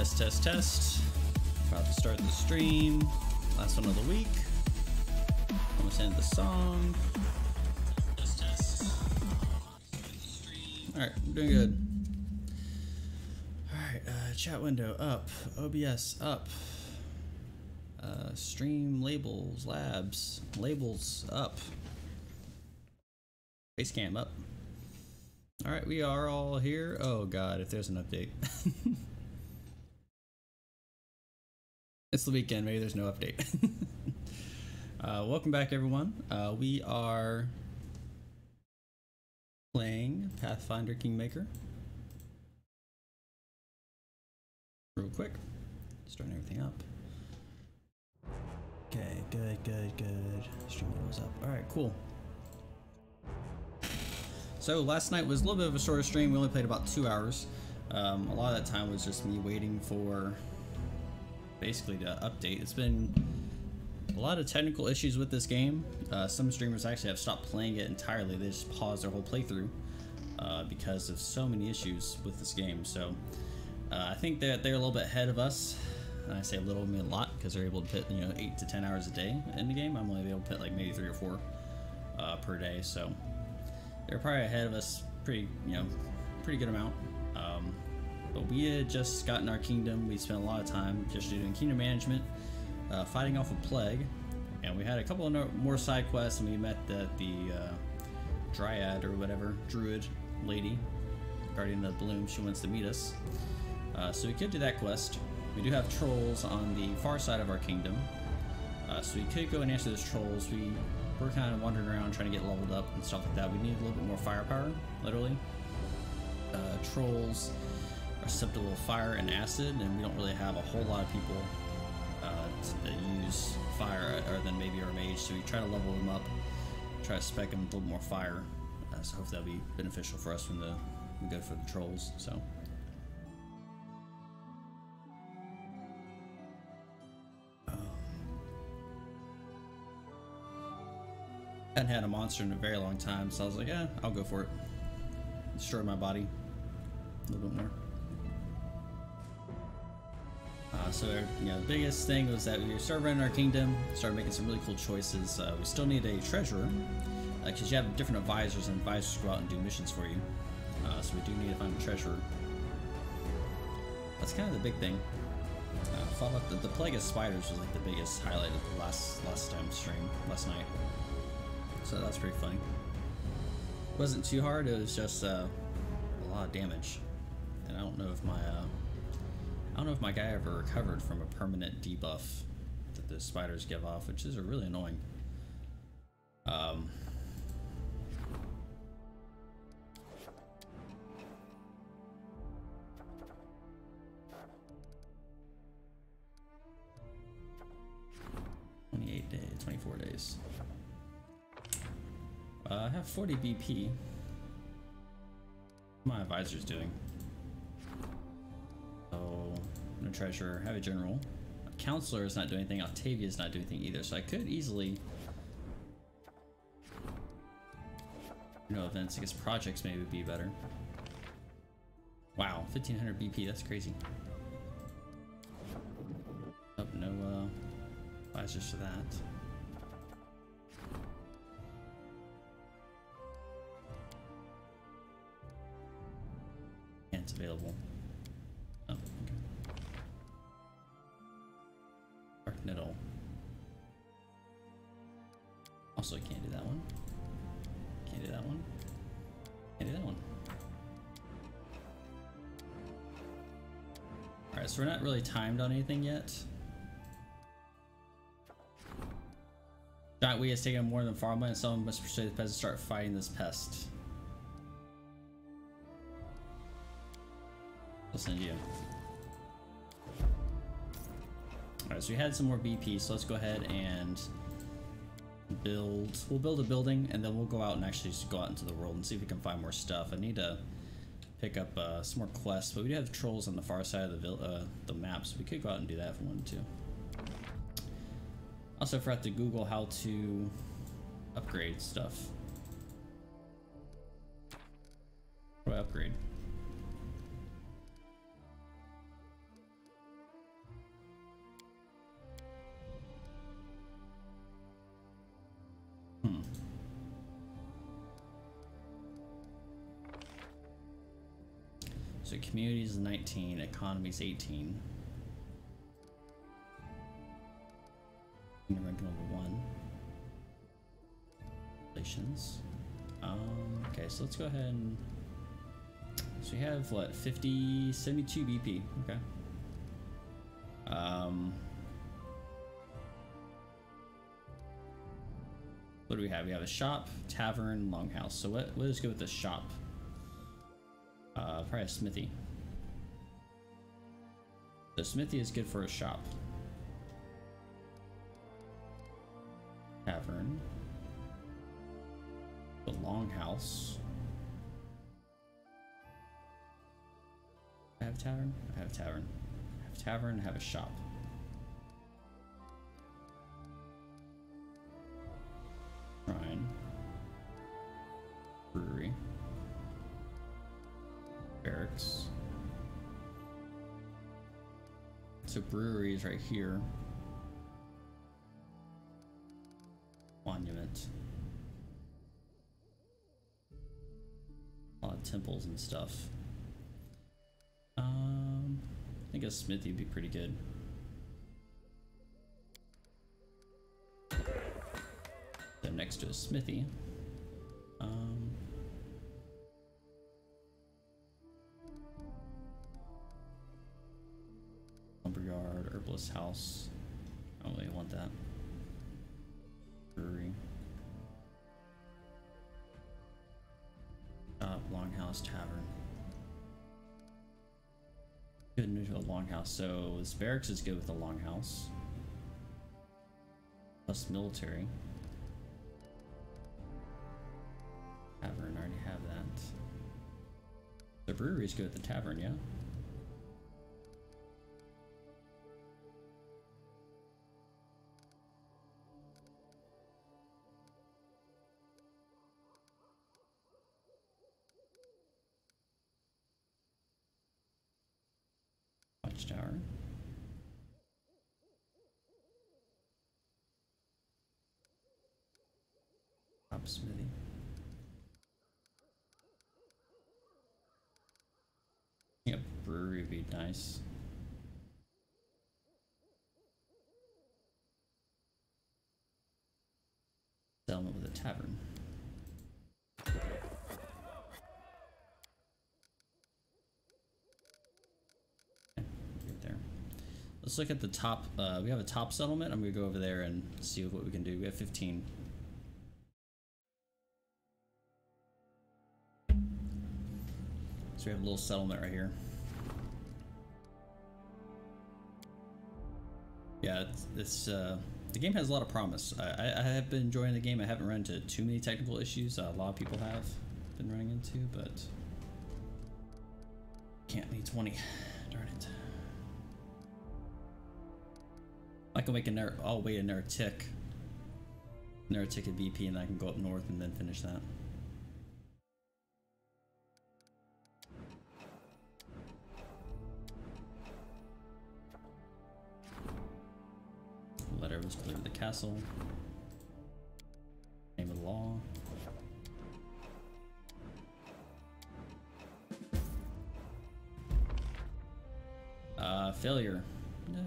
Test, test, test. About to start the stream. Last one of the week. Almost ended the song. Test, test. Alright, I'm doing good. Alright, chat window up. OBS up. Stream labels, labs. Labels up. Basecam up. Alright, we are all here. Oh god, if there's an update. It's the weekend, maybe there's no update. Welcome back, everyone. We are playing Pathfinder Kingmaker. Real quick. Starting everything up. Okay, good. Stream goes up. Alright, cool. So last night was a little bit of a shorter stream. We only played about 2 hours. A lot of that time was just me waiting for basically to update. It's been a lot of technical issues with this game. Some streamers actually have stopped playing it entirely. They just paused their whole playthrough because of so many issues with this game. So I think that they're a little bit ahead of us. And I say a little, I mean a lot, because they're able to put 8 to 10 hours a day in the game. I'm only able to put like maybe 3 or 4 per day. So they're probably ahead of us pretty good amount. But we had just gotten our kingdom. We spent a lot of time just doing kingdom management, fighting off a plague, and we had a couple of more side quests, and we met the dryad or whatever, druid lady, guardian of the bloom. She wants to meet us, so we could do that quest. We do have trolls on the far side of our kingdom, so we could go and answer those trolls. We're kind of wandering around trying to get leveled up and stuff like that. We need a little bit more firepower, literally. Trolls are susceptible to fire and acid, and we don't really have a whole lot of people that use fire other than maybe our mage, so we try to level them up, try to spec them with a little more fire, so hopefully that'll be beneficial for us when we go for the trolls. So hadn't had a monster in a very long time, so I was like, yeah, I'll go for it. Destroy my body a little bit more. So the biggest thing was that we started running our kingdom, started making some really cool choices. We still need a treasurer, because you have different advisors, and advisors go out and do missions for you. So we do need to find a treasurer. That's kind of the big thing. Fought off the plague of spiders was like the biggest highlight of the last time stream last night. So that's pretty funny. It wasn't too hard. It was just a lot of damage, and I don't know if my guy ever recovered from a permanent debuff that the spiders give off, which is really annoying. days, 24 days. I have 40 BP. My advisor's doing. So, no treasurer, have a general. A counselor is not doing anything. Octavia's not doing anything either. So I could easily, events. I guess projects maybe would be better. Wow, 1500 BP. That's crazy. Oh, no advisors for that. It's available. Oh, okay. Dark Needle. Also, can't do that one. Can't do that one. Can't do that one. Alright, so we're not really timed on anything yet. Giant Wee has taken more than farmland, and someone must persuade the peasants to start fighting this pest. I'll send you. Alright, so we had some more BP, so let's go ahead and build. We'll build a building, and then we'll go out and actually just go out into the world and see if we can find more stuff. I need to pick up some more quests, but we do have trolls on the far side of the map, so we could go out and do that if we wanted to. Also forgot to Google how to upgrade stuff. How do I upgrade? So community is 19, economy is 18. Rank level 1. Relations. Okay, so let's go ahead and. So we have what, 50, 72 BP. Okay. What do we have? We have a shop, tavern, longhouse. So let's go with the shop. Probably a smithy. The smithy is good for a shop. Tavern. The longhouse. I have tavern. I have tavern. I have tavern. I have a shop. Shrine. Brewery. Barracks. So brewery is right here. Monument. A lot of temples and stuff. I think a smithy would be pretty good. So next to a smithy. Lumberyard, herbalist house. I don't really want that. Brewery. Shop, longhouse, tavern. Good into a longhouse. So this barracks is good with the longhouse. Plus military. Tavern, I already have that. The brewery is good with the tavern, yeah? Watchtower. Top smithy. Yep, brewery would be nice. Settlement with a tavern. Let's look at the top. We have a top settlement. I'm gonna go over there and see what we can do. We have 15. So we have a little settlement right here. Yeah, the game has a lot of promise. I have been enjoying the game. I haven't run into too many technical issues. A lot of people have been running into, but can't need 20. Darn it. I can make another. I'll wait another tick at BP, and I can go up north and then finish that. Letter was delivered to the castle. Name of the law. Failure. No.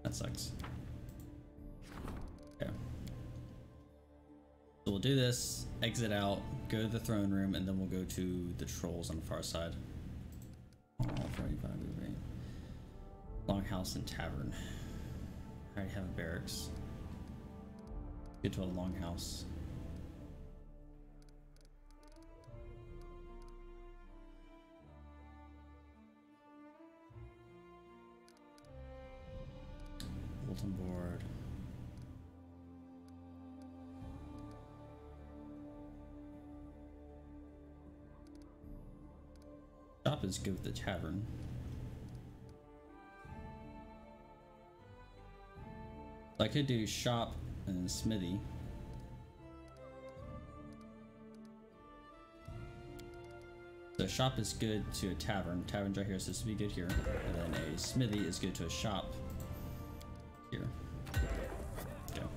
That sucks. Okay. So we'll do this, exit out, go to the throne room, and then we'll go to the trolls on the far side. Oh, 45, right. Longhouse and tavern. I already have a barracks. Get to a longhouse. Bulletin board. Shop is good with the tavern. I could do shop and then smithy. So shop is good to a tavern. Tavern's right here, so this would be good here. And then a smithy is good to a shop here. Okay.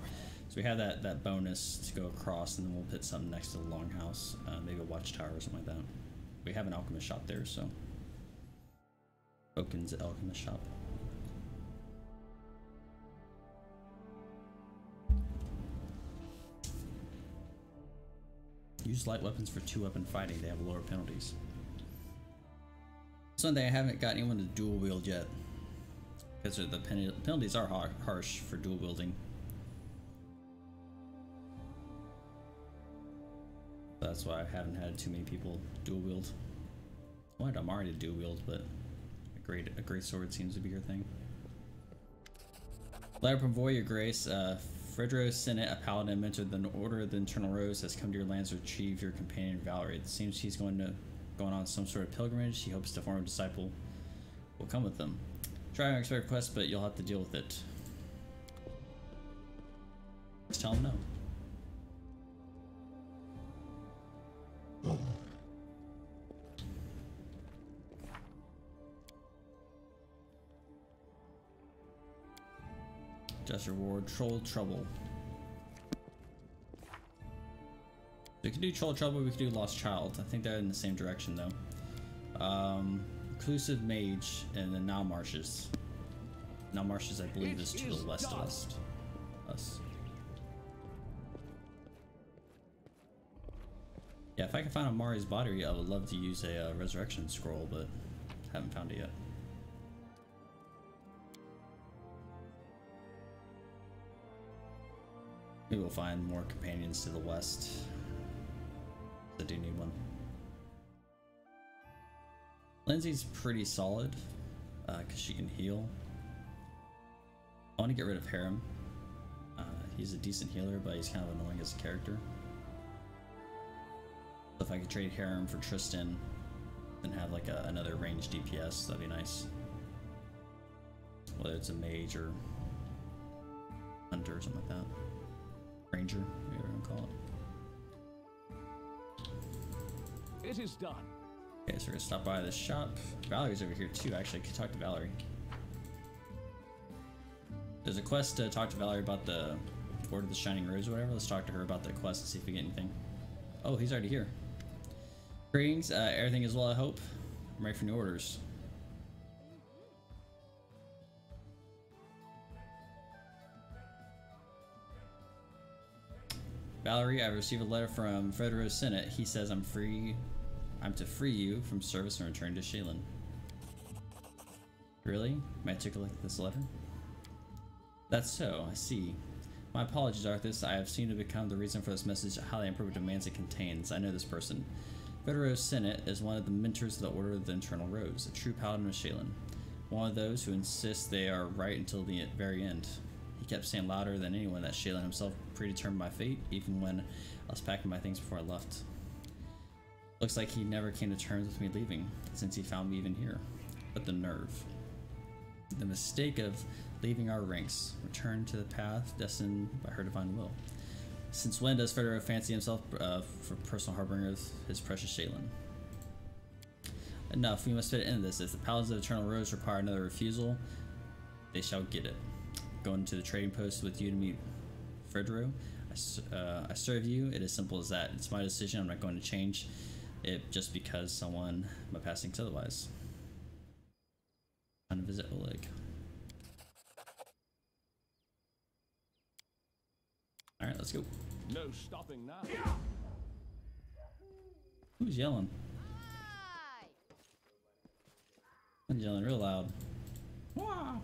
So we have that bonus to go across, and then we'll put something next to the longhouse, maybe a watchtower or something like that. We have an alchemist shop there, so Oaken's alchemist shop. Use light weapons for 2-weapon fighting. They have lower penalties. Something I haven't got anyone to dual wield yet, because the penalties are harsh for dual wielding. That's why I haven't had too many people dual wield. I wanted Amari to dual wield, but a great sword seems to be your thing. Letter from Voy, your grace. Fredro Senate, a paladin mentored the Order of the Internal Rose, has come to your lands to retrieve your companion Valerie. It seems she's going on some sort of pilgrimage. He hopes to form a disciple will come with them. Try an unexpected quest, but you'll have to deal with it. Just tell him no. Just reward Troll Trouble. We could do Troll Trouble, we could do Lost Child. I think they're in the same direction though. Inclusive Mage and then Now Marshes. Now Marshes, I believe, is to the west of us. Yeah, if I can find Amari's body, I would love to use a resurrection scroll, but haven't found it yet. Maybe we'll find more companions to the west. I do need one. Lindsay's pretty solid, because she can heal. I want to get rid of Harem. He's a decent healer, but he's kind of annoying as a character. So if I could trade Harem for Tristan, then have like another ranged DPS, that'd be nice. Whether it's a mage or hunter or something like that. Ranger, whatever you want to call it. It is done. Okay, so we're gonna stop by this shop. Valerie's over here too, actually. I could talk to Valerie. There's a quest to talk to Valerie about the Order of the Shining Rose or whatever. Let's talk to her about the quest and see if we get anything. Oh, he's already here. Greetings, everything is well, I hope. I'm ready for new orders. Valerie, I received a letter from Fredro Senate. He says I'm to free you from service and return to Shaylin. Really? May I take a look at this letter? That's so, I see. My apologies, Arthas. I have seemed to become the reason for this message, how the Emperor demands it contains. I know this person. Federo Senate is one of the mentors of the Order of the Internal Rose, a true paladin of Shaylin. One of those who insist they are right until the very end. He kept saying louder than anyone that Shaylin himself predetermined my fate, even when I was packing my things before I left. Looks like he never came to terms with me leaving, since he found me even here. But the nerve. The mistake of leaving our ranks, return to the path destined by her divine will. Since when does Federo fancy himself for personal harbinger of his precious Shaylin? Enough, we must fit an end to this. If the Paladins of the Eternal Rose require another refusal, they shall get it. Going to the trading post with you to meet Federo. I serve you. It is simple as that. It's my decision. I'm not going to change it just because someone by passing thinks otherwise. Trying to visit Oleg. Alright, let's go. No stopping now. Who's yelling? I'm yelling real loud. Wow.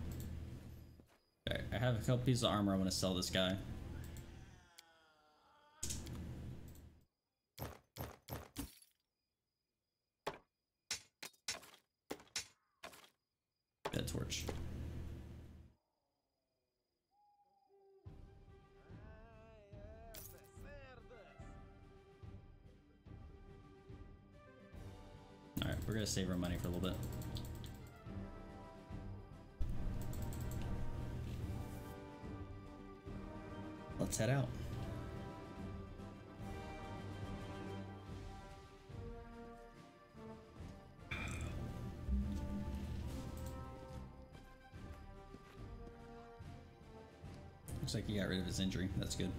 Okay, I have a couple pieces of armor I want to sell this guy. Get a torch. Alright, we're gonna save our money for a little bit. Let's head out. Looks like he got rid of his injury. That's good.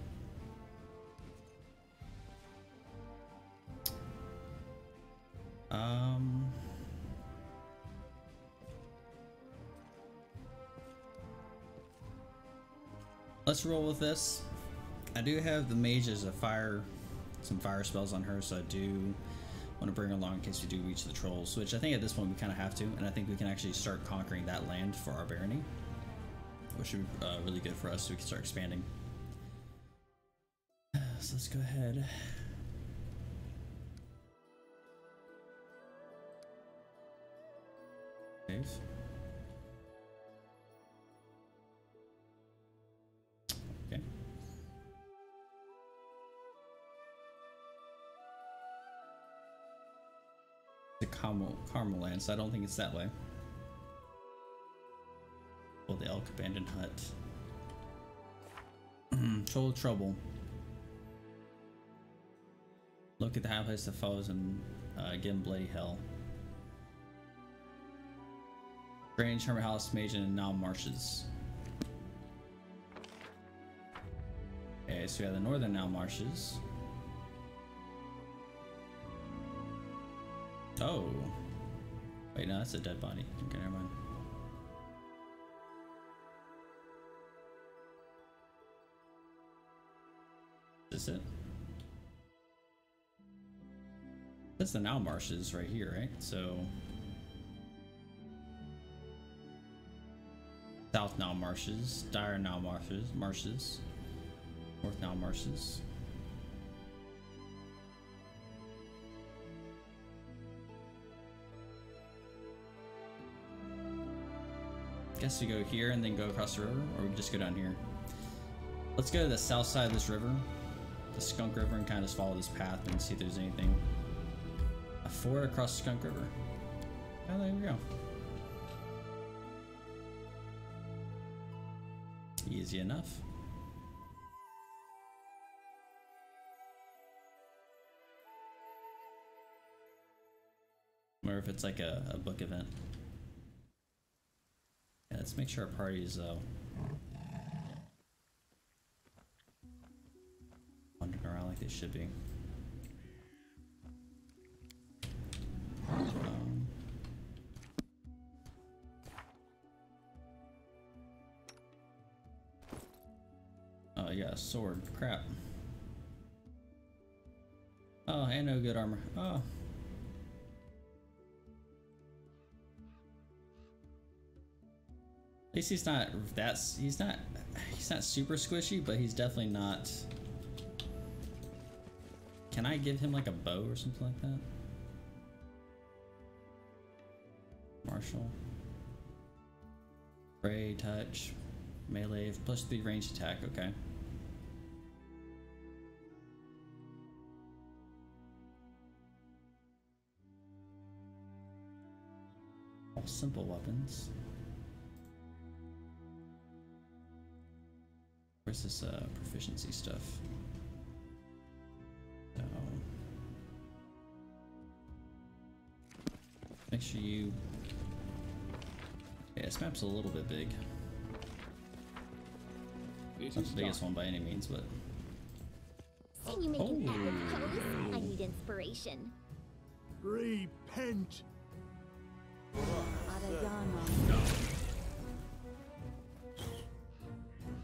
Let's roll with this. I do have the mage as a fire, some fire spells on her, so I do want to bring her along in case we do reach the trolls, which I think at this point we kind of have to, and I think we can actually start conquering that land for our barony, which would be really good for us so we can start expanding. So let's go ahead. Save. Okay. The Carmel land, so I don't think it's that way. Well, the elk abandoned hut. Troll trouble. Look at the high place that follows and again bloody hell. Strange hermit house, mage, and now marshes. Okay, so we have the northern now marshes. Oh, wait, no, that's a dead body. Okay, never mind. Is this it? That's the now marshes right here, right? So south now marshes, dire now marshes, north now marshes. Guess we go here and then go across the river, or we just go down here. Let's go to the south side of this river, the Skunk River, and kind of just follow this path and see if there's anything. A ford across the Skunk River. Oh, there we go. Easy enough. I wonder if it's like a book event. Yeah, let's make sure our party is wandering around like they should be. Oh, yeah, sword. Crap. Oh, and no good armor. Oh. At least he's not he's not super squishy, but he's definitely not. Can I give him like a bow or something like that? Martial. Spray, touch, melee, +3 ranged attack, okay. All simple weapons. Where's this proficiency stuff? So make sure you. Yeah, this map's a little bit big. It's not the biggest one by any means, but. Seen you making backward pose? I need inspiration. Repent.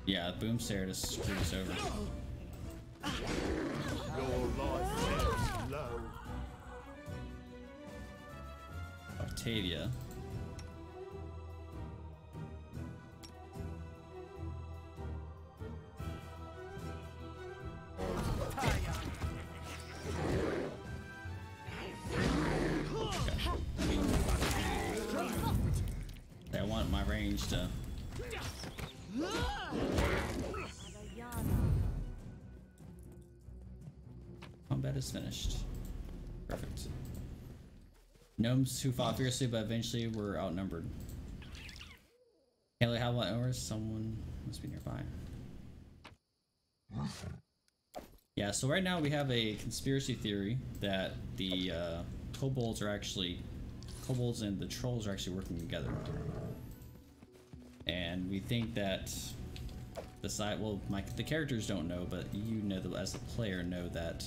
Yeah, Boom Sarah just screwed us over. Your life is low. Octavia. Okay. I want my range to. Combat is finished. Perfect. Gnomes who fought fiercely, but eventually were outnumbered. Can't really have a lot of owners. Someone must be nearby. Yeah, so right now we have a conspiracy theory that the kobolds and the trolls are actually working together. And we think that decide. Well, the characters don't know, but you know that as a player know that.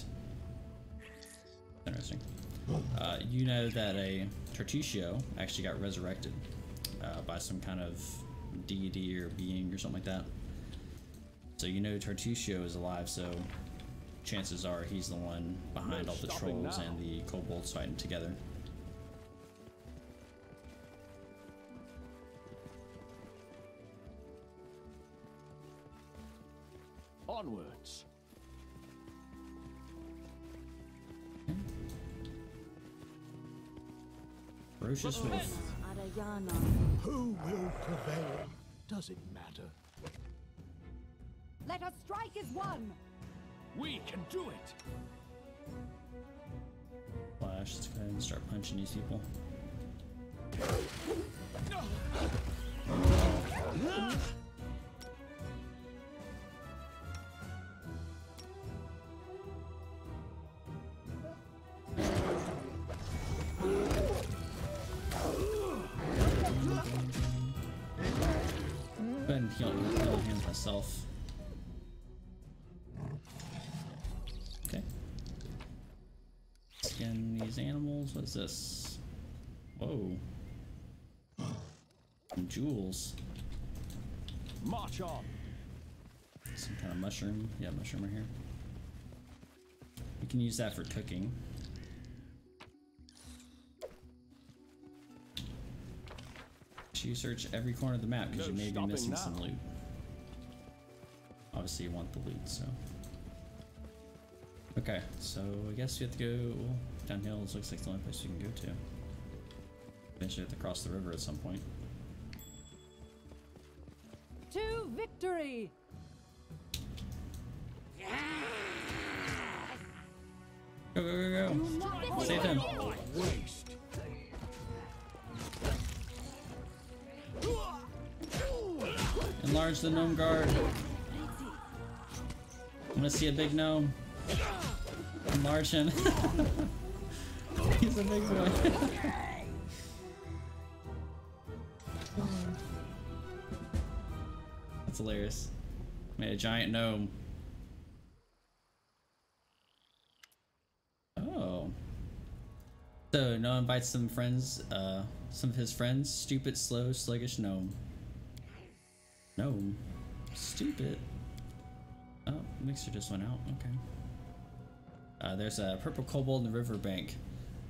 Interesting. You know that a Tartusio actually got resurrected by some kind of deity or being or something like that. So you know Tartusio is alive, so chances are he's the one behind all the trolls and the kobolds fighting together. Onwards. Ferocious wolf. Who will prevail? Does it matter? Let us strike as one. We can do it. Flash, let's go ahead and start punching these people. Go ahead and heal him myself. Okay. Skin these animals. What is this? Whoa. Some jewels. March on. Some kind of mushroom. Yeah, mushroom right here. We can use that for cooking. You search every corner of the map because you may be missing some loot. Obviously you want the loot, so. Okay, so I guess we have to go downhill. It looks like the only place we can go to. Eventually have to cross the river at some point. To victory! Go, go, go, go! Save him! Waste. Enlarge the gnome guard. I want to see a big gnome. Enlarge him. He's a big boy. That's hilarious. Made a giant gnome. Oh. So Noah invites some friends, some of his friends. Stupid, slow, sluggish gnome. Gnome? Stupid. Oh, mixer just went out. Okay. There's a purple kobold in the riverbank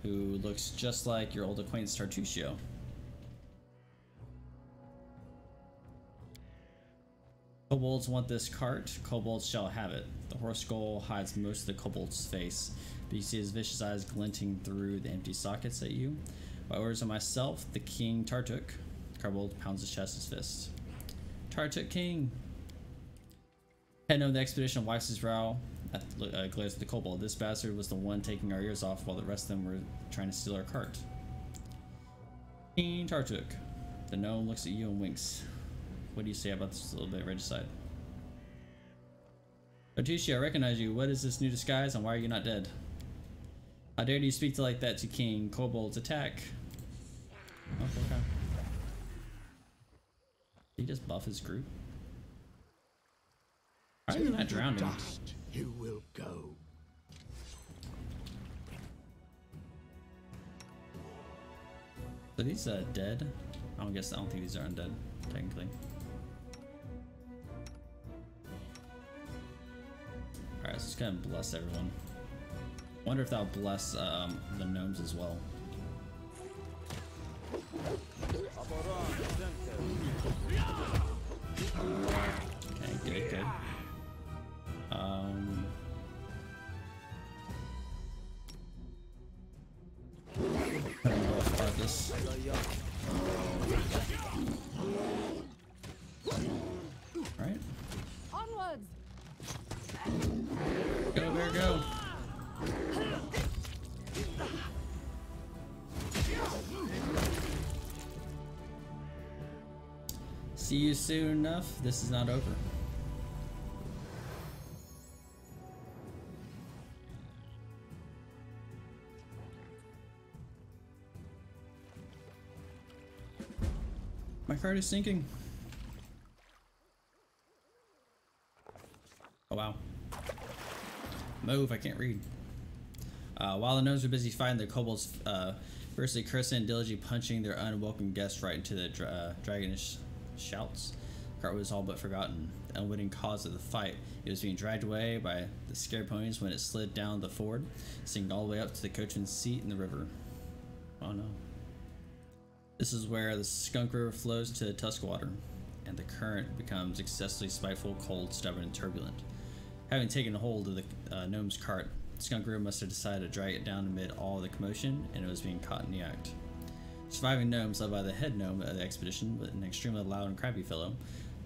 who looks just like your old acquaintance Tartusio. Kobolds want this cart. Kobolds shall have it. The horse skull hides most of the kobold's face, but you see his vicious eyes glinting through the empty sockets at you. By orders of myself, the King Tartuk, Kobold pounds his chest, his fist. Tartuk King. Head of the expedition wipes his brow, glares at the kobold. This bastard was the one taking our ears off while the rest of them were trying to steal our cart. King Tartuk. The gnome looks at you and winks. What do you say about this little bit of regicide? Tartusio, I recognize you. What is this new disguise and why are you not dead? How dare you speak like that to King Kobold's attack? Okay. Did he just buff his group? Why are you not drowning? Dust you will go. Are these dead? I don't think these are undead, technically. Alright, so just gonna bless everyone. Wonder if that'll bless the gnomes as well. Okay, good. This. Right. Onwards. Go, bear, go. See you soon enough. This is not over. My card is sinking. Oh wow. Move, I can't read. While the gnomes were busy fighting, the kobolds fiercely cursing and diligently punching their unwelcome guests right into the dragonish shouts. The cart was all but forgotten. The unwitting cause of the fight. It was being dragged away by the scared ponies when it slid down the ford, sinking all the way up to the coachman's seat in the river. Oh no. This is where the Skunk River flows to Tuskwater, and the current becomes excessively spiteful, cold, stubborn, and turbulent. Having taken hold of the gnome's cart, Skunk River must have decided to drag it down amid all the commotion, and it was being caught in the act. Surviving gnomes, led by the head gnome of the expedition, but an extremely loud and crabby fellow,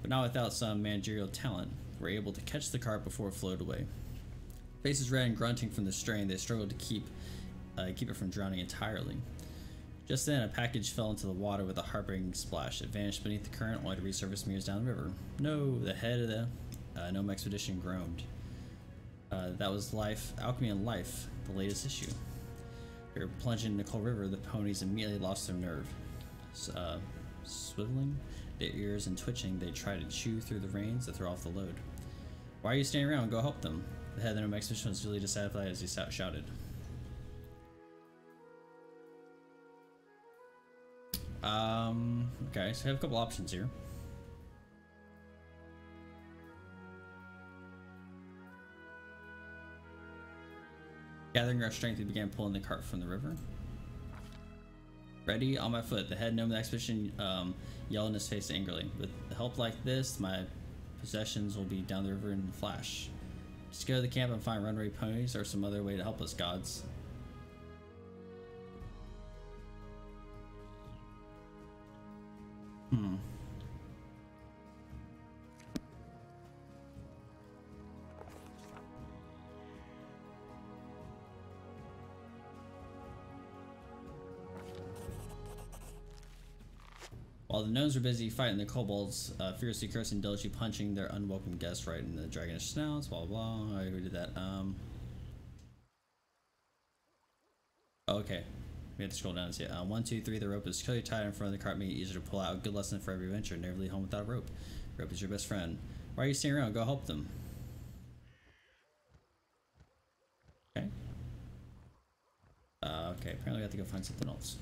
but not without some managerial talent, were able to catch the cart before it floated away. Faces red and grunting from the strain, they struggled to keep it from drowning entirely. Just then, a package fell into the water with a heartbreaking splash. It vanished beneath the current, only to resurface meters down the river. No, the head of the gnome expedition groaned. That was Life, Alchemy and Life, the latest issue. They were plunging in the cold river. The ponies immediately lost their nerve. Swiveling their ears and twitching, they tried to chew through the reins to throw off the load. Why are you standing around? Go help them. The head of the gnome expedition was really dissatisfied as he shouted. Okay, so we have a couple options here. Gathering our strength, we began pulling the cart from the river. Ready? On my foot. The head gnome of the expedition yelled in his face angrily. With help like this, my possessions will be down the river in a flash. Just go to the camp and find runaway ponies or some other way to help us, gods. While the gnomes were busy fighting the kobolds, fiercely cursing and diligently punching their unwelcome guests right in the dragonish snouts, blah blah blah. I already did that. Okay. We have to scroll down and see it. 1, 2, 3, the rope is securely tied in front of the cart, making it easier to pull out. Good lesson for every adventure. Never leave home without a rope. Rope is your best friend. Why are you staying around? Go help them. Okay. Okay, apparently we have to go find something else.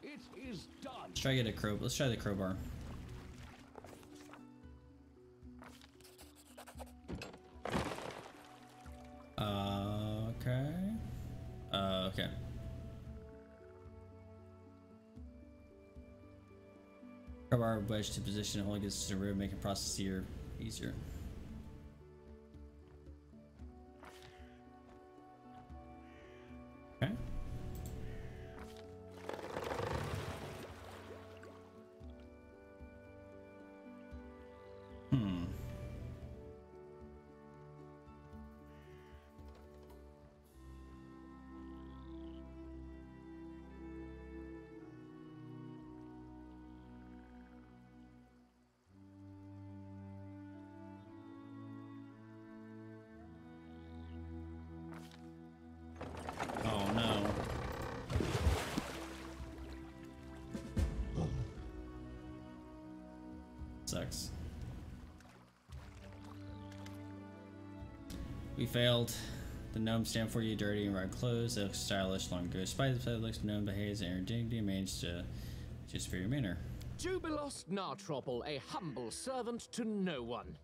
It is done. Let's try to get a crow. Let's try the crowbar. Okay. Okay. Crowbar wedge to position and hold against the rib, making process easier. Okay. Oh no. Sucks. We failed. The gnomes stand for you dirty and red clothes. They look stylish, long good. Despite the fact that looks gnome behaves in dignity and managed to superior manner. Jubilos Nartropple, a humble servant to no one.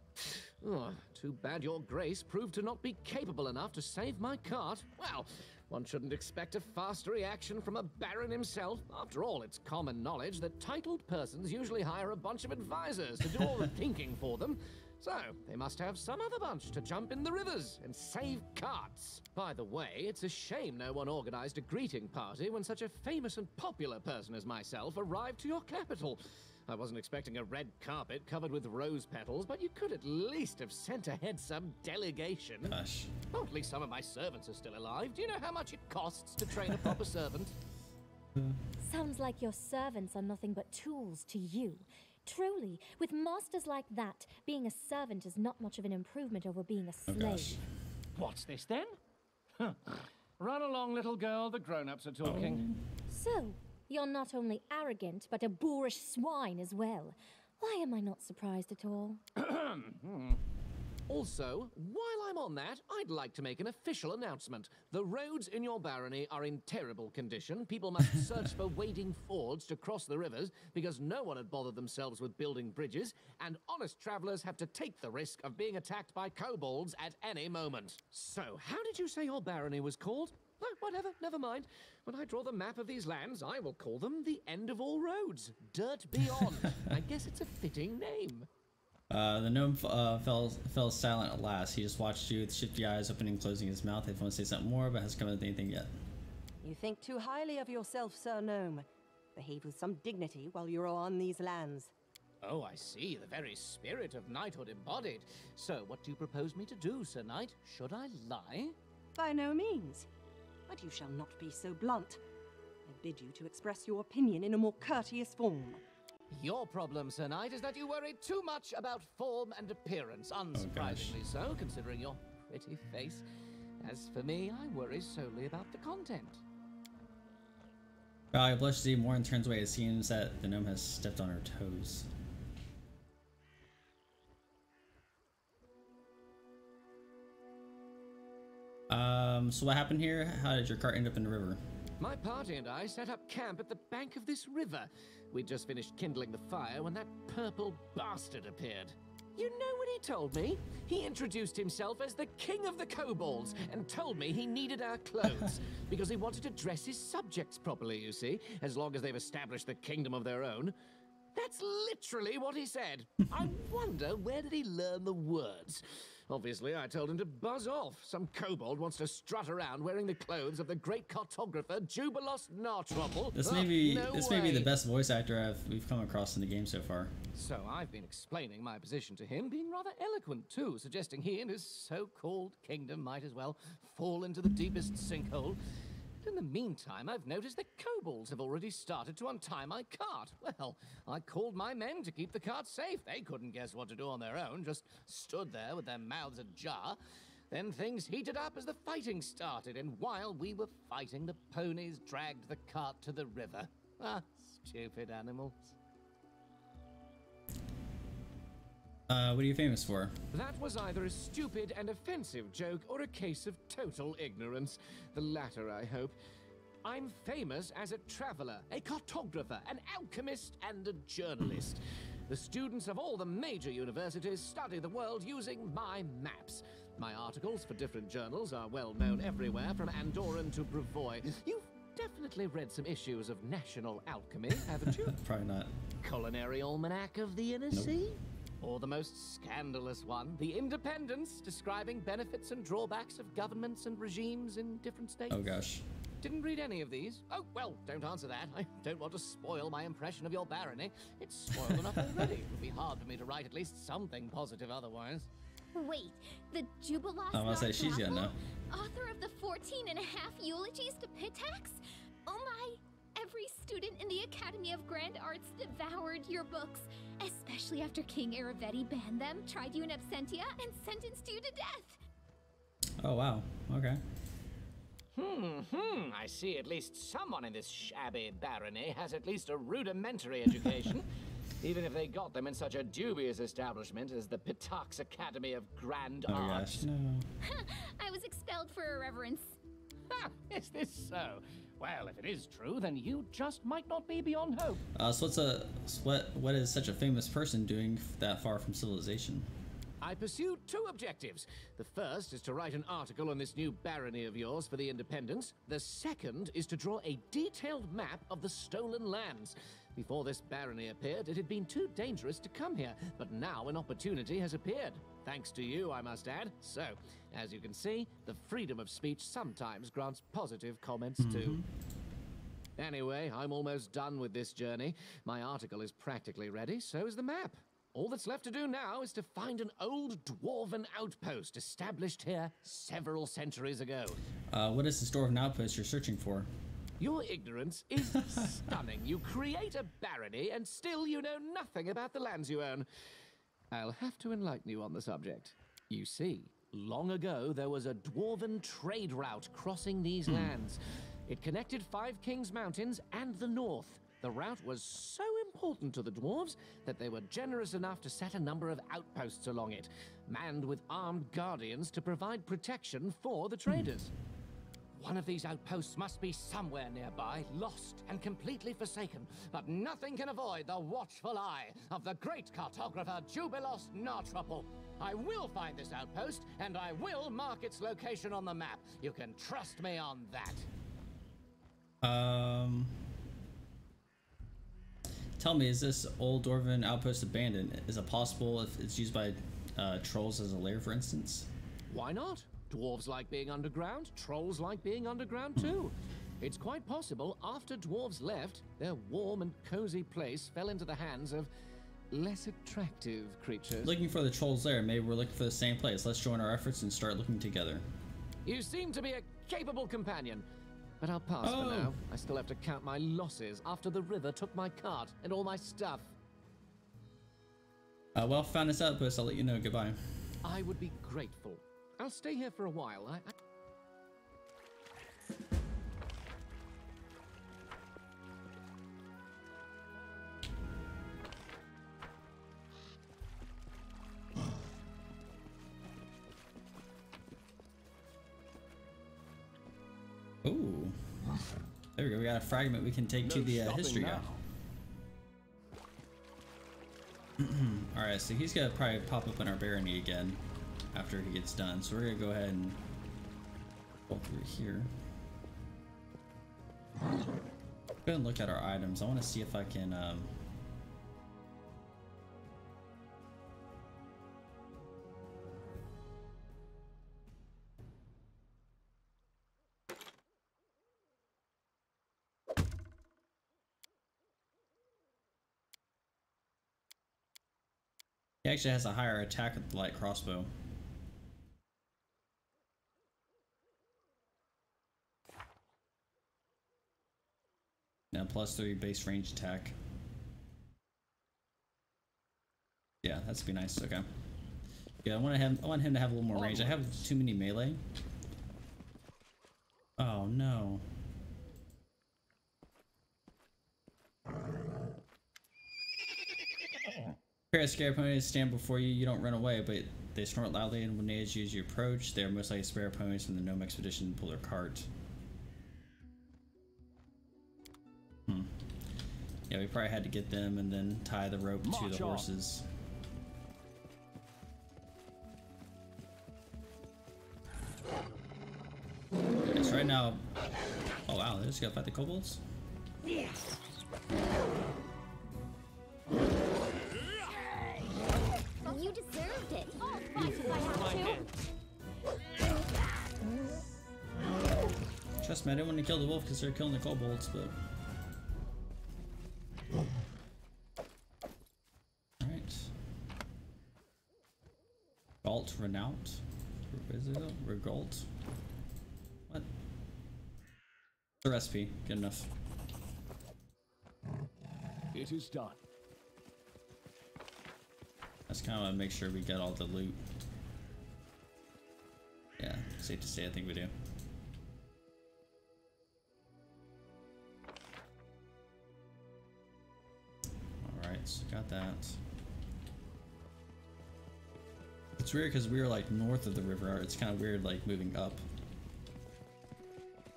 Oh, too bad your grace proved to not be capable enough to save my cart. Well, one shouldn't expect a faster reaction from a baron himself. After all, it's common knowledge that titled persons usually hire a bunch of advisors to do all the thinking for them. So, they must have some other bunch to jump in the rivers and save carts. By the way, it's a shame no one organized a greeting party when such a famous and popular person as myself arrived to your capital. I wasn't expecting a red carpet covered with rose petals, but you could at least have sent ahead some delegation. Gosh. Oh, at least some of my servants are still alive. Do you know how much it costs to train a proper servant? Sounds like your servants are nothing but tools to you. Truly, with masters like that, being a servant is not much of an improvement over being a slave. gosh. What's this then? Huh. Run along, little girl. The grown-ups are talking. So, You're not only arrogant, but a boorish swine as well. Why am I not surprised at all? Also, while I'm on that, I'd like to make an official announcement. The roads in your barony are in terrible condition. People must search for wading fords to cross the rivers because no one had bothered themselves with building bridges, and honest travelers have to take the risk of being attacked by kobolds at any moment. So, how did you say your barony was called? Oh, whatever, never mind. When I draw the map of these lands, I will call them the End of All Roads. Dirt Beyond. I guess it's a fitting name. The gnome fell silent at last. He just watched you with shifty eyes opening and closing his mouth. If he wants to say something more, but hasn't come up with anything yet. You think too highly of yourself, Sir Gnome. Behave with some dignity while you're on these lands. Oh, I see. The very spirit of knighthood embodied. So, what do you propose me to do, Sir Knight? Should I lie? By no means. But you shall not be so blunt. I bid you to express your opinion in a more courteous form. Your problem, Sir Knight, is that you worry too much about form and appearance. Unsurprisingly so, considering your pretty face. As for me, I worry solely about the content. I blush to see more and turns away. It seems that the gnome has stepped on her toes. So what happened here? How did your cart end up in the river? My party and I set up camp at the bank of this river. We'd just finished kindling the fire when that purple bastard appeared. You know what he told me? He introduced himself as the king of the kobolds and told me he needed our clothes because he wanted to dress his subjects properly, you see, as long as they've established the kingdom of their own. That's literally what he said. I wonder, where did he learn the words? Obviously, I told him to buzz off. Some kobold wants to strut around wearing the clothes of the great cartographer Jubilos Nartropple. This may be the best voice actor we've come across in the game so far. So I've been explaining my position to him, being rather eloquent too, suggesting he and his so-called kingdom might as well fall into the deepest sinkhole. In the meantime, I've noticed that kobolds have already started to untie my cart. Well, I called my men to keep the cart safe. They couldn't guess what to do on their own, just stood there with their mouths ajar. Then things heated up as the fighting started, and while we were fighting, the ponies dragged the cart to the river. Ah, stupid animals. What are you famous for? That was either a stupid and offensive joke or a case of total ignorance. The latter, I hope. I'm famous as a traveler, a cartographer, an alchemist, and a journalist. The students of all the major universities study the world using my maps. My articles for different journals are well known everywhere, from Andorran to Brevoy. You've definitely read some issues of National Alchemy, haven't you? Probably not. Culinary Almanac of the Inner Sea? Or the most scandalous one, The Independence, describing benefits and drawbacks of governments and regimes in different states. Oh gosh. Didn't read any of these. Oh, well, don't answer that. I don't want to spoil my impression of your barony. It's spoiled enough already. It would be hard for me to write at least something positive otherwise. Wait, the Jubilos I was gonna say, she's gonna know. author of the 14.5 eulogies to Pitax? Oh my! Every student in the Academy of Grand Arts devoured your books, especially after King Aravetti banned them, tried you in absentia, and sentenced you to death. Oh wow. Okay. I see at least someone in this shabby barony has at least a rudimentary education, even if they got them in such a dubious establishment as the Pitax Academy of Grand Oh Arts. gosh. No. I was expelled for irreverence. Ha! Is this so? Well, if it is true, then you just might not be beyond hope. So what is such a famous person doing that far from civilization? I pursued two objectives. The first is to write an article on this new barony of yours for the Independence. The second is to draw a detailed map of the stolen lands. Before this barony appeared, it had been too dangerous to come here, but now an opportunity has appeared. Thanks to you, I must add. So, as you can see, the freedom of speech sometimes grants positive comments too. Anyway, I'm almost done with this journey. My article is practically ready, so is the map. All that's left to do now is to find an old dwarven outpost established here several centuries ago. What is this dwarven outpost you're searching for? Your ignorance is stunning. You create a barony and still you know nothing about the lands you own. I'll have to enlighten you on the subject. You see, long ago there was a dwarven trade route crossing these lands. It connected 5 Kings Mountains and the north. The route was so important to the dwarves that they were generous enough to set a number of outposts along it, manned with armed guardians to provide protection for the traders. One of these outposts must be somewhere nearby, lost and completely forsaken, but nothing can avoid the watchful eye of the great cartographer Jubilos Nartruple. I will find this outpost, and I will mark its location on the map. You can trust me on that. Tell me, is this old Dwarven outpost abandoned? Is it possible if it's used by trolls as a lair, for instance? Why not? Dwarves like being underground, trolls like being underground too. It's quite possible after dwarves left, their warm and cozy place fell into the hands of less attractive creatures. Looking for the trolls lair. Maybe we're looking for the same place. Let's join our efforts and start looking together. You seem to be a capable companion, but I'll pass for now. I still have to count my losses after the river took my cart and all my stuff. Well, found this outpost. I'll let you know. Goodbye. I would be grateful. I'll stay here for a while. Ooh. There we go. We got a fragment we can take to the history guy. Alright, so he's gonna probably pop up in our barony again after he gets done. So we're gonna go ahead and go through here. Go ahead and look at our items. I want to see if I can he actually has a higher attack with the light crossbow. Now +3 base range attack. Yeah, that's be nice. Okay. Yeah, I want him to have a little more range. I have too many melee. Oh no. Pair of scare opponents stand before you. You don't run away, but they snort loudly, and when they as you approach, they are most likely spare opponents from the gnome expedition to pull their cart. Yeah, we probably had to get them and then tie the rope to the horses. Okay, so right now, oh wow, they just gotta fight the kobolds. Yes. You deserved it. I'll fight if I have to. Trust me, I didn't want to kill the wolf because they're killing the kobolds, but. Alright. Galt, Renout. Is it? Regalt. What? The recipe. Good enough. It is done. Let's kind of make sure we get all the loot. Yeah, safe to say, I think we do. Alright, so got that. It's weird because we were like north of the river. It's kind of weird like moving up.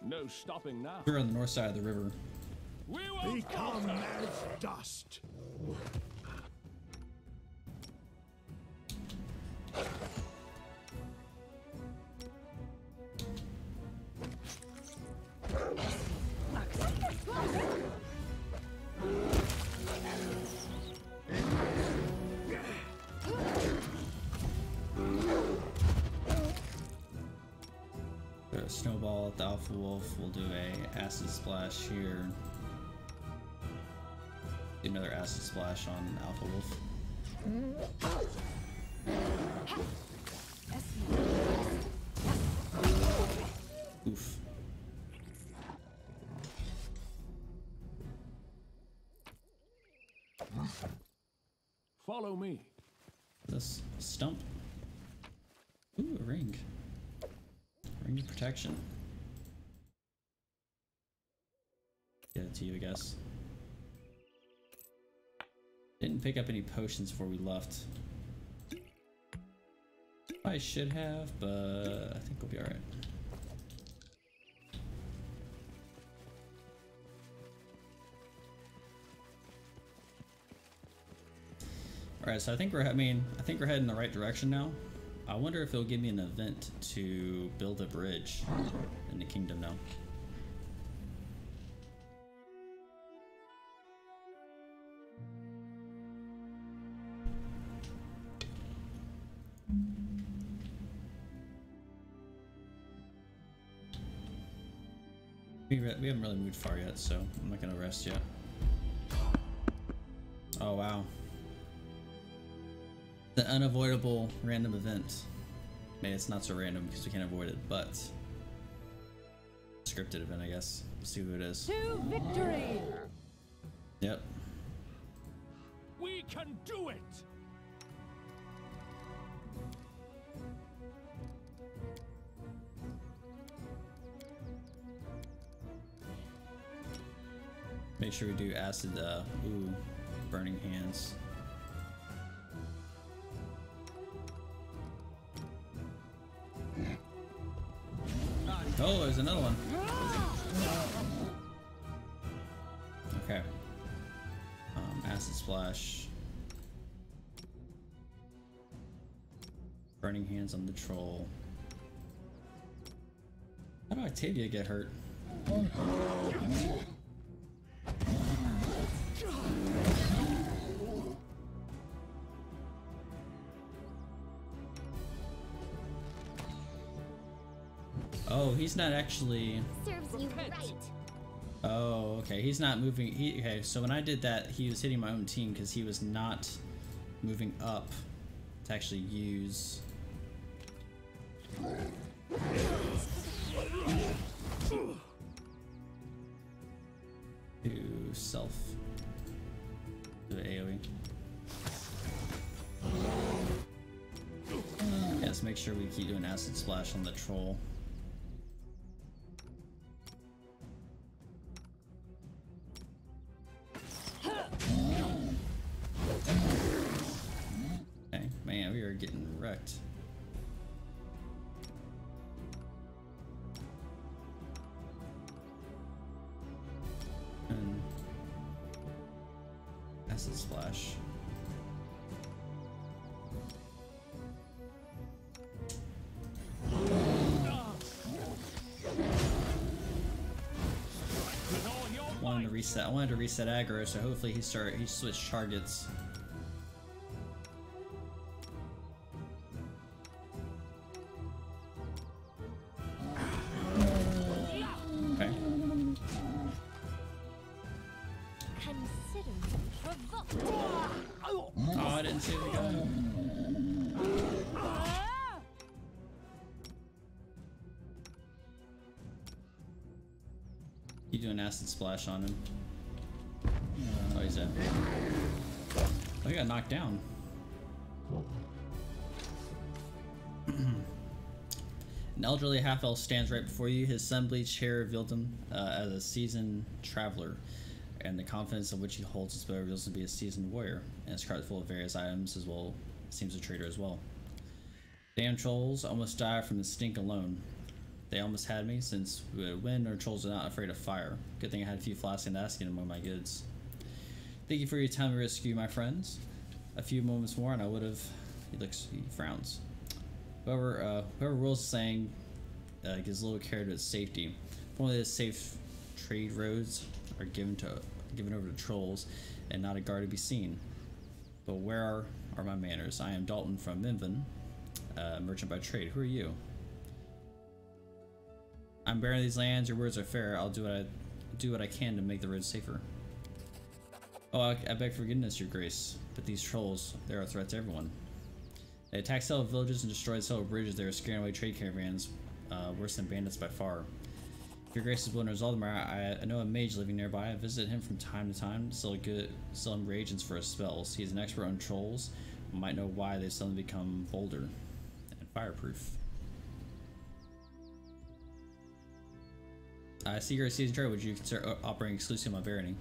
No stopping now. We're on the north side of the river. We will become as dust. Throw a snowball at the Alpha Wolf. We'll do a acid splash here. Do another acid splash on Alpha Wolf. Oof. follow me. This stump. Ooh, a ring. Ring of protection. Get it to you, I guess. Didn't pick up any potions before we left. I should have, but I think we'll be alright. Alright, so I think we're heading in the right direction now. I wonder if it'll give me an event to build a bridge in the kingdom now. We haven't really moved far yet, so I'm not gonna rest yet. Oh wow. The unavoidable random event. Maybe it's not so random because we can't avoid it, but scripted event, I guess. We'll see who it is. To victory! Yep. We can do it! Make sure we do acid, ooh, burning hands. Oh, there's another one. Okay. Acid splash. Burning hands on the troll. How do Octavia get hurt? Oh, he's not actually. Serves you right. Oh, okay. He's not moving. Okay, so when I did that, he was hitting my own team because he was not moving up to actually use. To self. Do the AoE. Yeah, let's make sure we keep doing acid splash on the troll. Okay, man, we are getting wrecked. And acid splash. I wanted to reset aggro, so hopefully he switched targets. Okay. Consider me provoked. Oh, I didn't see the guy. You do an acid splash on him. Oh, he's dead. Oh, he got knocked down. An elderly half-elf stands right before you. His sun-bleached hair revealed him as a seasoned traveler, and the confidence of which he holds his bow reveals him to be a seasoned warrior. And his cart full of various items as well. Seems a trader as well. Damn trolls almost died from the stink alone. They almost had me, since wind or trolls are not afraid of fire. Good thing I had a few flasks and asking among my goods. Thank you for your time to rescue my friends. A few moments more and I would have... He frowns. Whoever rules the saying gives little care to its safety. If only the safe trade roads are given over to trolls and not a guard to be seen. But where are my manners? I am Dalton from Minvin, merchant by trade. Who are you? I'm baron of these lands. Your words are fair. I'll do what I can to make the roads safer. Oh, I beg forgiveness, your grace. But these trolls, they're a threat to everyone. They attack several villages and destroy several bridges. They are scaring away trade caravans, worse than bandits by far. If your grace is willing to resolve them, I know a mage living nearby. I visit him from time to time, sell him reagents for his spells. He's an expert on trolls. Might know why they suddenly become bolder and fireproof. I see you're a seasoned trader. Would you consider operating exclusively on Barony?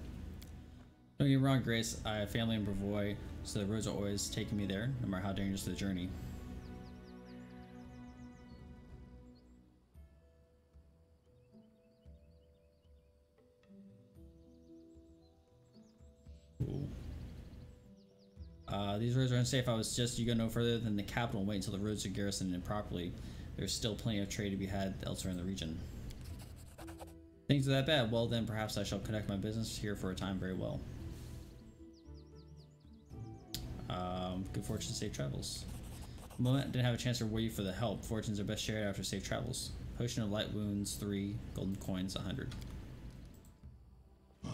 Don't get me wrong, Grace. I have family in Brevoy, so the roads are always taking me there, no matter how dangerous the journey. Ooh. These roads are unsafe. I was just, you go no further than the capital and wait until the roads are garrisoned improperly. There's still plenty of trade to be had elsewhere in the region. Things are that bad? Well then, perhaps I shall conduct my business here for a time very well. Good fortune, safe travels. Moment, didn't have a chance to reward you for the help. Fortunes are best shared after safe travels. Potion of light wounds 3, golden coins 100. Oh,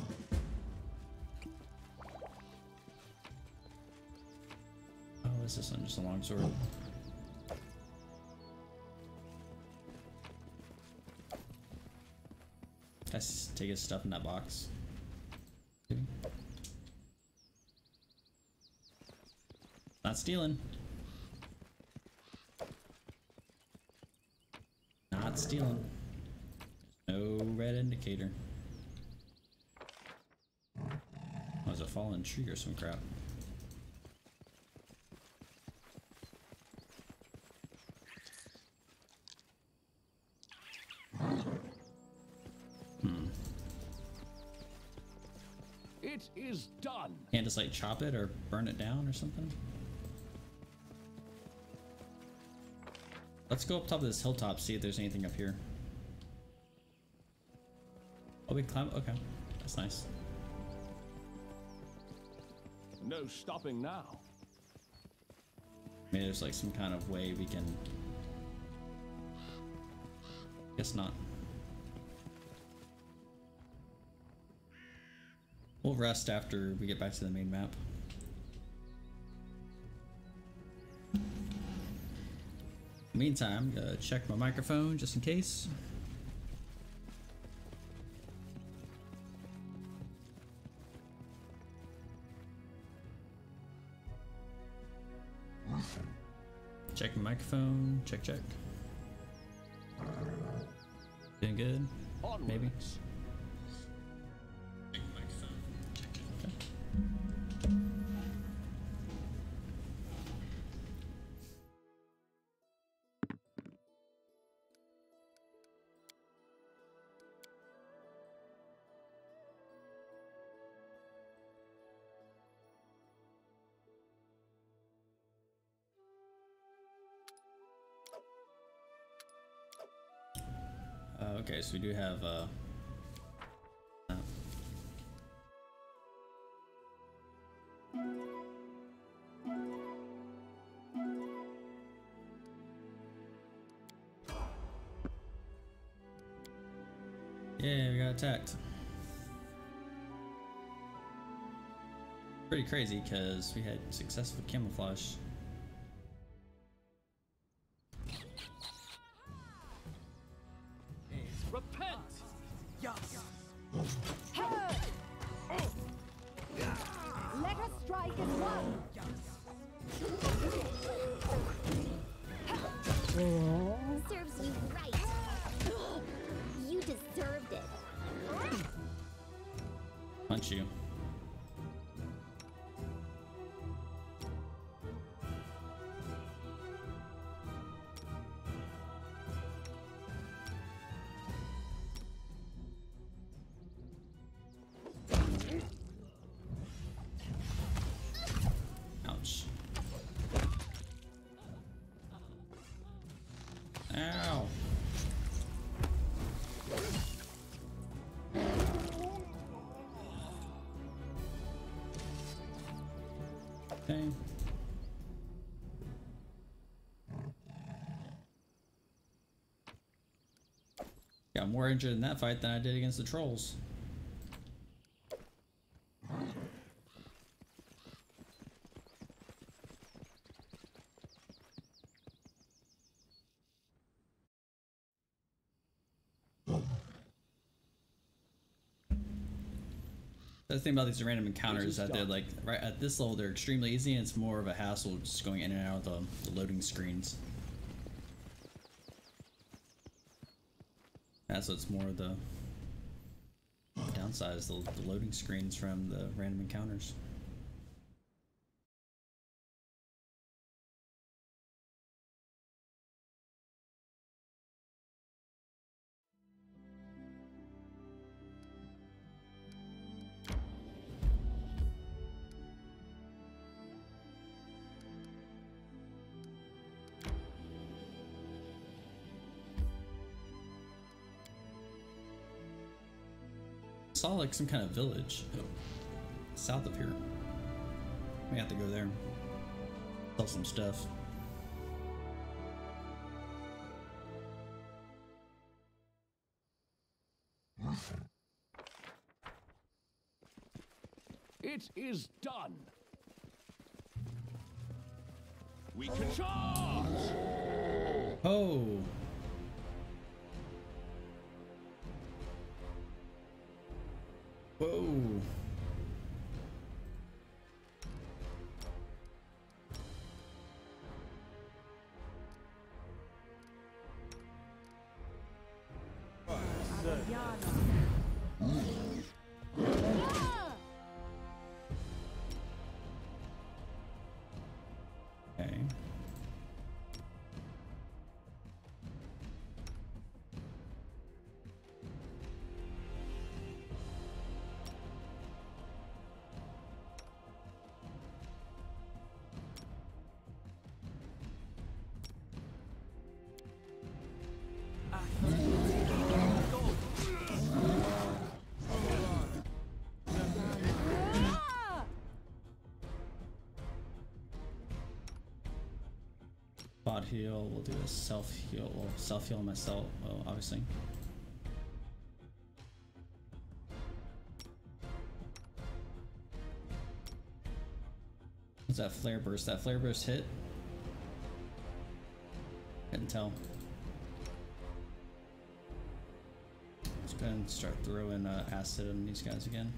what's this one? Just a long sword. Let's take his stuff in that box. Not stealing. Not stealing. No red indicator. Oh, there's a fallen tree or some crap. It is done. Can't just like chop it or burn it down or something? Let's go up top of this hilltop, see if there's anything up here. Oh, we climb. Okay, that's nice. No stopping now. Maybe there's like some kind of way we can. Guess not. We'll rest after we get back to the main map. Meantime, check my microphone just in case. Check my microphone. Check, check. Doing good? Onwards. Maybe. Okay, so we do have yeah, we got attacked. Pretty crazy because we had successful camouflage. Repent! Let us strike as one. Serves you right. You deserved it. Punch you. Ouch. Ow. Okay. Got more injured in that fight than I did against the trolls. The thing about these random encounters is that they're like, right at this level, they're extremely easy, and it's more of a hassle just going in and out of the loading screens. That's what's more of the downside is the loading screens from the random encounters. Saw like some kind of village south of here. We have to go there, sell some stuff. It is done. We can charge. Oh. Whoa. Okay. Spot heal, we'll do a self heal. Well, self heal myself, well, obviously. What's that flare burst? That flare burst hit? Couldn't tell. Let's go ahead and start throwing acid on these guys again.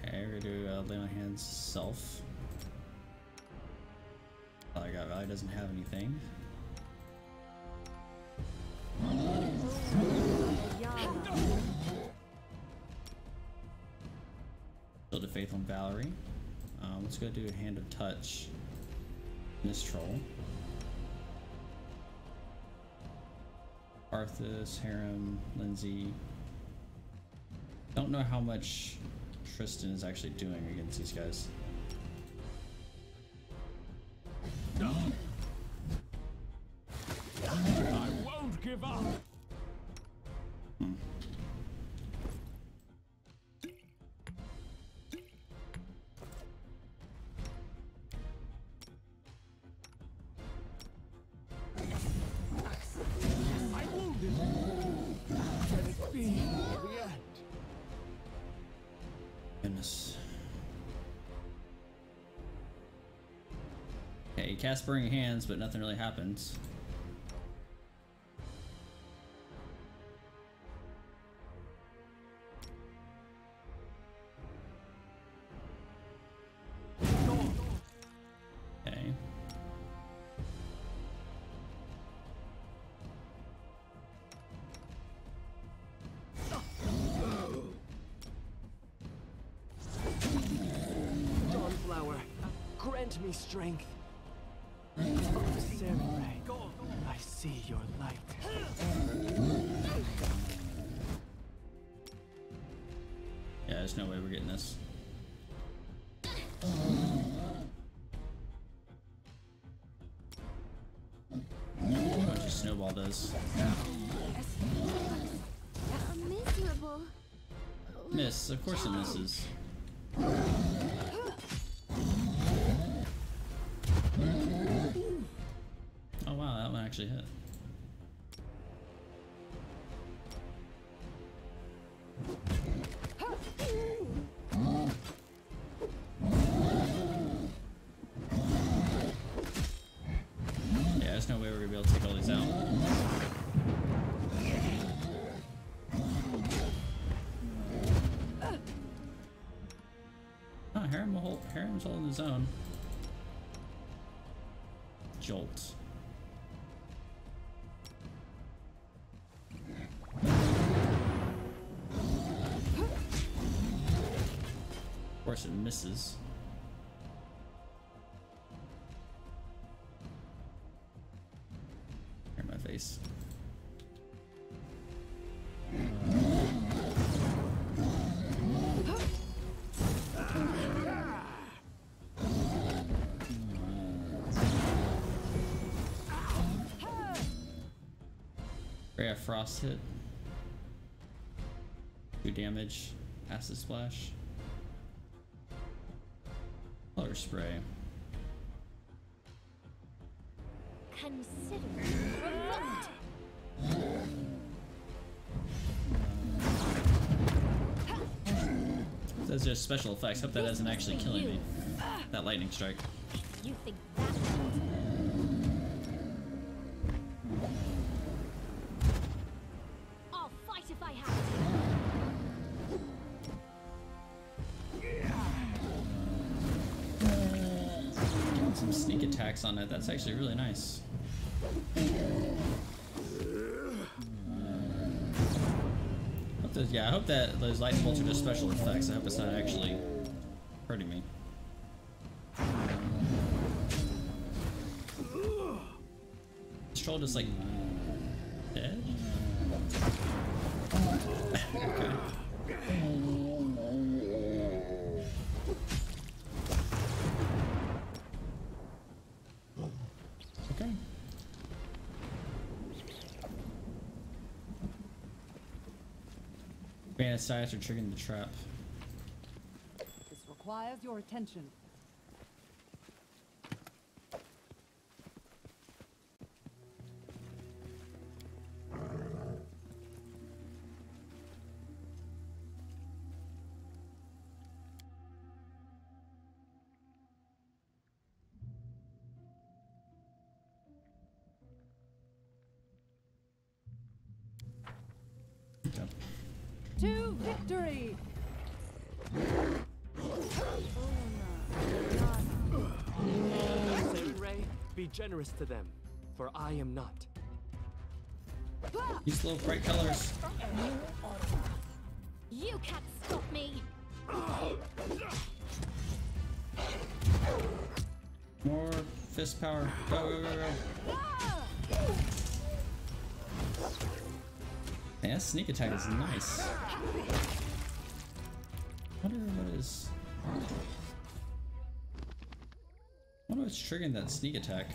Okay, we're gonna do lay my hands self. I got Valley doesn't have anything. Build a faith on Valerie. Let's go do a hand of touch. This troll. Arthas, Harem, Lindsay. Don't know how much Tristan is actually doing against these guys. I won't give up. I wounded. Can it be the end? Goodness. Okay, he casts Burning Hands, but nothing really happens. Okay. Dawnflower, grant me strength. Samurai, I see your light. Yeah, there's no way we're getting this. What just snowball does. Miserable. Miss, of course it misses. Oh wow, that one actually hit. Yeah, there's no way we're gonna be able to take all these out. Oh, Harem's holding his own. Jolt. course, it misses. Here in my face. Ray of Frost hit. 2 damage. Acid Splash. Color Spray. Consider provoked. Says there's special effects. Hope that isn't actually killing me. That lightning strike. You think that? I'll fight if I have Got some sneak attacks on it. That's actually really nice. I hope that those lightning bolts are just special effects. I hope it's not actually hurting me. Is Troll just like dead? Okay. Okay. Bandits dice are triggering the trap. This requires your attention. Okay. To victory! Say, Ray, be generous to them, for I am not. Use little bright colors. You can't stop me. More fist power. Go, go, go, go. Man, that sneak attack is nice. I wonder what is. I wonder what's triggering that sneak attack.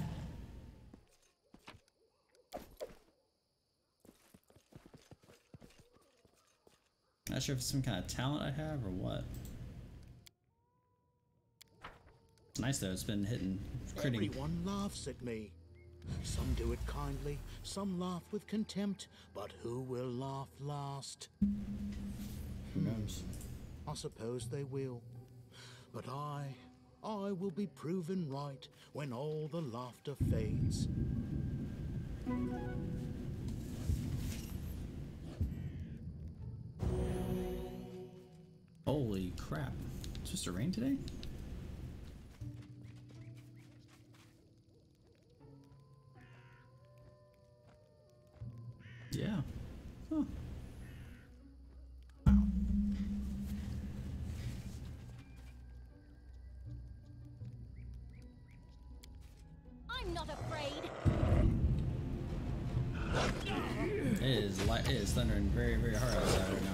Not sure if it's some kind of talent I have or what. It's nice though, it's been hitting, critting. Everyone laughs at me. Some do it kindly, some laugh with contempt, but who will laugh last? Who knows? I suppose they will. But I will be proven right when all the laughter fades. Holy crap. It's supposed to rain today? Yeah. Huh. Wow. I'm not afraid. It is thundering very, very hard outside right now.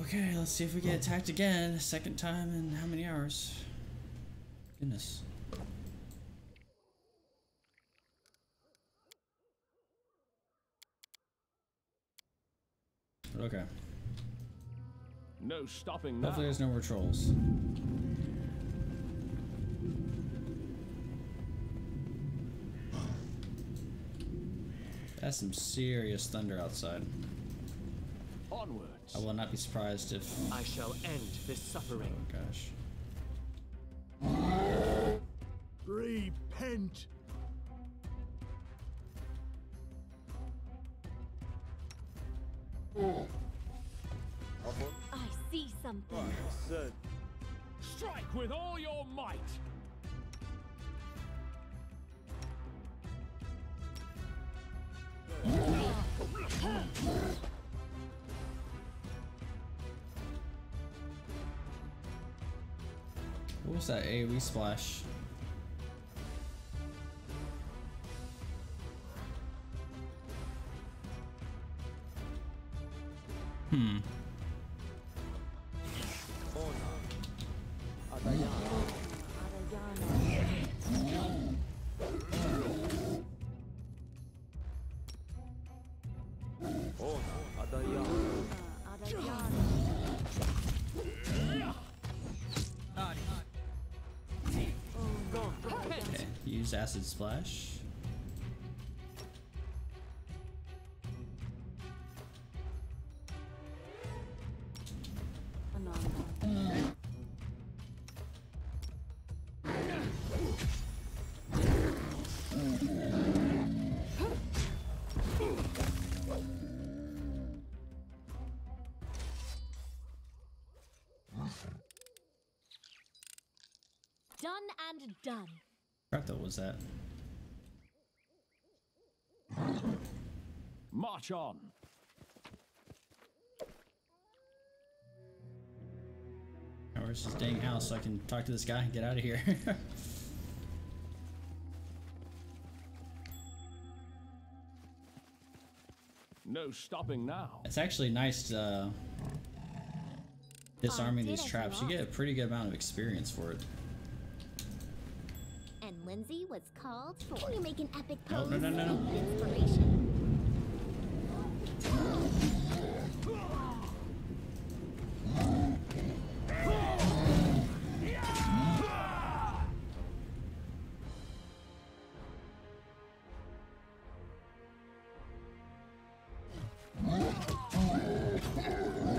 Okay, let's see if we get attacked again. Second time in how many hours? Goodness. Okay. No stopping now. Hopefully there's no more trolls. That's some serious thunder outside. Onwards. I will not be surprised if... I shall end this suffering. Oh gosh. Repent! I see something. Strike with all your might! What was that AoE splash? Okay, use acid splash. Done and done. Crap, what was that? March on! Oh, where's this dang house so I can talk to this guy and get out of here? No stopping now. It's actually nice disarming these traps. You get a pretty good amount of experience for it. And Lindsay was called for. Can you make an epic No, pose? no, no, no. Inspiration.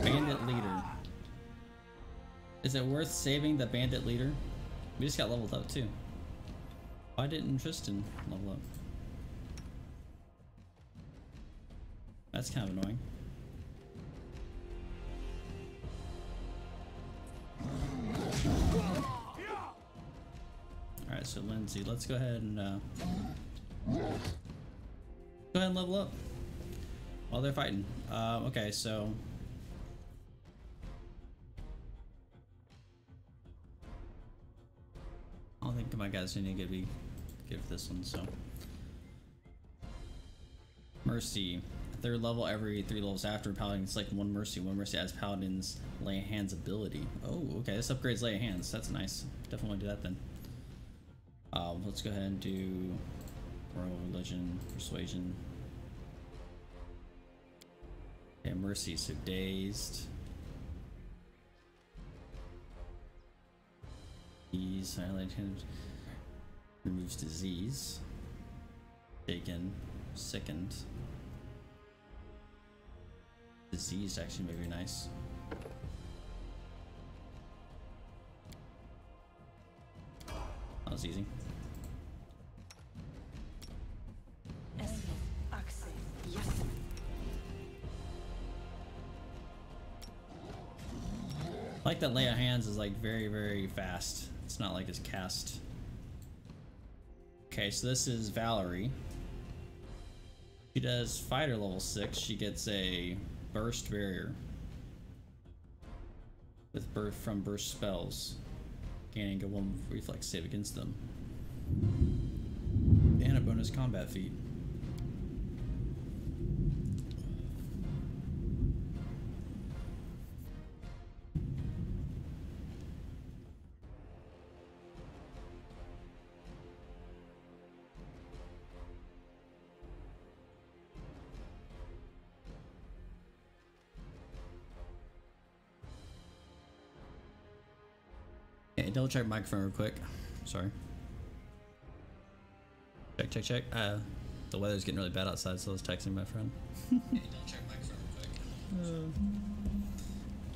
Bandit leader. Is it worth saving the bandit leader? We just got leveled up too. Why didn't Tristan level up? That's kind of annoying. Alright, so Lindsay, let's go ahead and level up while they're fighting. Okay, so I don't think my guys need to give this one, so Mercy. Third level every 3 levels after Paladin. It's like one mercy. One mercy adds Paladin's lay of hands ability. Oh, okay. This upgrades lay of hands. That's nice. Definitely do that then. Let's go ahead and do Royal Religion, Persuasion. Okay, mercy. So dazed. Ease. Removes disease. Taken. Sickened. Diseased actually may be nice. That was easy. I like that lay of hands is like very, very fast. It's not like it's cast. Okay, so this is Valerie. She does fighter level 6. She gets a burst barrier with burst spells, gaining a 1 reflex save against them, and a bonus combat feat. Okay, double check microphone real quick. Sorry. Check. The weather's getting really bad outside, so I was texting my friend. Okay, double check microphone real quick.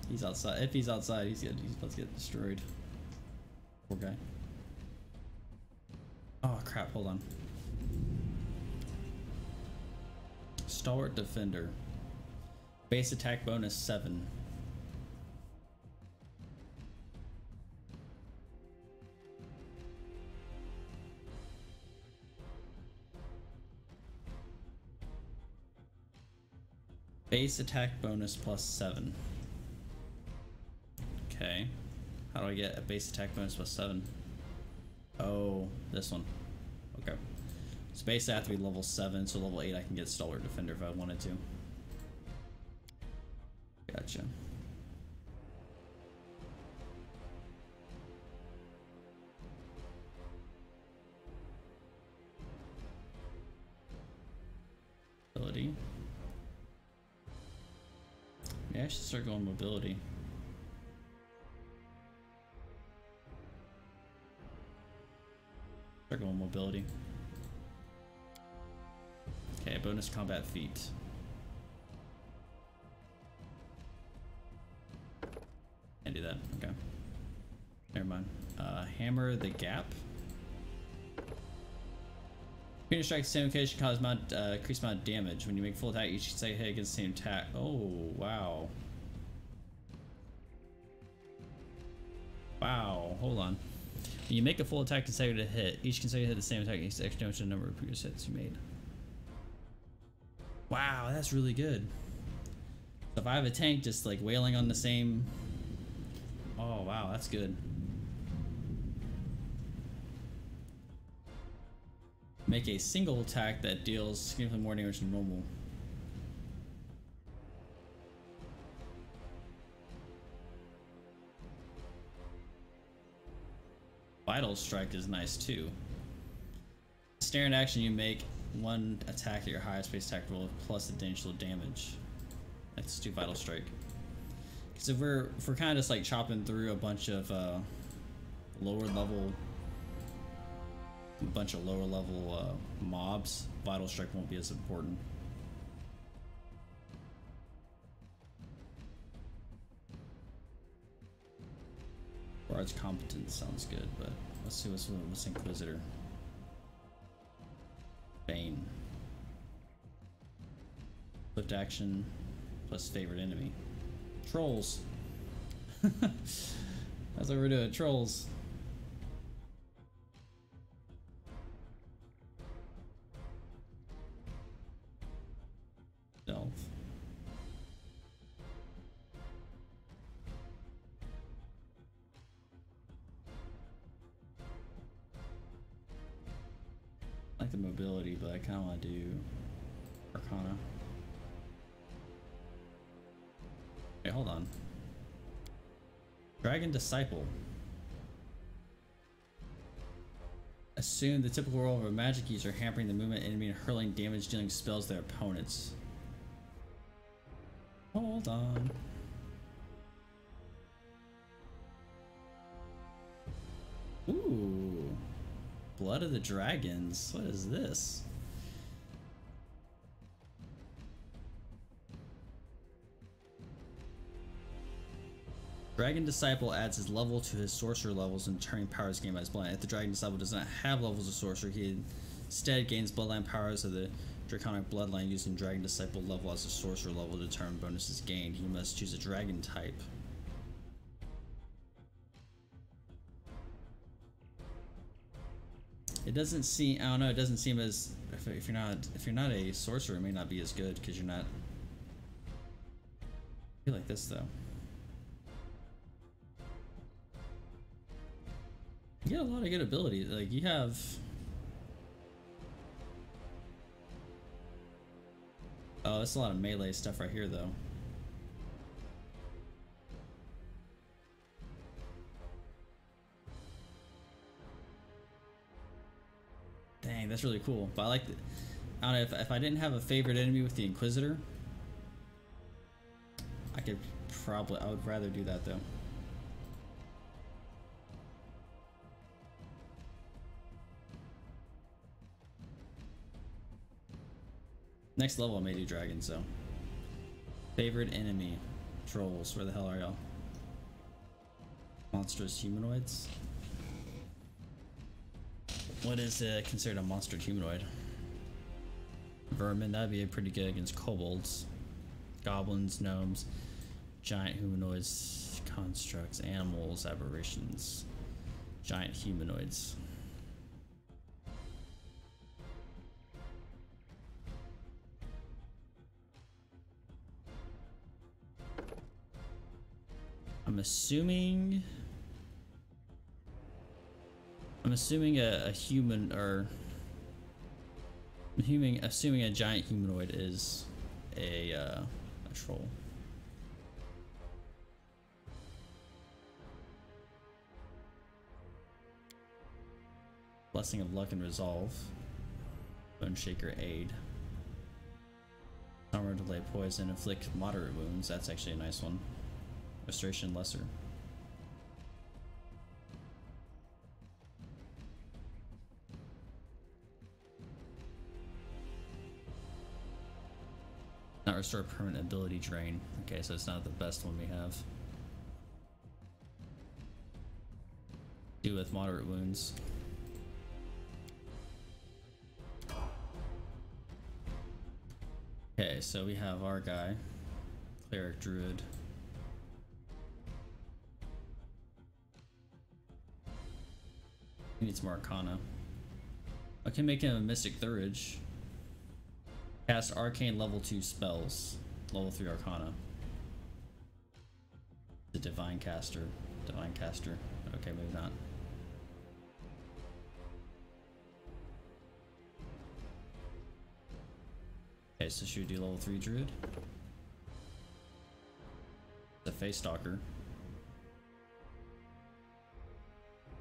He's outside. If he's outside, he's about to get destroyed. Poor guy. Oh crap! Hold on. Stalwart Defender. Base attack bonus 7. Base attack bonus +7. Okay. How do I get a base attack bonus +7? Oh, this one. Okay. So base I have to be level 7, so level 8 I can get Stalwart Defender if I wanted to. Gotcha. Ability. Yeah, I should start going mobility. Start going mobility. Okay, bonus combat feat. Can't do that. Okay. Never mind. Hammer the gap. Penis strike same occasion cause increased amount of damage. When you make full attack, each consecutive hit against the same attack. Oh, wow. Wow, hold on. When you make a full attack consecutive hit, each consecutive hit the same attack against the extra damage to the number of previous hits you made. Wow, that's really good. So if I have a tank just like wailing on the same... Oh, wow, that's good. Make a single attack that deals significantly more damage than normal. Vital Strike is nice too. Standard action, you make one attack at your highest base attack roll plus additional damage. Let's do Vital Strike. Because if we're kind of just like chopping through a bunch of lower level mobs, Vital Strike won't be as important. Bard's Competence sounds good, but let's see what's Inquisitor. Bane. Swift action plus favorite enemy. Trolls. That's what we're doing. Trolls. Stealth. I like the mobility, but I kind of want to do Arcana. Wait, hold on. Dragon Disciple. Assume the typical role of a magic user, hampering the movement of enemy and hurling damage dealing spells to their opponents. Hold on. Ooh. Blood of the Dragons. What is this? Dragon Disciple adds his level to his sorcerer levels and turning powers gained by his bloodline. If the Dragon Disciple does not have levels of sorcerer, he instead gains bloodline powers of the Draconic bloodline using Dragon Disciple level as a sorcerer level to determine bonuses gained. He must choose a dragon type. It doesn't seem, I don't know, it doesn't seem as, if you're not a sorcerer, it may not be as good because you're not, I feel like this though. You get a lot of good ability. Like you have, oh, it's a lot of melee stuff right here though. Dang, that's really cool. But I like the, I don't know, if I didn't have a favorite enemy with the Inquisitor, I would rather do that though. Next level I may do dragons though. Favorite enemy. Trolls. Where the hell are y'all? Monstrous humanoids. What is considered a monster humanoid? Vermin. That'd be pretty good against kobolds. Goblins, gnomes, giant humanoids, constructs, animals, aberrations, giant humanoids. I'm assuming a human, or assuming a giant humanoid is a troll. Blessing of Luck and Resolve. Bone Shaker Aid. Armor Delay Poison. Inflict moderate wounds. That's actually a nice one. Restoration Lesser. Not restore permanent ability drain. Okay, so it's not the best one we have. Do with moderate wounds. Okay, so we have our guy, Cleric Druid. He needs more Arcana. I can make him a Mystic Thurage. Cast Arcane level 2 spells. Level 3 Arcana. The Divine Caster. Divine Caster. Okay, maybe not. Okay, so should we do level 3 Druid? The Face Stalker.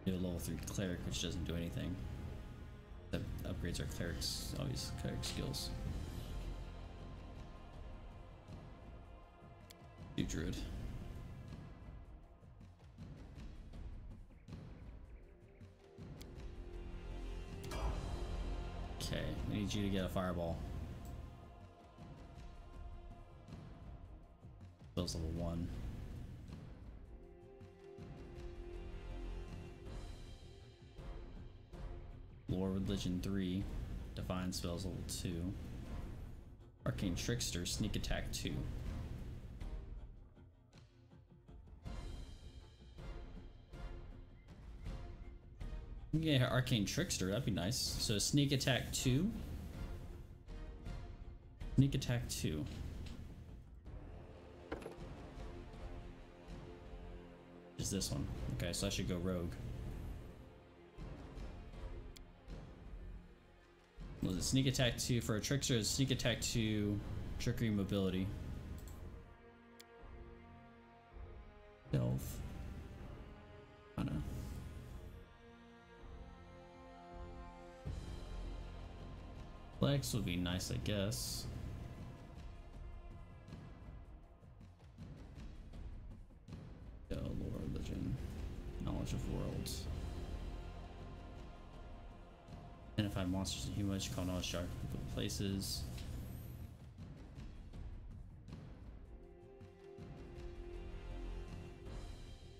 Do a level 3 Cleric, which doesn't do anything. That upgrades our clerics, all these cleric skills. Do Druid. Okay, we need you to get a fireball. Spells level 1. Lore Religion 3. Divine Spells level 2. Arcane Trickster, Sneak Attack 2. Yeah, Arcane Trickster, that'd be nice. So Sneak Attack 2. Sneak Attack 2. Is this one. Okay, so I should go Rogue. Was it Sneak Attack 2 for a Trickster? Is Sneak Attack 2 Trickery Mobility? Stealth. I don't know. Flex would be nice, I guess. Lore, Religion, Knowledge of Worlds. Identify monsters and humans, call knowledge shark places.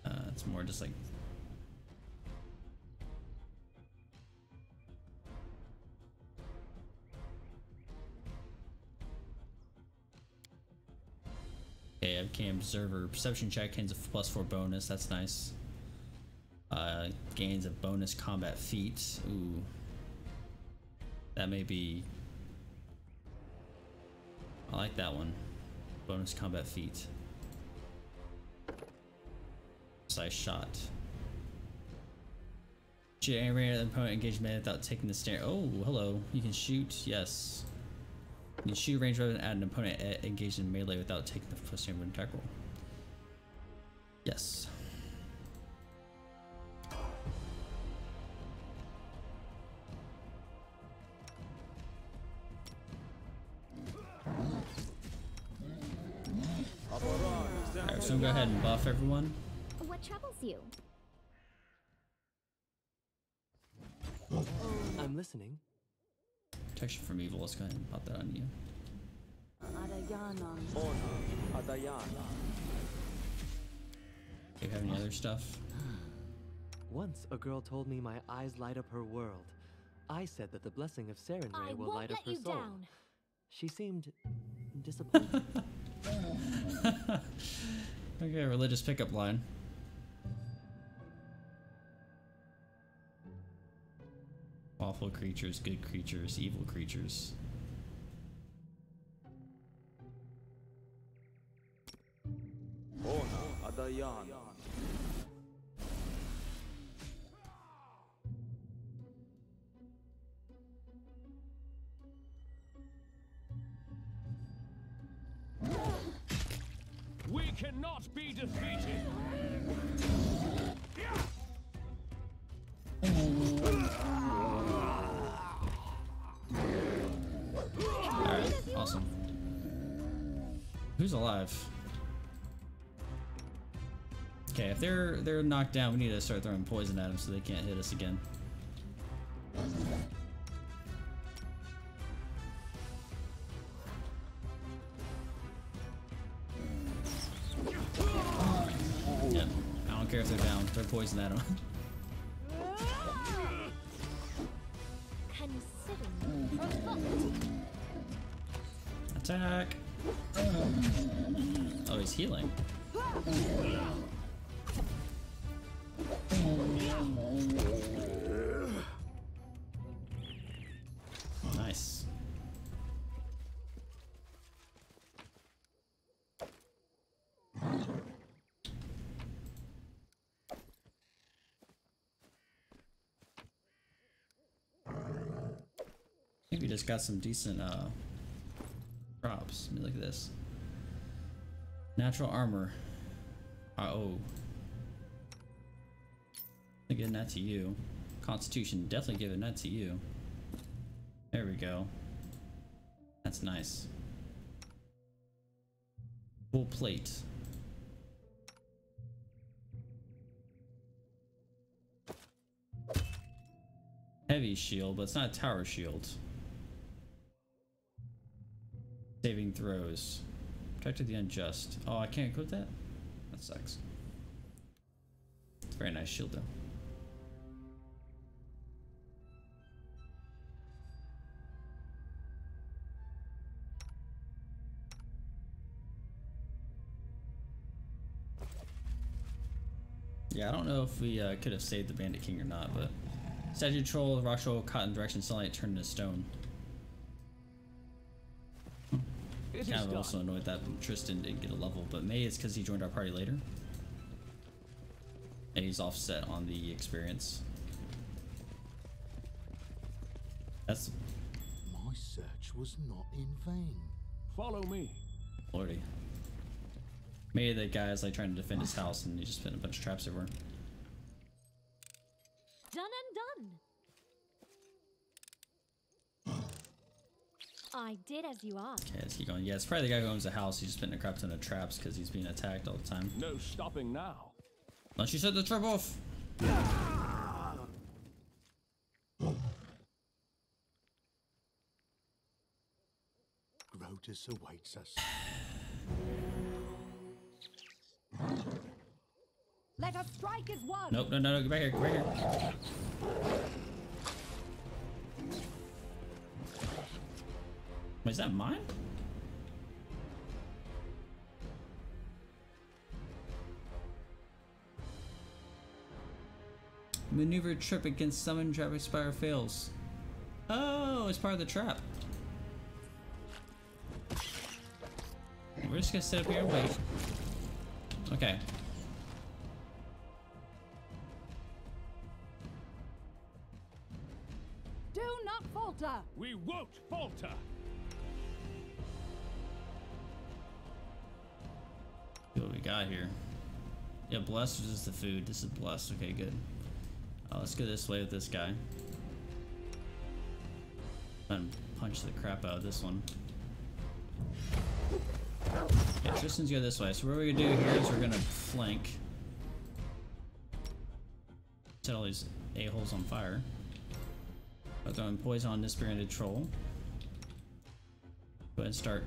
It's more just like okay, MK Observer. Perception check gains a +4 bonus. That's nice. Gains a bonus combat feat. Ooh. That may be... I like that one. Bonus combat feat. Precise shot. Shoot any range of the opponent engaged melee without taking the stand. Oh, hello. You can shoot. Yes. You can shoot range weapon at an opponent engaged in melee without taking the plus stand attack roll. Yes. Alright, so go ahead and buff everyone. What troubles you? I'm listening. Protection from evil. Let's go ahead and pop that on you. Do you have any other stuff? Once a girl told me my eyes light up her world. I said that the blessing of Sarenrae will light up her soul. Down. She seemed disappointed. Okay, religious pickup line. Awful creatures, good creatures, evil creatures. Adayan. We cannot be defeated. Alright, awesome. Who's alive? Okay, if they're knocked down, we need to start throwing poison at them so they can't hit us again. Yep, I don't care if they're down, throw poison at them. Attack! Oh, he's healing. Nice. I think we just got some decent props. Let me look at this. Natural armor. Oh. I'm giving that to you. Constitution, definitely giving that to you. There we go. That's nice. Full plate. Heavy shield, but it's not a tower shield. Saving throws. Protected the unjust. Oh, I can't equip that? That sucks. It's a very nice shield though. Yeah, I don't know if we could have saved the Bandit King or not, but statue troll, rock troll, caught in direction sunlight turned into stone. Kind of also annoyed that Tristan didn't get a level, but maybe it's because he joined our party later. And he's offset on the experience. That's My search was not in vain. Follow me. Lordy. Maybe the guy's like trying to defend his house and he just put a bunch of traps everywhere. Done and done. I did as you asked. Okay, let's keep going. Yeah, it's probably the guy who owns the house. He's just putting a crap ton of traps because he's being attacked all the time. No stopping now. Don't you set the trap off? Grotus awaits us. Let us strike as one. Nope, no, get back here, get back here. Wait, is that mine? Maneuver trip against summon trap expire fails. Oh, it's part of the trap. We're just gonna sit up here and wait. Okay. Do not falter. We won't falter. See what we got here. Yeah, blessed is the food. This is blessed. Okay, good. Let's go this way with this guy. And punch the crap out of this one. Yeah, Tristan's go this way. So what we're gonna do here is we're gonna flank. Set all these a-holes on fire. I'm throwing poison on this branded troll. Go ahead and start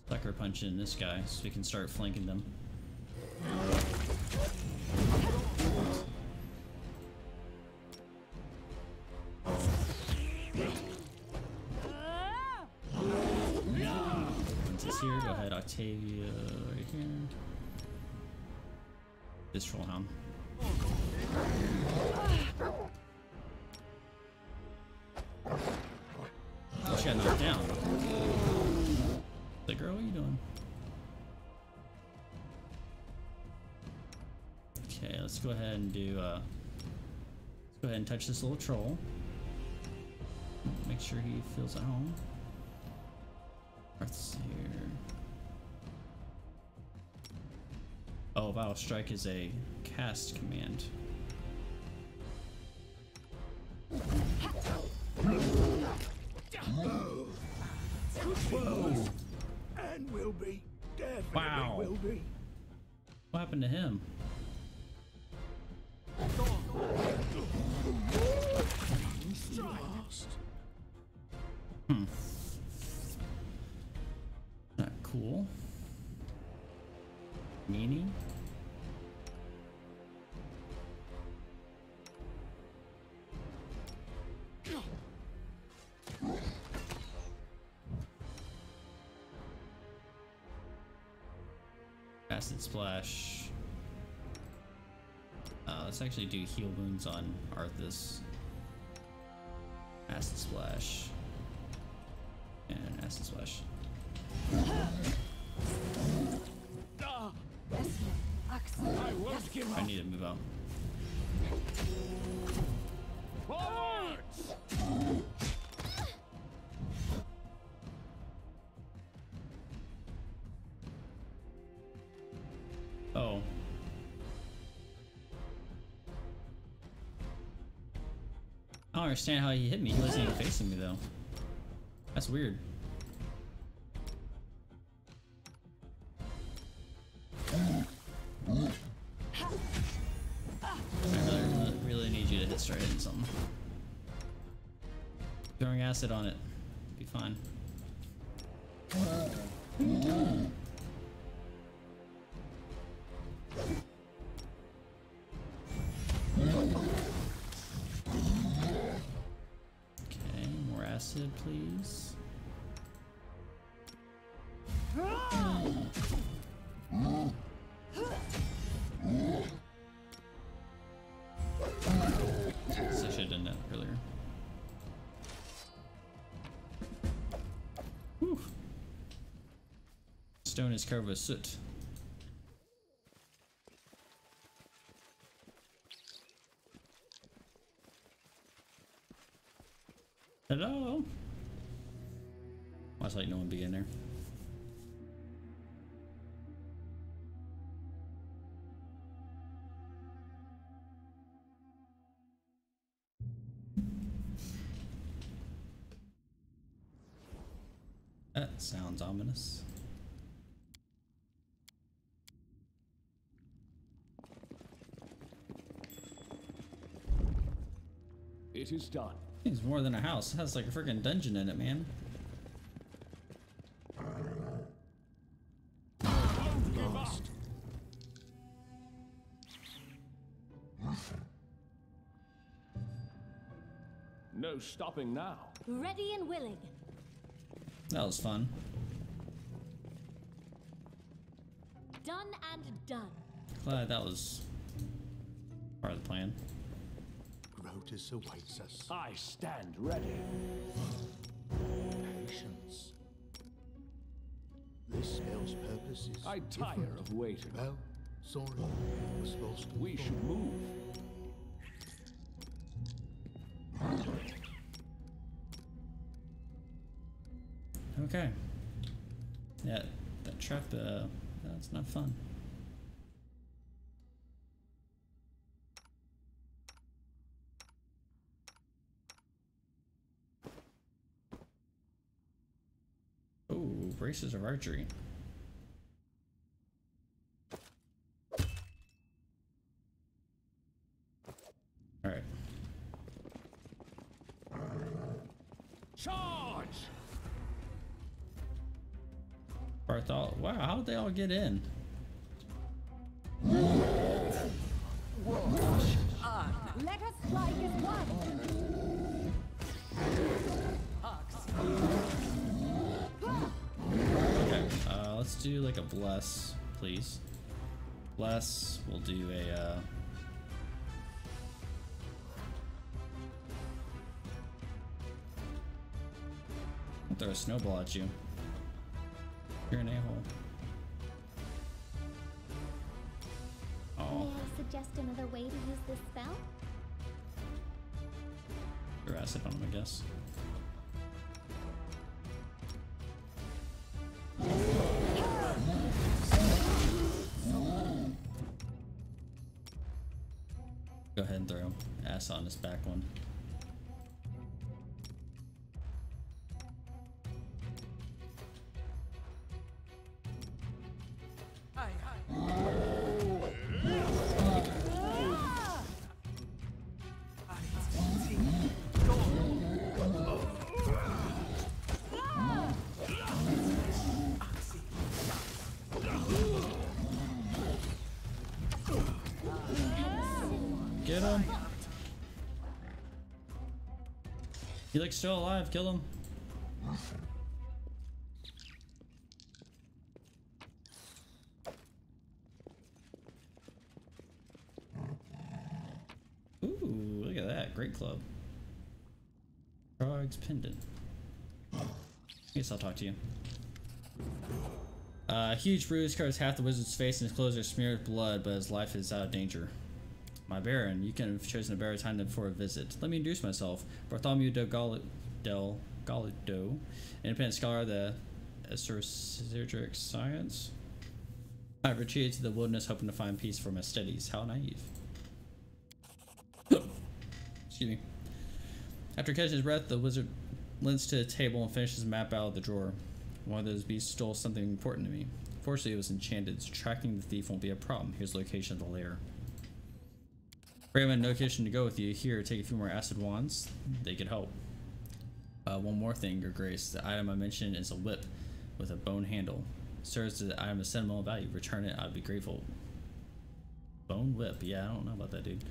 sucker punching this guy so we can start flanking them. Once it's here, go ahead, Octavia right here. This troll hound. Oh, she got knocked down. Like, girl, what are you doing? Okay, let's go ahead and do let's go ahead and touch this little troll. Make sure he feels at home. Let's see here. Oh wow, strike is a cast command. Whoa. And will be. Definitely Wow. will be. What happened to him? Not cool. Meanie. Acid splash. Let's actually do heal wounds on Arthas. Acid splash. And acid splash. I won't give I up. need to move out. Forwards! Oh. I don't understand how he hit me. He wasn't even facing me though. That's weird. I really need you to hit start hitting something. Throwing acid on it. Be fine. Okay, more acid, please. So I should have done that earlier. Whew. Stone is covered with soot. Hello? Watch like no one be in there. That sounds ominous. It is done. It's more than a house. It has like a freaking dungeon in it, man. Don't give up. No stopping now. Ready and willing. That was fun. Done and done. Glad that was part of the plan. Grotus awaits us. I stand ready. Patience. This spell's purpose is I tire different. of waiting. Well, sorry. Was supposed to We fall. should move. Okay. Yeah, that trap, that's not fun. Oh, braces of archery. All right. Charge! Barthol, wow, how did they all get in? Let us strike as one. Okay, let's do like a bless, please. Bless, we'll do a, I'll throw a snowball at you. You're an a-hole. Oh. May I suggest this spell? Your acid on him, I guess. Go ahead and throw acid on this back one. Get him! He looks still alive, kill him. Ooh, look at that, great club. Frog's pendant. I guess I'll talk to you. Huge bruise covers half the wizard's face and his clothes are smeared with blood, but his life is out of danger. My Baron, you can have chosen a better time than for a visit. Let me introduce myself. Bartholomew del Gallido, independent scholar of the esoteric science. I've retreated to the wilderness hoping to find peace for my studies. How naive. Excuse me. After catching his breath, the wizard limps to the table and finishes the map out of the drawer. One of those beasts stole something important to me. Fortunately, it was enchanted, so tracking the thief won't be a problem. Here's the location of the lair. Raymond, no occasion to go with you. Here, take a few more acid wands. They could help. One more thing, Your Grace. The item I mentioned is a whip with a bone handle. Serves as an item of sentimental value. Return it, I'd be grateful. Bone whip? Yeah, I don't know about that, dude.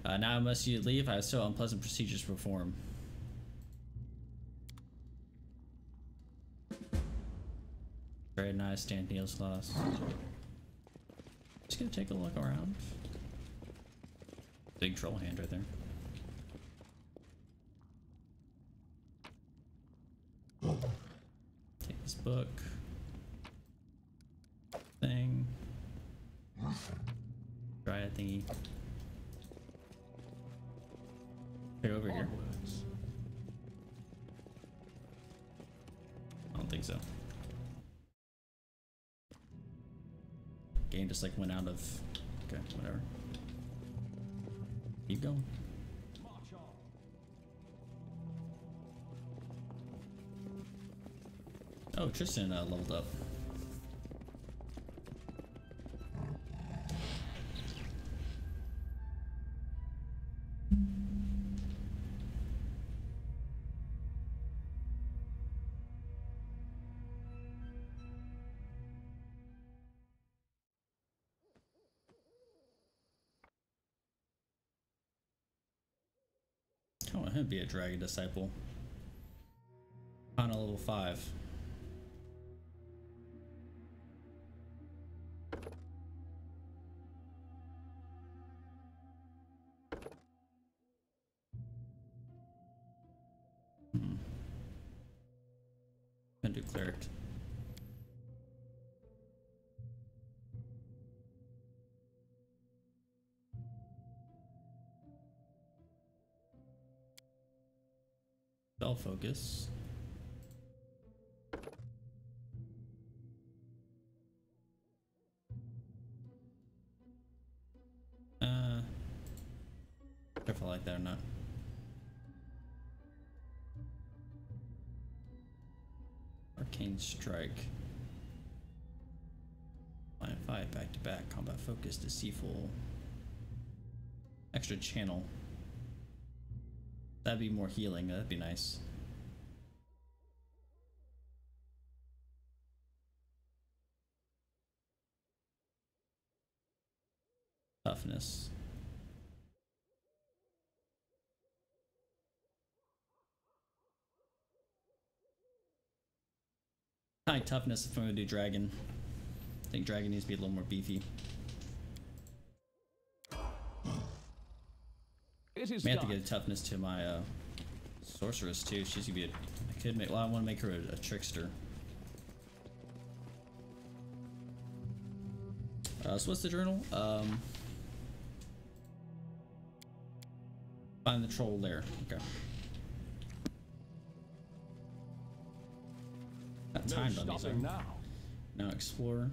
Now I must you leave. I have still unpleasant procedures to perform. Very nice, Stan Neal's class. Just gonna take a look around. Big troll hand right there. Take this book. Thing. Try a thingy. Hey, over here. I don't think so. Game just like went out of. Okay, whatever. Keep going. Oh, Tristan leveled up. I want him to be a dragon disciple. On a level 5. Gonna do cleric. Spell focus. If I like that or not. Arcane strike. Line 5 back to back. Combat focus. Deceitful. Extra channel. That'd be more healing. That'd be nice. Toughness. High toughness if I'm gonna do dragon. I think dragon needs to be a little more beefy. May have to get a toughness to my sorceress too. She's gonna be I could make. Well, I want to make her a trickster. So what's the journal? Find the troll there. Okay. Not No timed on these. stopping now. Now explore.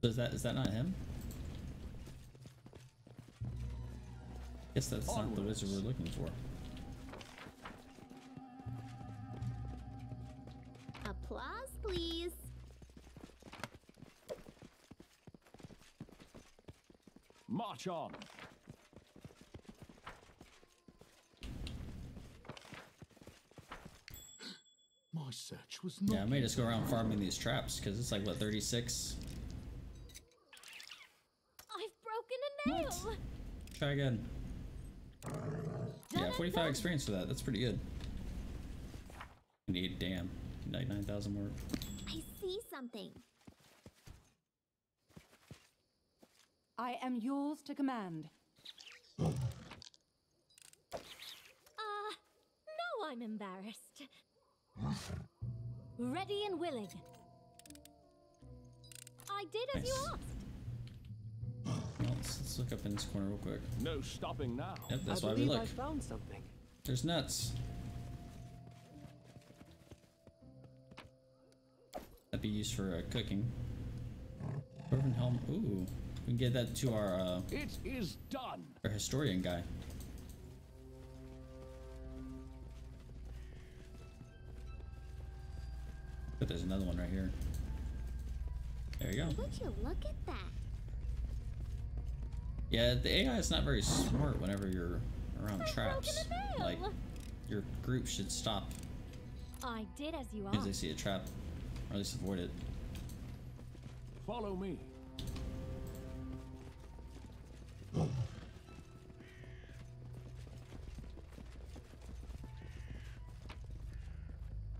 So is that not him? Guess that's not the wizard we're looking for. Applause, please. March on. My search was not. Yeah, I may just go around farming these traps because it's like what 36. I've broken a nail. What? Try again. Yeah, 45 experience for that. That's pretty good. I need damn 99,000 more. I see something. I am yours to command. Now I'm embarrassed. Ready and willing. I did as you asked. Well, let's look up in this corner real quick. No stopping now. Yep, that's I why we believe look. I found something. There's nuts. That'd be used for cooking. Dwarven helm. Ooh, we can get that to our It is done. our historian guy. But there's another one right here. There you go. Would you look at that? Yeah, the AI is not very smart whenever you're around traps. Like, your group should stop I did as you as soon as they asked. see a trap, or at least avoid it. Follow me.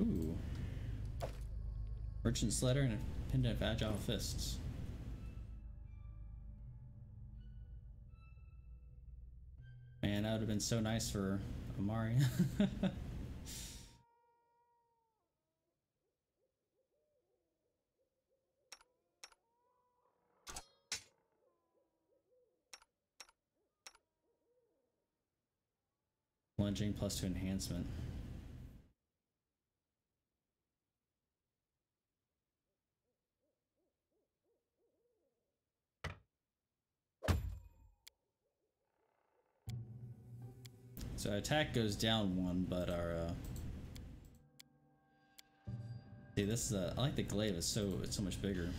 Ooh. Merchant's letter and a pendant of agile fists. Man, that would have been so nice for Amari. Lunging +2 enhancement. So attack goes down 1, but our see, this is I like the glaive. It's so much bigger,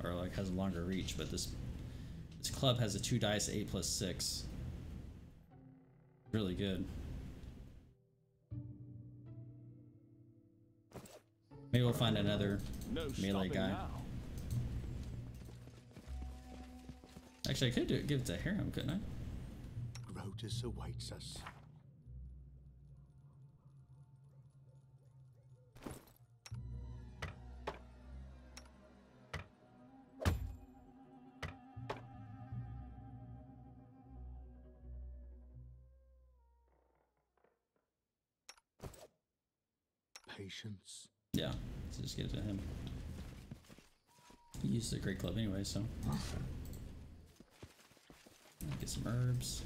or like has a longer reach. But this club has a 2 dice 8+6. Really good. Maybe we'll find another melee guy. Now. Actually, I could give it to Harem, couldn't I? Grotus awaits us. Patience. Yeah, let's just give it to him. He uses a great club anyway, so. Get some herbs.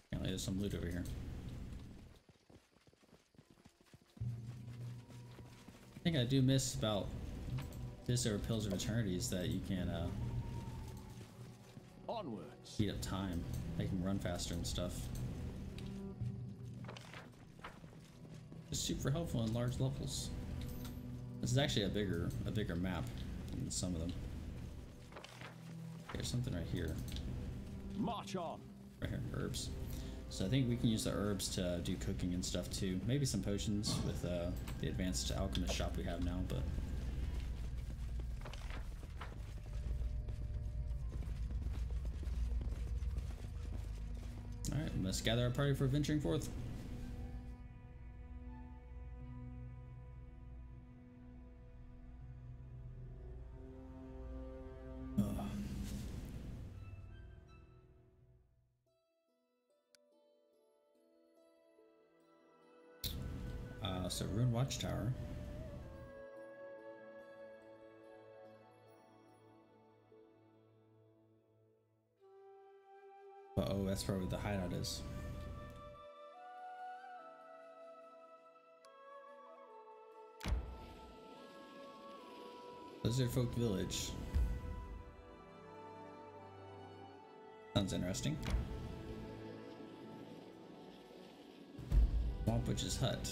Apparently there's some loot over here. I think I do miss about this over Pills of Eternity is that you can Onwards. speed up time, make him run faster and stuff. It's super helpful in large levels. This is actually a bigger map than some of them. There's something right here. March on. Right here, herbs. So I think we can use the herbs to do cooking and stuff too. Maybe some potions with the advanced alchemist shop we have now, but. Alright, let's gather our party for venturing forth. So Ruined Watchtower. Oh, that's probably where the hideout is. Lizard Folk Village. Sounds interesting. Swamp Witch's Hut.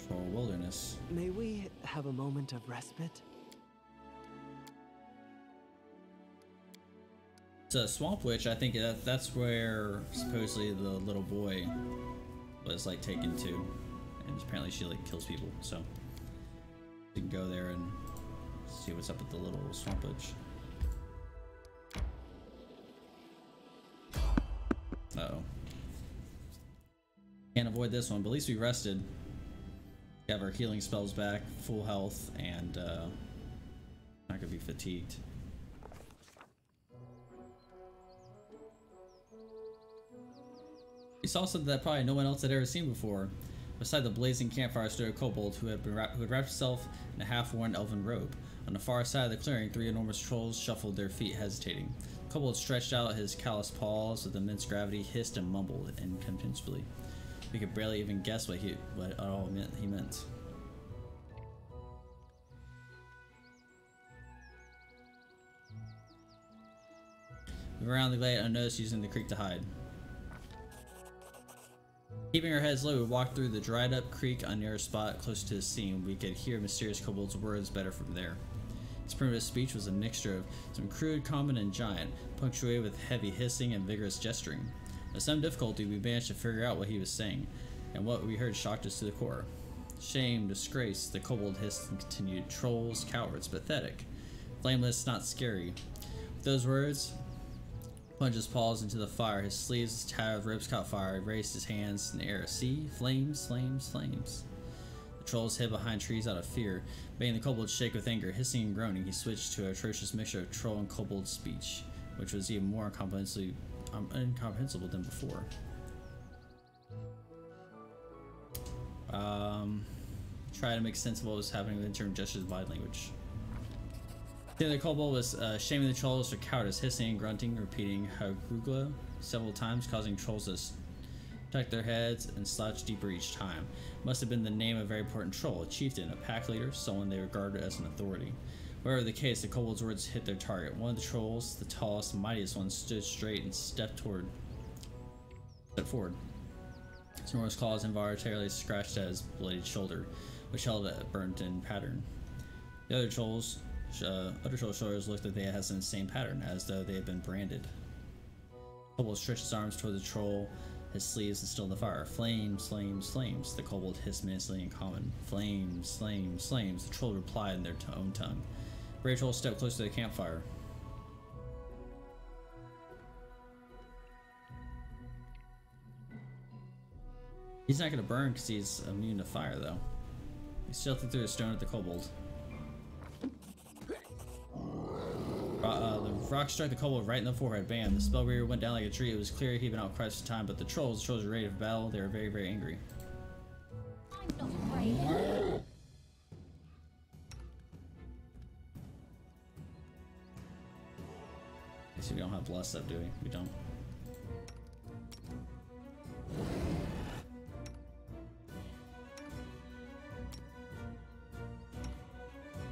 Troll Wilderness. May we have a moment of respite? So Swamp Witch, I think that's where supposedly the little boy was like taken to, and apparently she like kills people. So you can go there and see what's up with the little Swamp Witch. Uh-oh. Can't avoid this one, but at least we rested. We have our healing spells back, full health, and not gonna be fatigued. We saw something that probably no one else had ever seen before. Beside the blazing campfire stood a kobold who had wrapped himself in a half-worn elven robe. On the far side of the clearing, 3 enormous trolls shuffled their feet, hesitating. The kobold stretched out his calloused paws with immense gravity, hissed and mumbled incomprehensibly. We could barely even guess what all he meant. Move around the glade unnoticed, using the creek to hide. Keeping our heads low, we walked through the dried up creek on near a spot close to the scene. We could hear mysterious kobold's words better from there. His primitive speech was a mixture of some crude, common, and giant, punctuated with heavy hissing and vigorous gesturing. With some difficulty, we managed to figure out what he was saying, and what we heard shocked us to the core. Shame, disgrace, the kobold hissed and continued. Trolls, cowards, pathetic. Flameless, not scary. With those words, plunged his paws into the fire. His sleeves tattered ropes caught fire. He raised his hands in the air. See? Flames, flames, flames. The trolls hid behind trees out of fear, making the kobold shake with anger. Hissing and groaning, he switched to an atrocious mixture of troll and kobold speech, which was even more incomprehensible than before. Try to make sense of what was happening with interim gestures of body language. The other kobold was shaming the trolls for cowardice, hissing and grunting, repeating Hagrugla several times, causing trolls to tuck their heads and slouch deeper each time. Must have been the name of a very important troll, a chieftain, a pack leader, someone they regarded as an authority. Whatever the case, the kobold's words hit their target. One of the trolls, the tallest and mightiest one, stood straight and stepped forward. His enormous claws involuntarily scratched at his bloodied shoulder, which held a burnt-in pattern. The other troll's shoulders looked like they had some same pattern, as though they had been branded. Kobold stretched his arms toward the troll, his sleeves still in the fire. Flames, flames, flames, the kobold hissed menacingly in common. Flames, flames, flames, the troll replied in their own tongue. Brave troll stepped close to the campfire. He's not gonna burn because he's immune to fire, though. He stealthy threw a stone at the kobold. The rock struck the kobold right in the forehead. Bam! The spell reader went down like a tree. It was clear he'd been out cries for time, but the trolls were ready for battle. They were very, very angry. I'm not afraid. I see we don't have bless up, do we? We don't.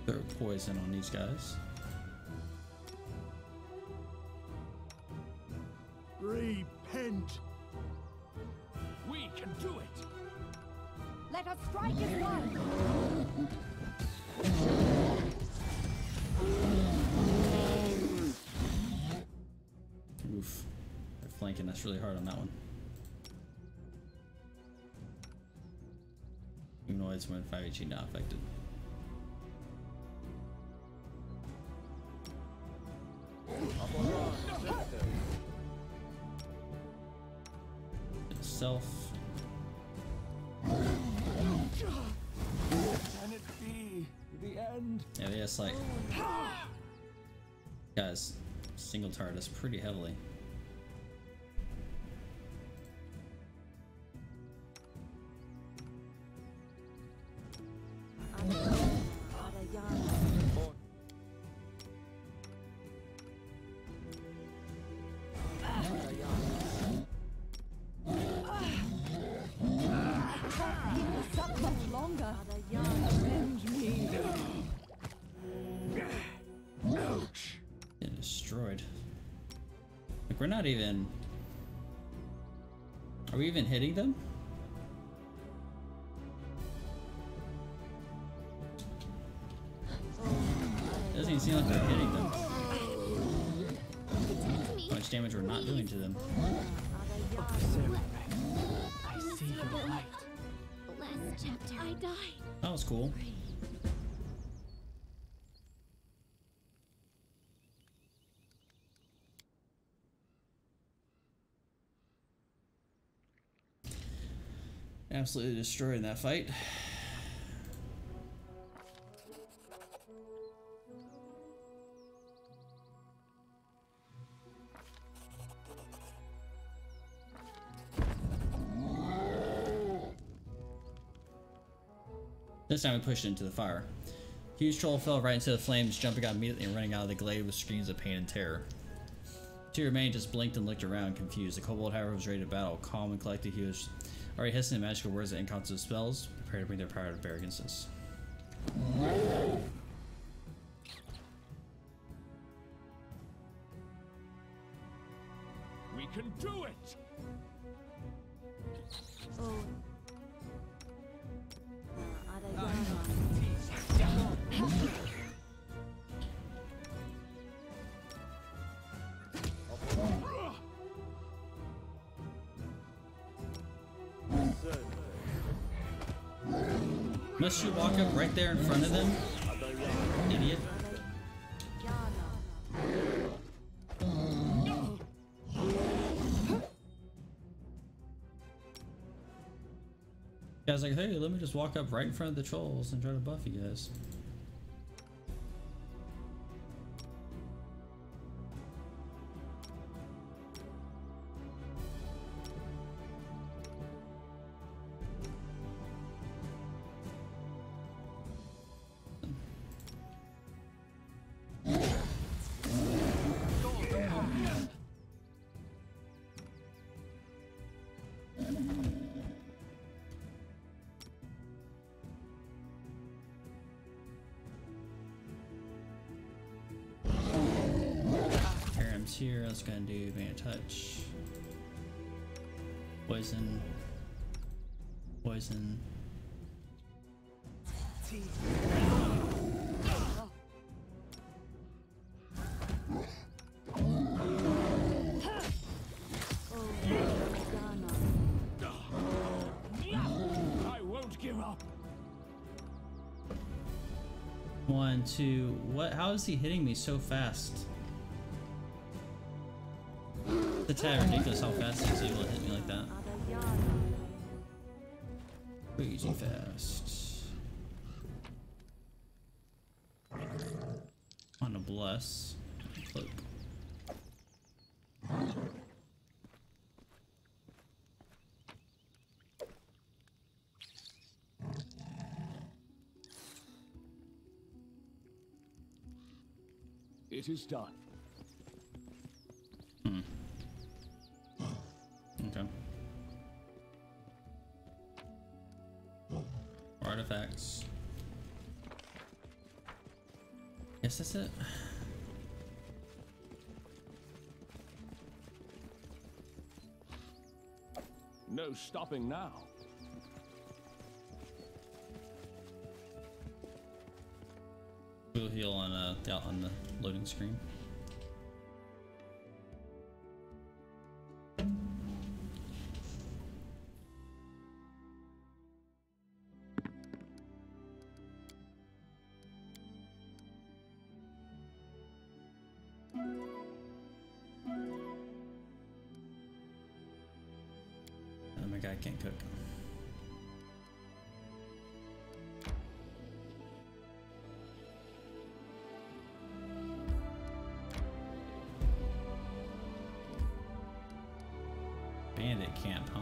Throw poison on these guys. Repent! We can do it! Let us strike as one! Oof. They're flanking us really hard on that one. Humanoids when 5HE not affected. Itself. Can it be the end? Yeah, they just like guys single target us pretty heavily. destroyed. Like, we're not even... Are we even hitting them? Doesn't even seem like we're hitting them. How much damage we're not doing to them. I see your light. Last chapter, I died. That was cool. Absolutely destroyed in that fight. This time we pushed into the fire. Huge troll fell right into the flames, jumping out immediately and running out of the glade with screams of pain and terror. Two remained just blinked and looked around, confused. The kobold, however, was ready to battle. Calm and collected, he was already hissing magical words that inconstant spells, prepare to bring their power to bear against us. We can do it! Must you walk up right there in front of them? Idiot. Guys, like, hey, let me just walk up right in front of the trolls and try to buff you guys. Here, I was gonna do Band Touch, Poison, Poison. I won't give up. 1, 2. What? How is he hitting me so fast? It's a tad ridiculous how fast he's able to hit me like that. Crazy fast. On a bless. Cloak. It is done. Okay. Artifacts. Yes, that's it. No stopping now. We'll heal on the loading screen. Oh my god, I can't cook. Bandit camp, huh?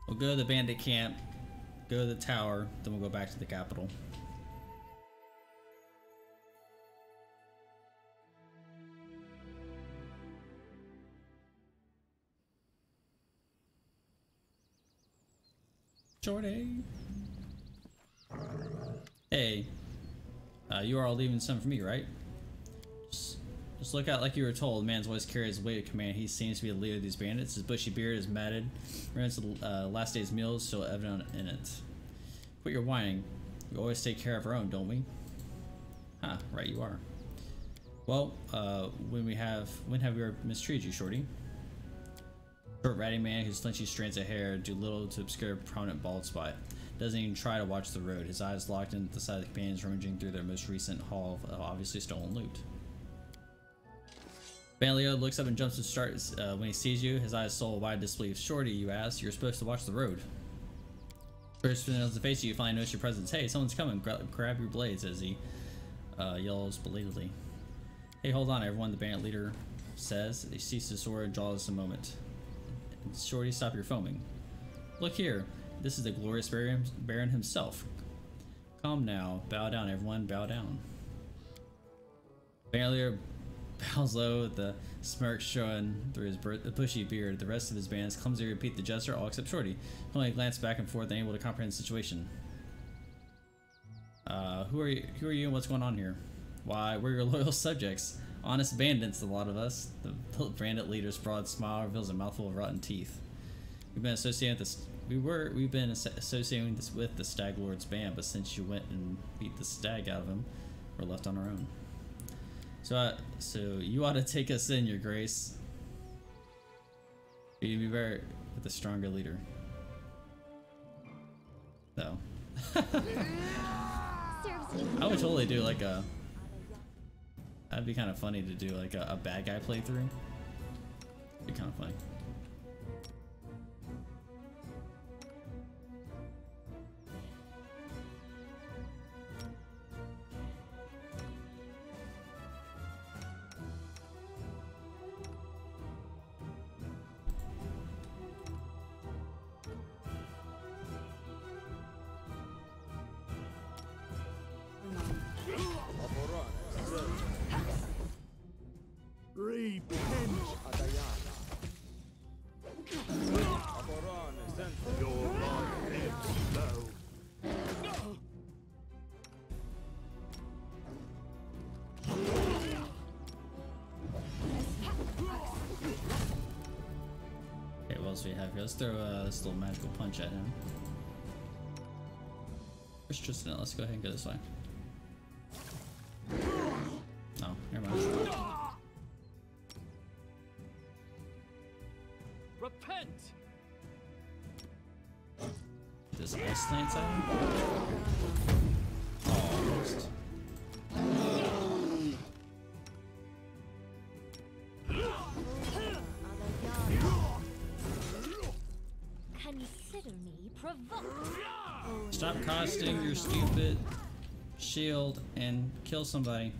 We'll go to the bandit camp, go to the tower, then we'll go back to the capital. Shorty. Hey, you are all leaving some for me, right? Just look out like you were told. Man's voice carries weight of command. He seems to be the leader of these bandits. His bushy beard is matted. Remnants of the last day's meals still evident in it. Quit your whining. We always take care of our own, don't we? Huh, right you are. Well, when have we ever mistreated you, Shorty? Short ratty man whose flinchy strands of hair do little to obscure a prominent bald spot. Doesn't even try to watch the road. His eyes locked into the side of the companions rummaging through their most recent haul of obviously stolen loot. Banlieue looks up and jumps to start when he sees you. His eyes soul wide disbelief. Shorty, you ask, you're supposed to watch the road. First when to face you finally notice your presence. Hey, someone's coming. Grab your blades as he yells belatedly. Hey, hold on, everyone, the bandit leader says. He sees his sword and draws a moment. Shorty, stop your foaming. Look here. This is the glorious Baron himself. Calm now. Bow down, everyone. Bow down. Bandit leader bows low, the smirk showing through his bushy beard. The rest of his band is clumsy to repeat the gesture, all except Shorty, who only glanced back and forth, unable to comprehend the situation. Who are you and what's going on here? Why, we're your loyal subjects. Honest bandits, a lot of us. The bandit leader's broad smile reveals a mouthful of rotten teeth. We've been associating this. We've been associating this with the Stag Lord's band, but since you went and beat the stag out of him, we're left on our own. So you ought to take us in, Your Grace. You'd be better with a stronger leader. Though. I would totally do like a. That'd be kind of funny to do like a bad guy playthrough. Be kind of funny. We have here. Let's throw this little magical punch at him. Where's Tristan? Let's go ahead and go this way. Oh, never mind. Repent! Does ice lance at him? Almost. Consider me provoked. Stop costing your stupid shield and kill somebody.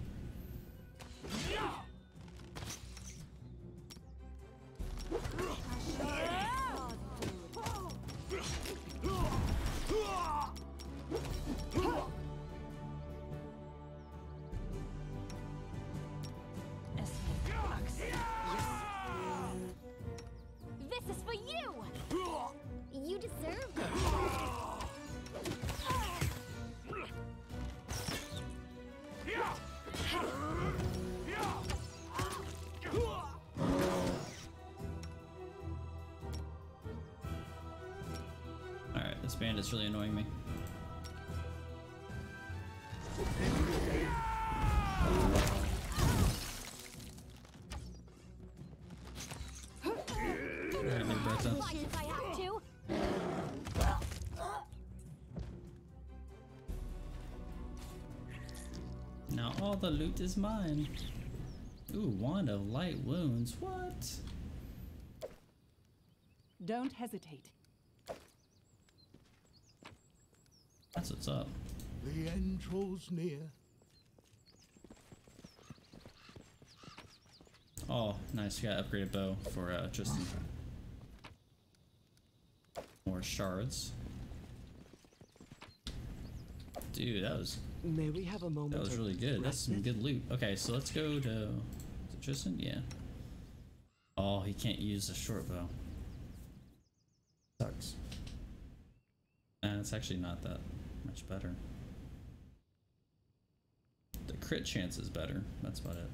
This is for you! You deserve it. Alright, this bandit's really annoying me. Alright, Bertha. Fight if I have to. Now all the loot is mine. Ooh, wand of light wounds. What? Don't hesitate. That's what's up. The end draws near. Oh, nice. We got upgraded bow for Tristan. More shards. Dude, that was May we have a moment? that was really good. That's some good loot. Okay, so let's go to is it Tristan? Yeah. Oh, he can't use the short bow. Sucks. it's actually not that much better. The crit chance is better. That's about it.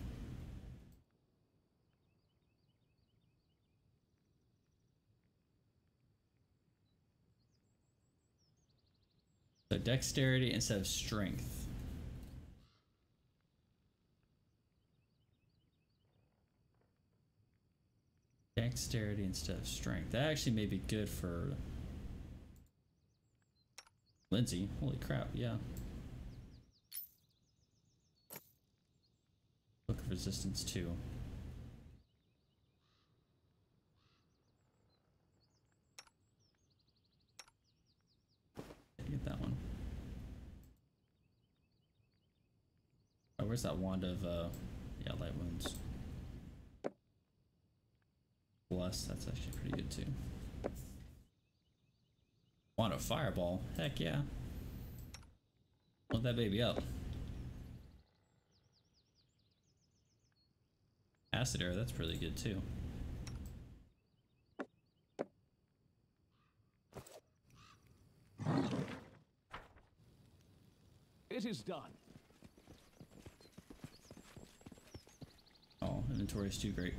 So dexterity instead of strength. Dexterity instead of strength. That actually may be good for Lindsay. Holy crap, yeah. Book of Resistance 2. Get that one. Oh, where's that wand of yeah, light wounds? Bless, that's actually pretty good too. Wand of fireball, heck yeah. Load that baby up. Acid arrow, that's really good too. It is done. Oh, inventory is too great.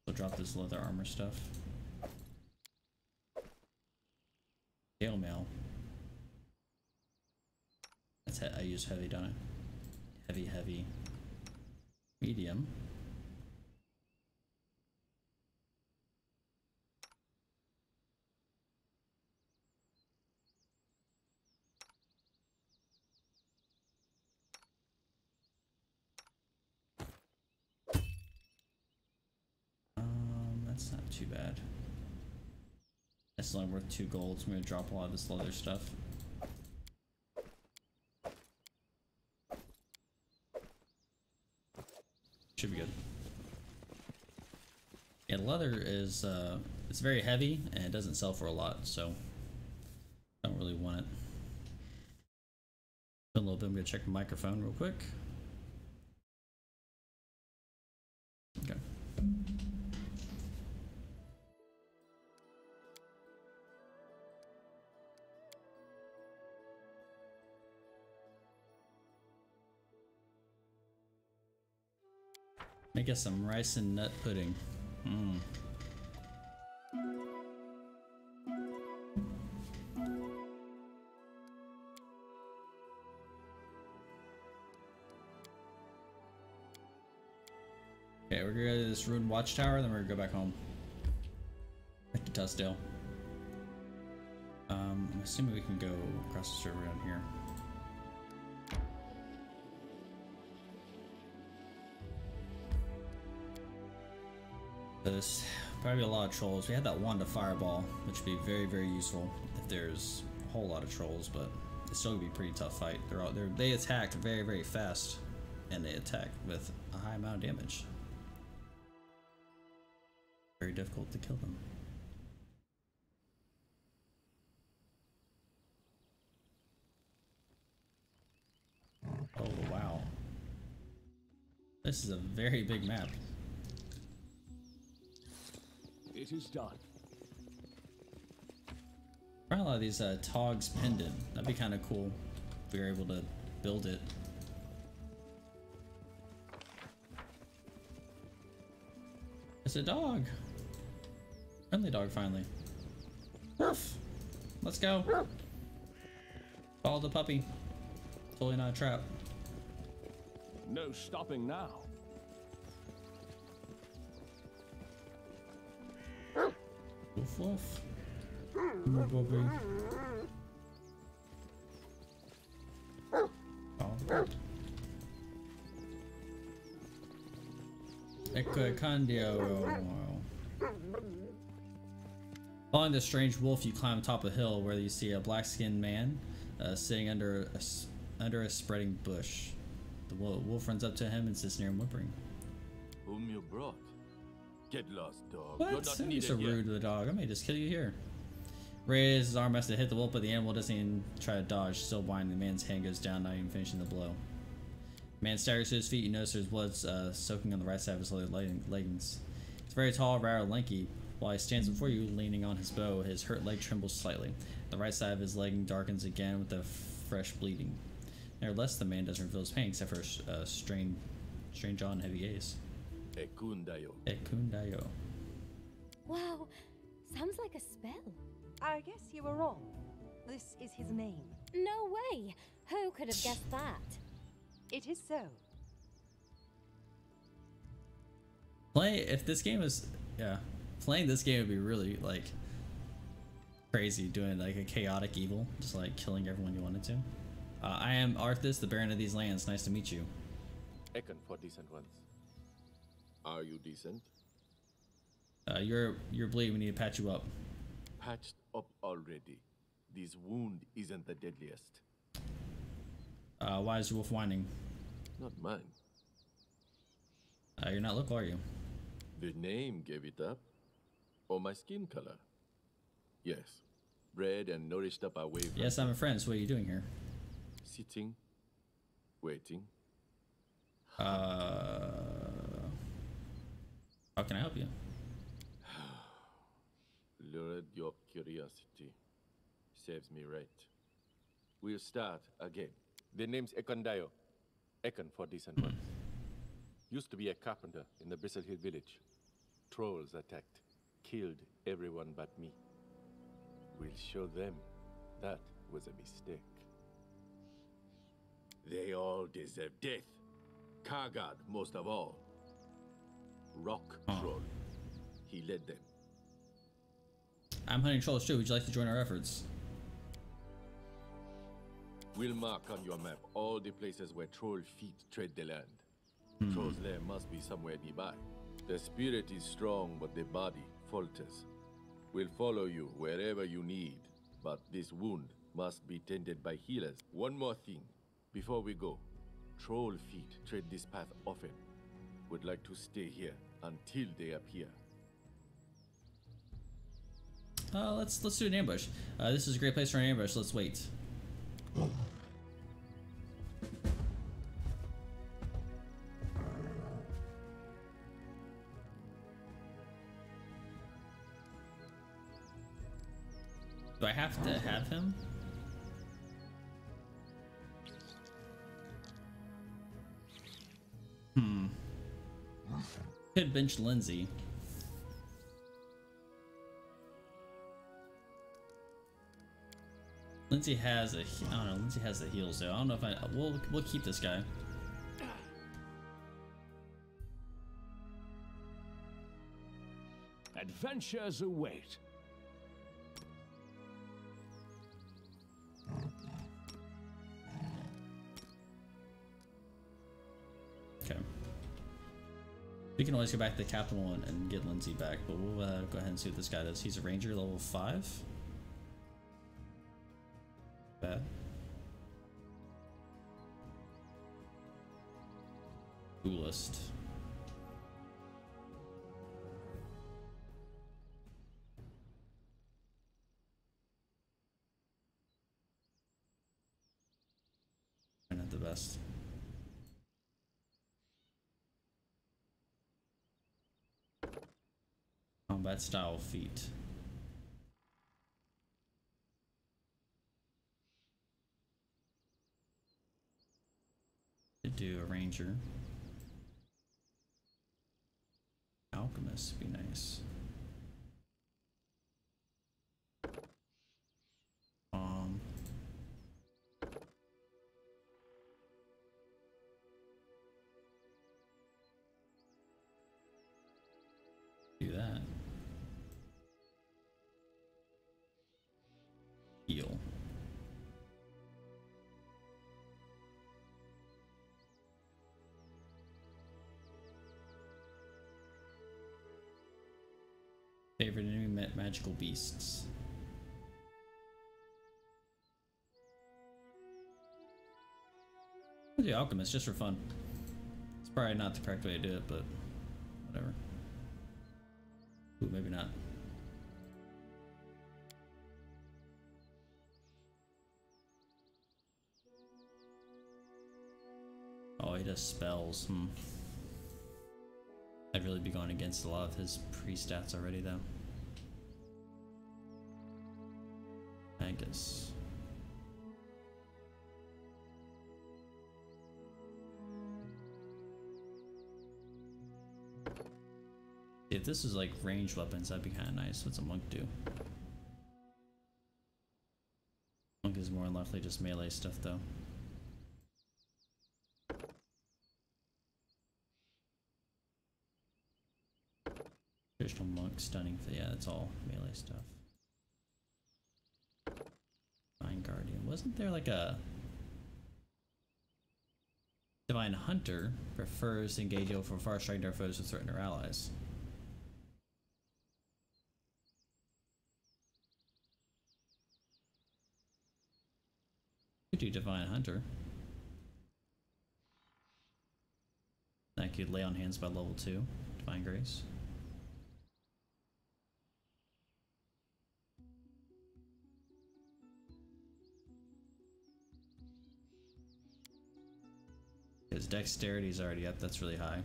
We'll drop this leather armor stuff. Tail mail. That's I use heavy, don't I? Heavy, heavy. Medium. That's not too bad. That's only worth 2 gold, so I'm gonna drop a lot of this leather stuff. Should be good. Yeah, leather is it's very heavy and it doesn't sell for a lot, so I don't really want it. A little bit. I'm gonna check the microphone real quick. Okay. Make us some rice and nut pudding. Mmm. Okay, we're gonna go to this ruined watchtower, then we're gonna go back home. Back to Tuskdale. I'm assuming we can go across the river down here. There's probably a lot of trolls. We had that wand of fireball, which would be very, very useful if there's a whole lot of trolls, but it's still gonna be a pretty tough fight. They attack very, very fast, and they attack with a high amount of damage. Very difficult to kill them. Oh wow. This is a very big map. It is done. Probably a lot of these Togs pendant. That'd be kind of cool if we were able to build it. It's a dog. Friendly dog finally. Woof. Let's go. Follow the puppy. Totally not a trap. No stopping now. Woof woof. Puppy. Oh. Equicandio. Following the strange wolf, you climb atop a hill where you see a black-skinned man sitting under a spreading bush. The wolf runs up to him and sits near him, whimpering. Whom you brought? Get lost, dog. What? You're not You're needed so here. rude to the dog. I may just kill you here. Raises his arm as to hit the wolf, but the animal doesn't even try to dodge. Still whining, the man's hand goes down, not even finishing the blow. Man staggers to his feet. You notice there's blood soaking on the right side of his leggings. He's very tall, rather lanky. While he stands before you, leaning on his bow, his hurt leg trembles slightly. The right side of his legging darkens again with a fresh bleeding. Nevertheless, the man doesn't reveal his pain except for a strained jaw and heavy gaze. Ekundayo. Ekundayo. Wow, sounds like a spell. I guess you were wrong. This is his name. No way! Who could have guessed that? It is so. If this game is, playing this game would be really like crazy, doing like a chaotic evil, just like killing everyone you wanted to. I am Arthas, the Baron of these lands. Nice to meet you. Ekan for decent ones. Are you decent? You're bleeding. We need to patch you up. Patched up already. This wound isn't the deadliest. Why is your wolf whining? Not mine. You're not local, are you? The name gave it up. Or my skin color. Yes. Bred and nourished up away from... Yes, I'm a friend. So what are you doing here? Sitting. Waiting. How can I help you? Lured your curiosity. Saves me right. We'll start again. The name's Ekondayo. Ekon for decent ones. Used to be a carpenter in the Bristle Hill village. Trolls attacked. Killed everyone but me. We'll show them that was a mistake. They all deserve death. Kargad most of all. Rock Troll. He led them. I'm hunting trolls too. Would you like to join our efforts? We'll mark on your map all the places where troll feet tread the land. Troll's lair must be somewhere nearby. The spirit is strong, but the body falters. We'll follow you wherever you need, but this wound must be tended by healers. One more thing, before we go. Troll feet tread this path often. Would like to stay here until they appear. Let's do an ambush. This is a great place for an ambush. Let's wait. Do I have to have him? Could bench Lindsay. Lindsay has I don't know. Lindsay has the heals, so I don't know if we'll keep this guy. Adventures await. Okay. We can always go back to the capital and get Lindsay back, but we'll go ahead and see what this guy does. He's a ranger, level 5. Bad. Coolest. Not the best. Combat style feat. To do a ranger. Alchemist would be nice. Do that. Heal. Favorite enemy magical beasts. I'll do alchemist just for fun. It's probably not the correct way to do it, but whatever. Ooh, maybe not. Oh, he does spells. I'd really be going against a lot of his pre-stats already, though. I guess. If this is like ranged weapons, that'd be kind of nice. What's a monk do? Monk is more likely just melee stuff, though. Traditional monk stunning. Yeah, that's all melee stuff. Divine Guardian. Wasn't there like a Divine Hunter prefers to engage over far striking their foes to threaten their allies? Could do Divine Hunter. I could lay on hands by level 2. Divine Grace. His dexterity is already up, that's really high.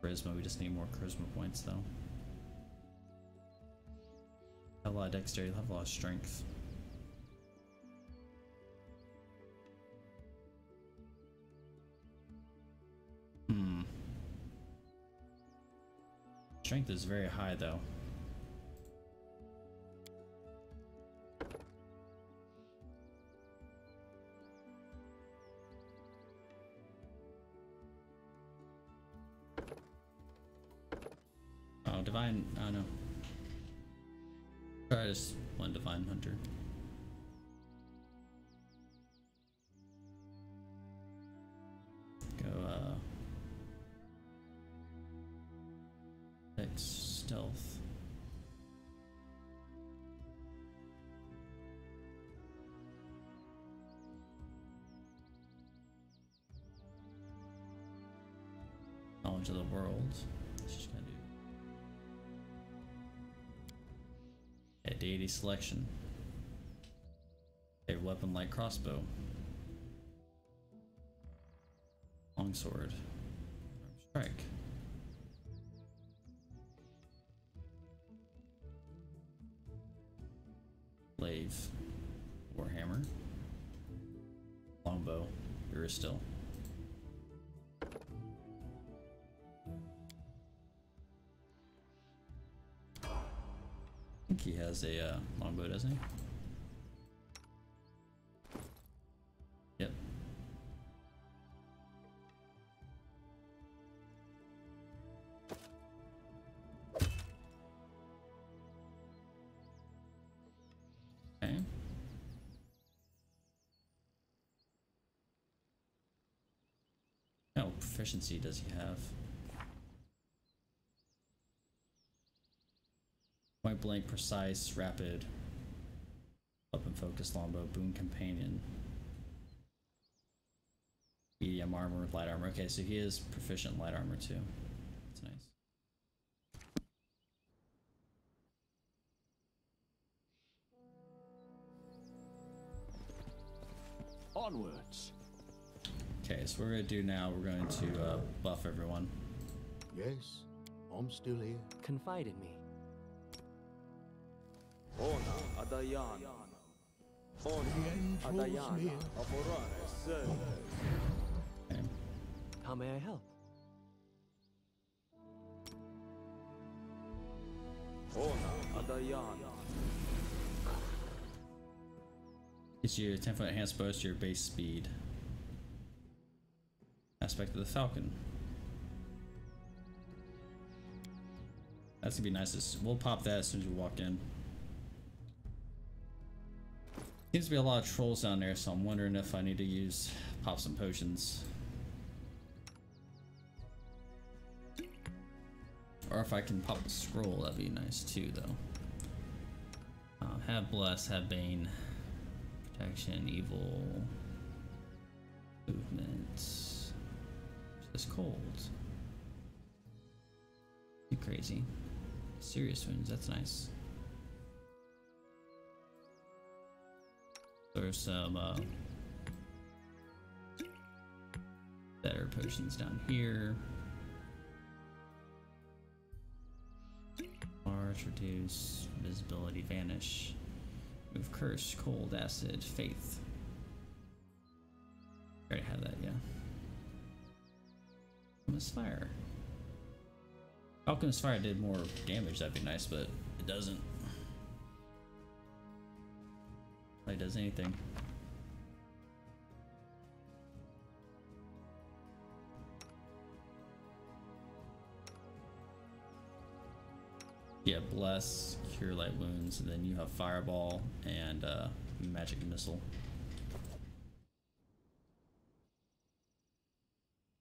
Charisma, we just need more charisma points though. Have a lot of dexterity, have a lot of strength. Strength is very high though. Oh, Divine, I don't know. Try just one Divine Hunter. Go, stealth. Knowledge of the world. Just gonna do. Yeah, deity selection. A weapon like crossbow. Longsword. Strike. Glaive. Warhammer. Longbow. Still. I think he has a longbow, doesn't he? Yep. Okay. Oh, proficiency does he have? Point blank, precise, rapid, weapon focus, longbow, boon companion, medium armor, light armor. Okay, so he is proficient in light armor too. That's nice. Onwards. Okay, so what we're gonna do now, we're going to buff everyone. Yes, I'm still here. Confide in me. The end draws near. Okay. How may I help? It's your 10-foot enhanced boost to your base speed. Aspect of the Falcon. That's gonna be nice. We'll pop that as soon as we walk in. Seems to be a lot of trolls down there, so I'm wondering if I need to pop some potions. Or if I can pop a scroll, that'd be nice too, though. Have Bless, have Bane, Protection, Evil, Movement. Just cold. Too crazy. Serious wounds, that's nice. There's some potions down here. Large, reduce, visibility, vanish. Move curse, cold, acid, faith. I already have that, yeah. Alchemist fire. Alchemist fire did more damage, that'd be nice, but it doesn't. Like, does anything. Yeah, bless, cure light wounds, and then you have fireball and magic missile.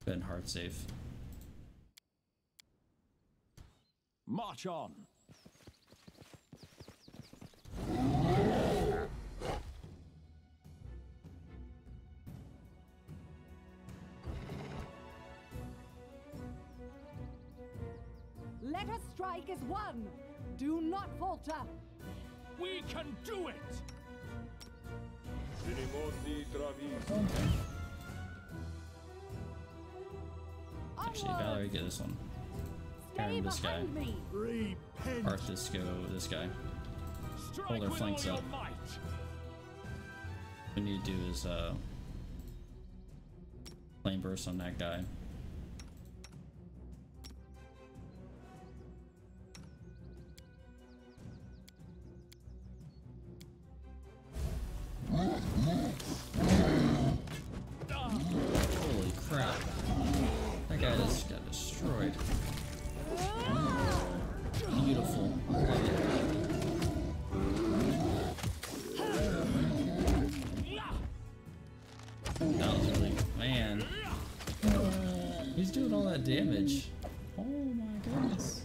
Go ahead and hard save. March on. Let us strike as one. Do not falter. We can do it. Actually, Valerie, get this one. Stay This guy. behind me. Arthas, go this guy. Hold their flanks up. What we need to do is flame burst on that guy. Holy crap. That guy just got destroyed. Beautiful. That was really, man. He's doing all that damage. Oh my goodness.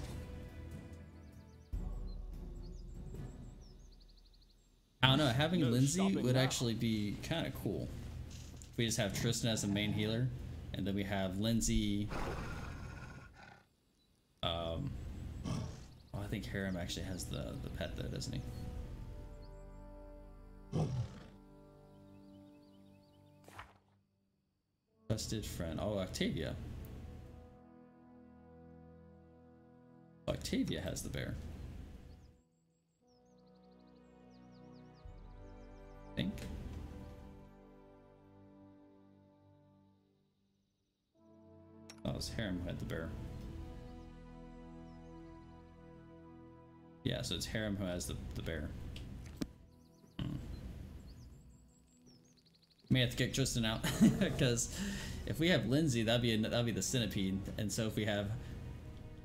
I don't know, having Lindsay would actually be kind of cool. If we just have Tristan as the main healer, and then we have Lindsay. Oh, I think Harem actually has the pet though, doesn't he? Trusted friend. Oh, Octavia. Octavia has the bear. I think. Oh, it was Harem who had the bear. Yeah, so it's Harem who has the bear. May have to kick Tristan out because if we have Lindsay, that'd be the centipede, and so if we have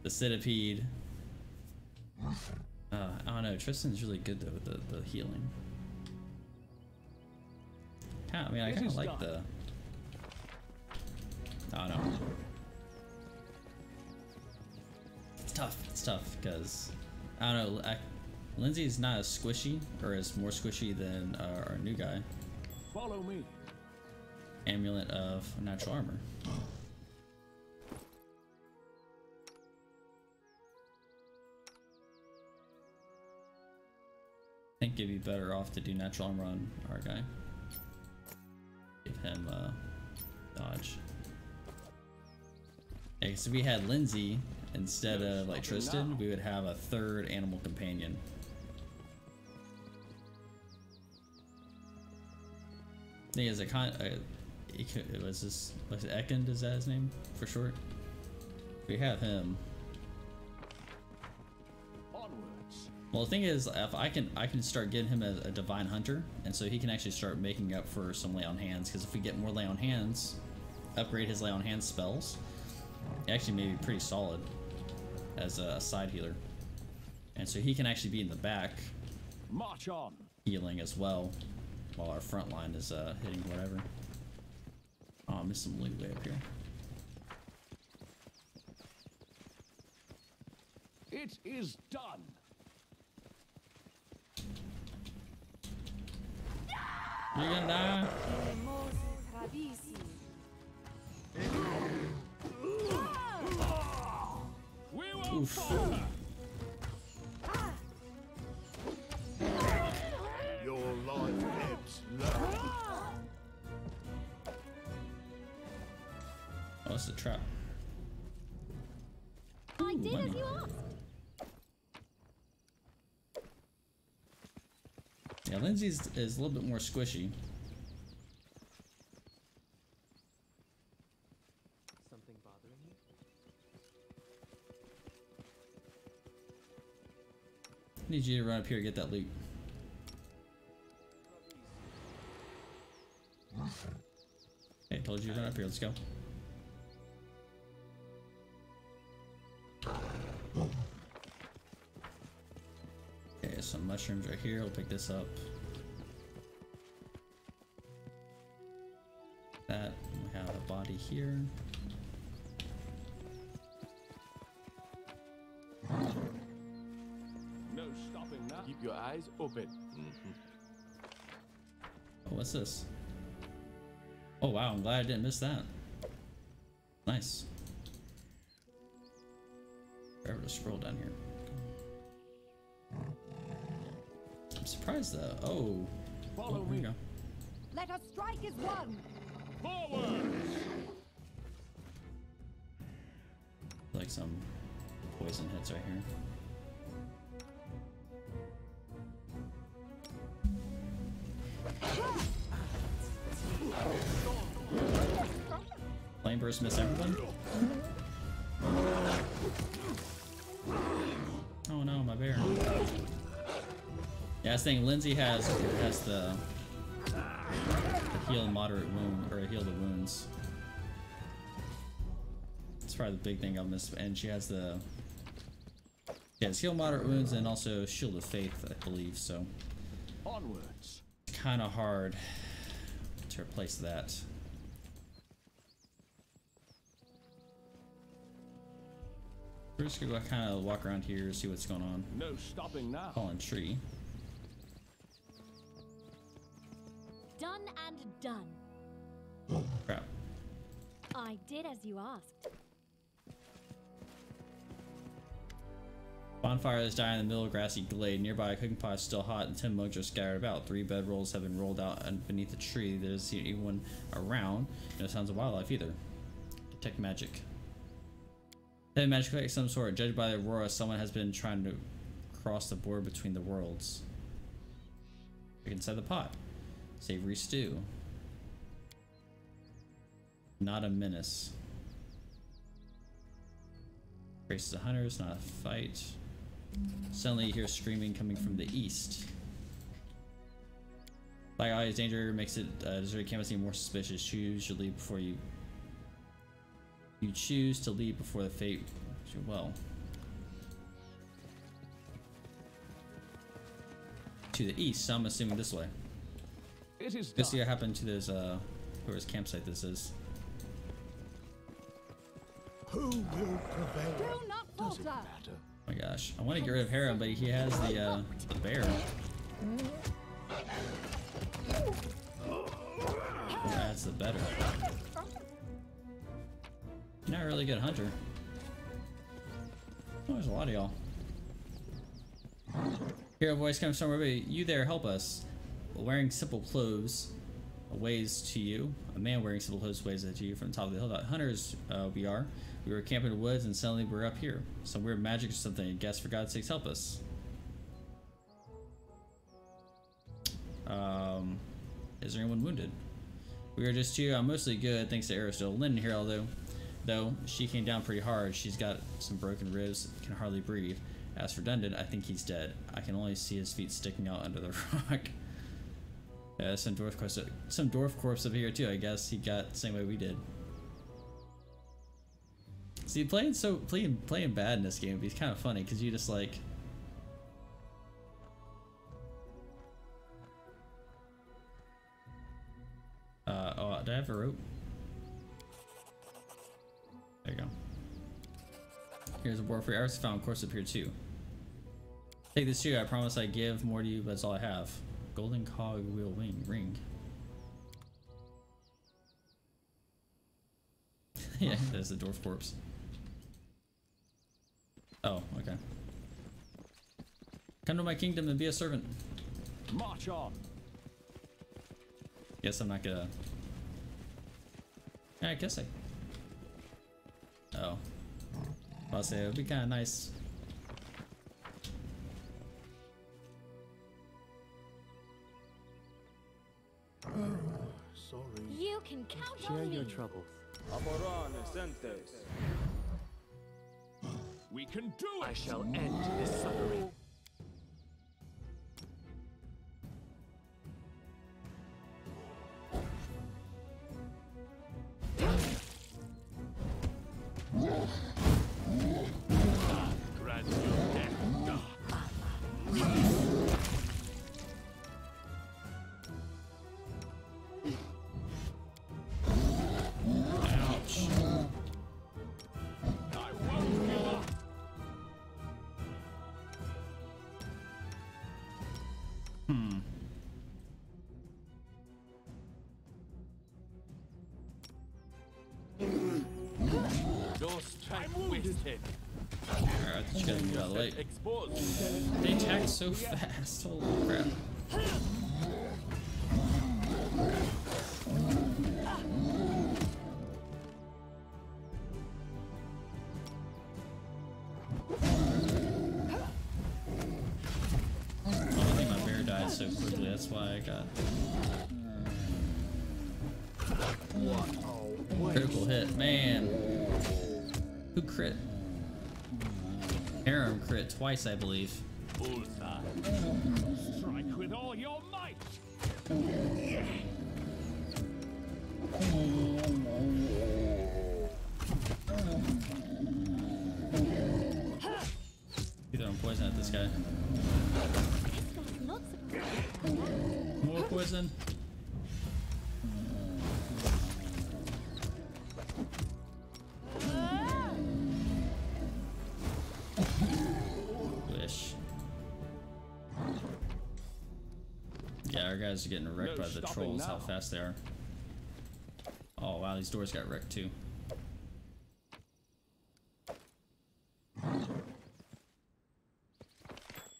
the centipede, I don't know. Tristan's really good though with the healing. I mean, I kind of like the. I don't know. It's tough because I don't know. Lindsay's not as squishy, or is more squishy than our new guy. Follow me. Amulet of natural armor. I think it'd be better off to do natural armor on our guy. Give him dodge. Okay, so if we had Lindsay instead of like Tristan, we would have a third animal companion. Thing is, was it Ekund? Is that his name for short? We have him. Onwards. Well, the thing is, if I can start getting him a divine hunter, and so he can actually start making up for some lay on hands. Because if we get more lay on hands, upgrade his lay on hands spells, he actually may be pretty solid as a side healer, and so he can actually be in the back, march on, healing as well, while our front line is hitting whatever. Oh, I missed some loot way up here. It is done. You're gonna die. Oof. Your life ebbs low. Oh, it's a trap. I did money. as you asked. Yeah, Lindsay's is a little bit more squishy. Something bothering you? I need you to run up here and get that loot. Hey, told you to run up here. Let's go. Okay, some mushrooms right here. We'll pick this up. That. We have a body here. No stopping now. Keep your eyes open. Oh, what's this? Oh wow, I'm glad I didn't miss that. Nice. Forever to scroll down here. I'm surprised though. Oh. Follow Here we me. go. Let us strike as one. Forward! Like some poison hits right here. Flame burst miss everyone? Oh no, my bear. Yeah, I was thinking Lindsay has the heal moderate wound, or heal the wounds. That's probably the big thing I'll miss, and she has the heal moderate wounds and also shield of faith, I believe, so Onwards. it's kind of hard to replace that. We're just gonna kind of walk around here, see what's going on. No stopping now. Fallen tree. Done and done. Crap. I did as you asked. Bonfire is dying in the middle of a grassy glade. Nearby, a cooking pot is still hot and 10 mugs are scattered about. 3 bedrolls have been rolled out and beneath the tree. There doesn't seem anyone around. No sounds of wildlife either. Detect magic. Heavy magic of some sort. Judged by the aurora, someone has been trying to cross the border between the worlds. Look inside the pot. Savory stew. Not a menace. Races of hunters, not a fight. Suddenly you hear screaming coming from the east. Black eyes danger makes it deserted campus seem more suspicious. Choose your lead before you choose to leave before the fate well. To the east, so I'm assuming this way. It is Let's see done. what happened to this whoever's campsite this is. Who will prevail? Do not Does it falter. matter? Oh my gosh, I want to get rid of Hera, but he has the bear. That's the better. You're not a really good hunter. Oh, there's a lot of y'all. Hero voice comes from everybody. You there, help us. Wearing simple clothes waves to you. A man wearing simple clothes waves at you from the top of the hill. Hunters, we are. We were camping in the woods and suddenly we're up here. Some weird magic or something. I guess for God's sakes, help us. Is there anyone wounded? We are just two. I'm mostly good, thanks to Aristotle. Lynn here, though she came down pretty hard. She's got some broken ribs, can hardly breathe. As for Dundon, I think he's dead. I can only see his feet sticking out under the rock. Some dwarf corpse up here too. I guess he got the same way we did. See, playing bad in this game would be kind of funny because you just like. Oh, do I have a rope? There you go. Here's a board for arrows found course up here too. Take this too. I promise I give more to you, but that's all I have. Golden cog wheel ring. Yeah, there's the dwarf corpse. Oh, okay. Come to my kingdom and be a servant. March on. Guess I'm not gonna. Yeah, I guess I Oh. I'll say it would be kind of nice. Sorry. You can count Share on your me. troubles. We can do it! I shall end this suffering. Grant your death. Ouch. I won't give up. No strength wasted. Alright, just gotta get out of the way. Exposed. They attack so fast. Holy crap. I think my bear died so quickly, that's why I got critical hit. Man, who crit? Aram crit twice, I believe. Bullseye. Strike with all your might. You throwing poison at this guy. More poison. Wish. Yeah, our guys are getting wrecked by the trolls, how fast they are. Oh wow, these doors got wrecked too.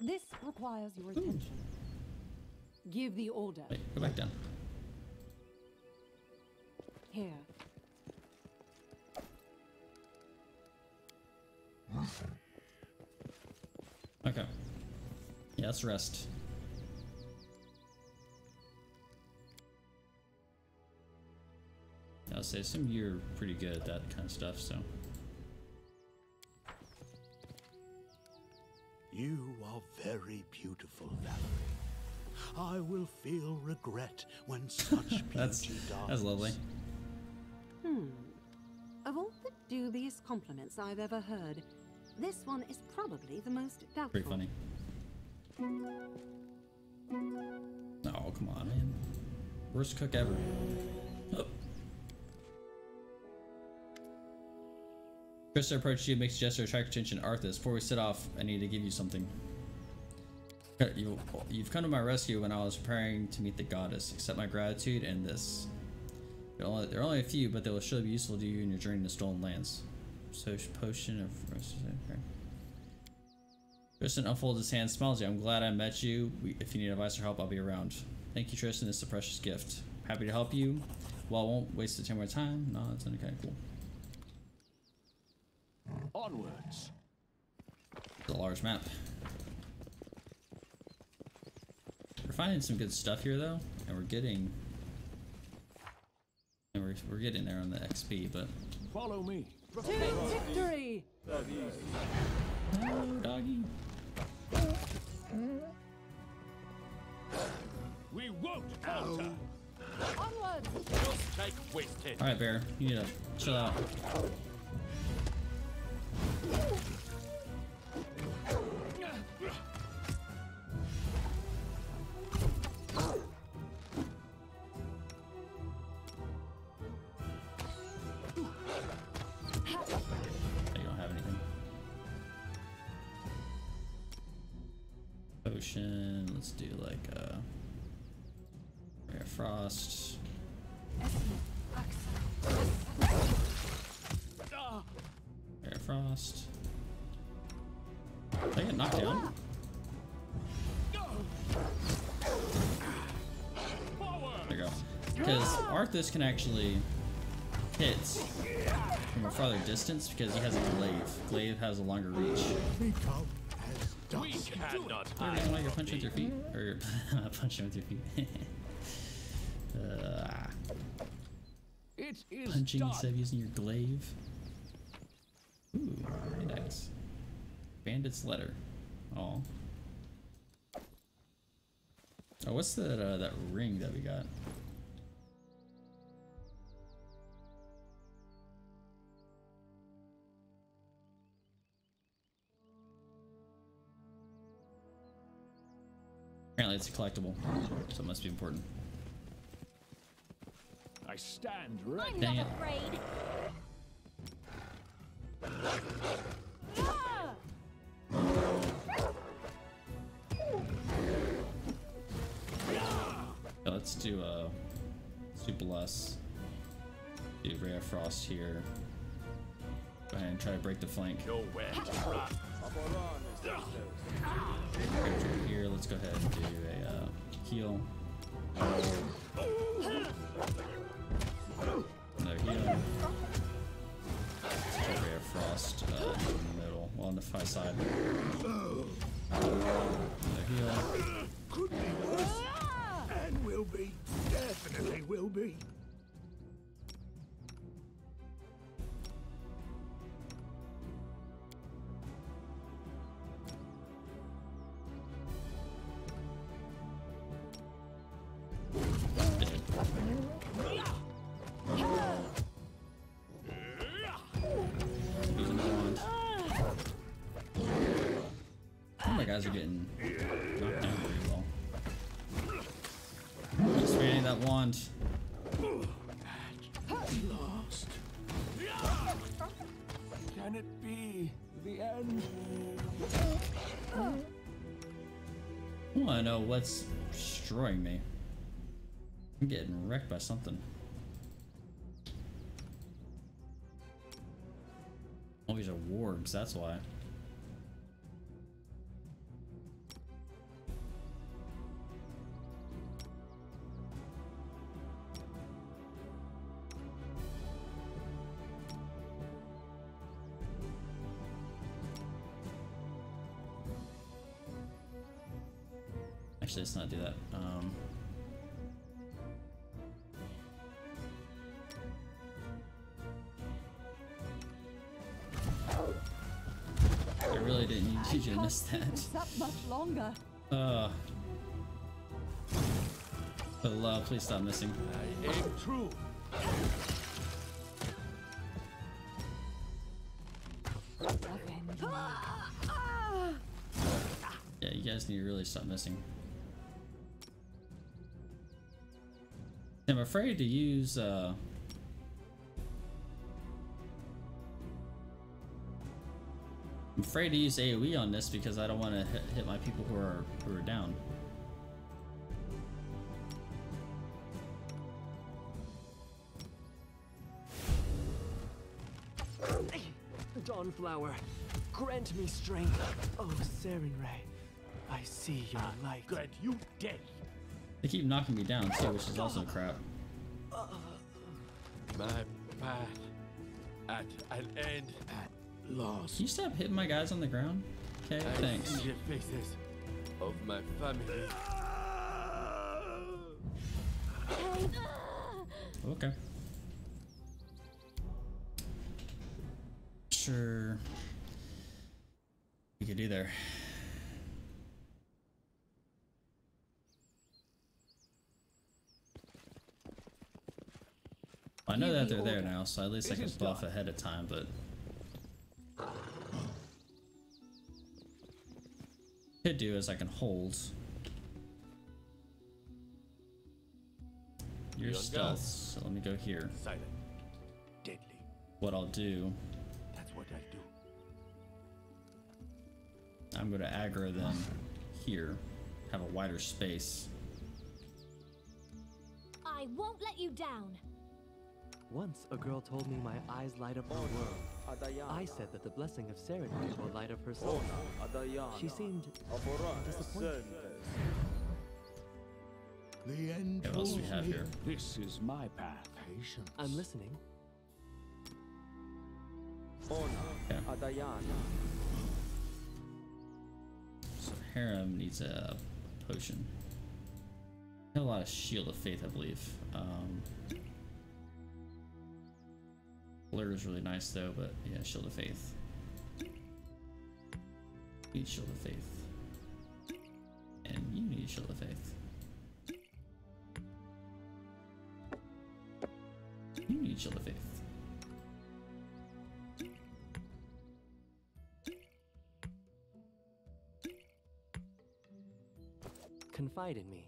This requires your attention. Give the order. Wait, go back down. Here. Okay. Yeah, let's rest. I'll say some you're pretty good at that kind of stuff, so. You are very beautiful, Valerie. I will feel regret when such beauty dies. That's lovely. Of all the dubious compliments I've ever heard, this one is probably the most doubtful. Pretty funny. Oh, come on, man. Worst cook ever. Oh. Krista approaches you, makes a gesture to attract attention. Arthas, before we set off, I need to give you something. You've come to my rescue when I was preparing to meet the goddess. Accept my gratitude and this. There are only a few, but they will surely be useful to you in your journey to stolen lands. So, potion of... Okay. Tristan unfolds his hand, smiles at you. I'm glad I met you. If you need advice or help, I'll be around. Thank you, Tristan. It's a precious gift. Happy to help you. Well, I won't waste the time more time. No, that's okay, cool. Onwards. It's a large map. We're finding some good stuff here, though, and we're getting there on the XP, but Follow me. To victory! no, doggy. We won't falter. Onwards! No strike wasted. All right, Bear, you need to chill out. You don't have anything. Potion. Let's do like Rare Frost. Rare Frost. Did I get knocked down? There you go. Because Arthas can actually hit from a farther distance because he has a glaive. Glaive has a longer reach. Become as We dust. cannot The reason why you're punching with your feet, or not punching with your feet. It is Punching done. instead of using your glaive. Ooh, very nice. Bandit's letter. Oh. Oh, what's that ring that we got? Apparently it's a collectible, so it must be important. I stand ready. I'm Dang not it. afraid. Yeah, let's do bless. Do Ray of Frost here. Go ahead and try to break the flank. Nowhere to run. Character here. Let's go ahead and do a heal. Another heal. Let's do Ray of Frost in the middle, well on the far side. Another heal. Could be worse. And will be. Definitely will be. Dead. Using the wand. Oh, my guys are getting knocked down pretty well. Expanding that wand. Lost. Can it be the end? I want to know what's destroying me. I'm getting wrecked by something. Oh, these are wargs, that's why. Actually, let's not do that. I really didn't need you to miss that. Up much longer. For the love, please stop missing. I aim true. Yeah, you guys need to really stop missing. I'm afraid to use I'm afraid to use AoE on this because I don't want to hit my people who are down. Dawnflower, grant me strength. Oh, Sarenrae, I see your light. Grant you death. They keep knocking me down too, which is also crap. My path at an end. At last. Can you stop hitting my guys on the ground? Okay, I thanks. see the faces of my family. Okay. Sure. We could do there. I know that they're there now, so at least I can buff ahead of time, but could do is I can hold your stealth, so let me go here. Silent. Deadly. What I'll do, That's what I do. I'm going to aggro them here, have a wider space. I won't let you down. Once a girl told me my eyes light up her world. I said that the blessing of Sarenrae will light up her soul. She seemed disappointed. The end What else do we draws have near. here? This is my path. Patience. I'm listening. Okay. So Harem needs a potion. A lot of Shield of Faith, I believe. Blur is really nice though, but yeah, Shield of Faith. Need Shield of Faith. And you need Shield of Faith. You need Shield of Faith. Confide in me.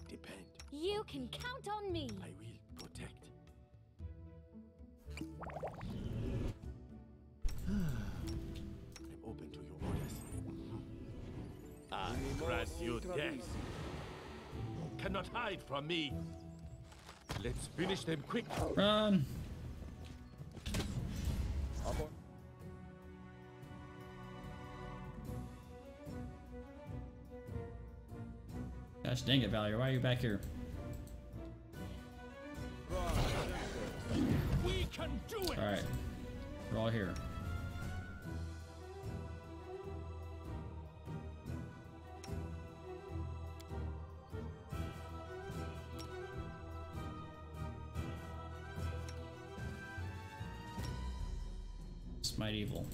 Depend. You can count on me. I will protect. I'm open to your orders. I grant you death. Cannot hide from me. Let's finish them quick. Run! Gosh dang it, Valerie, why are you back here? We can do it. Alright. We're all here. Smite evil.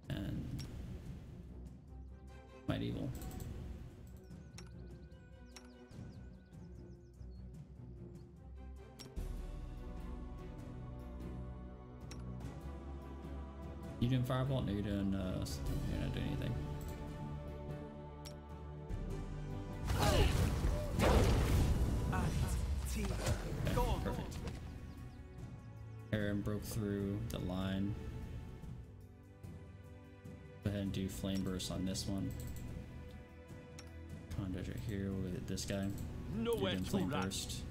And Smite evil. You doing Firebolt? No, you're doing, you're not doing anything. Okay, perfect. Aaron broke through the line. Go ahead and do Flame Burst on this one. Condo's right here. We'll get this guy. Nowhere to Flame run. Burst.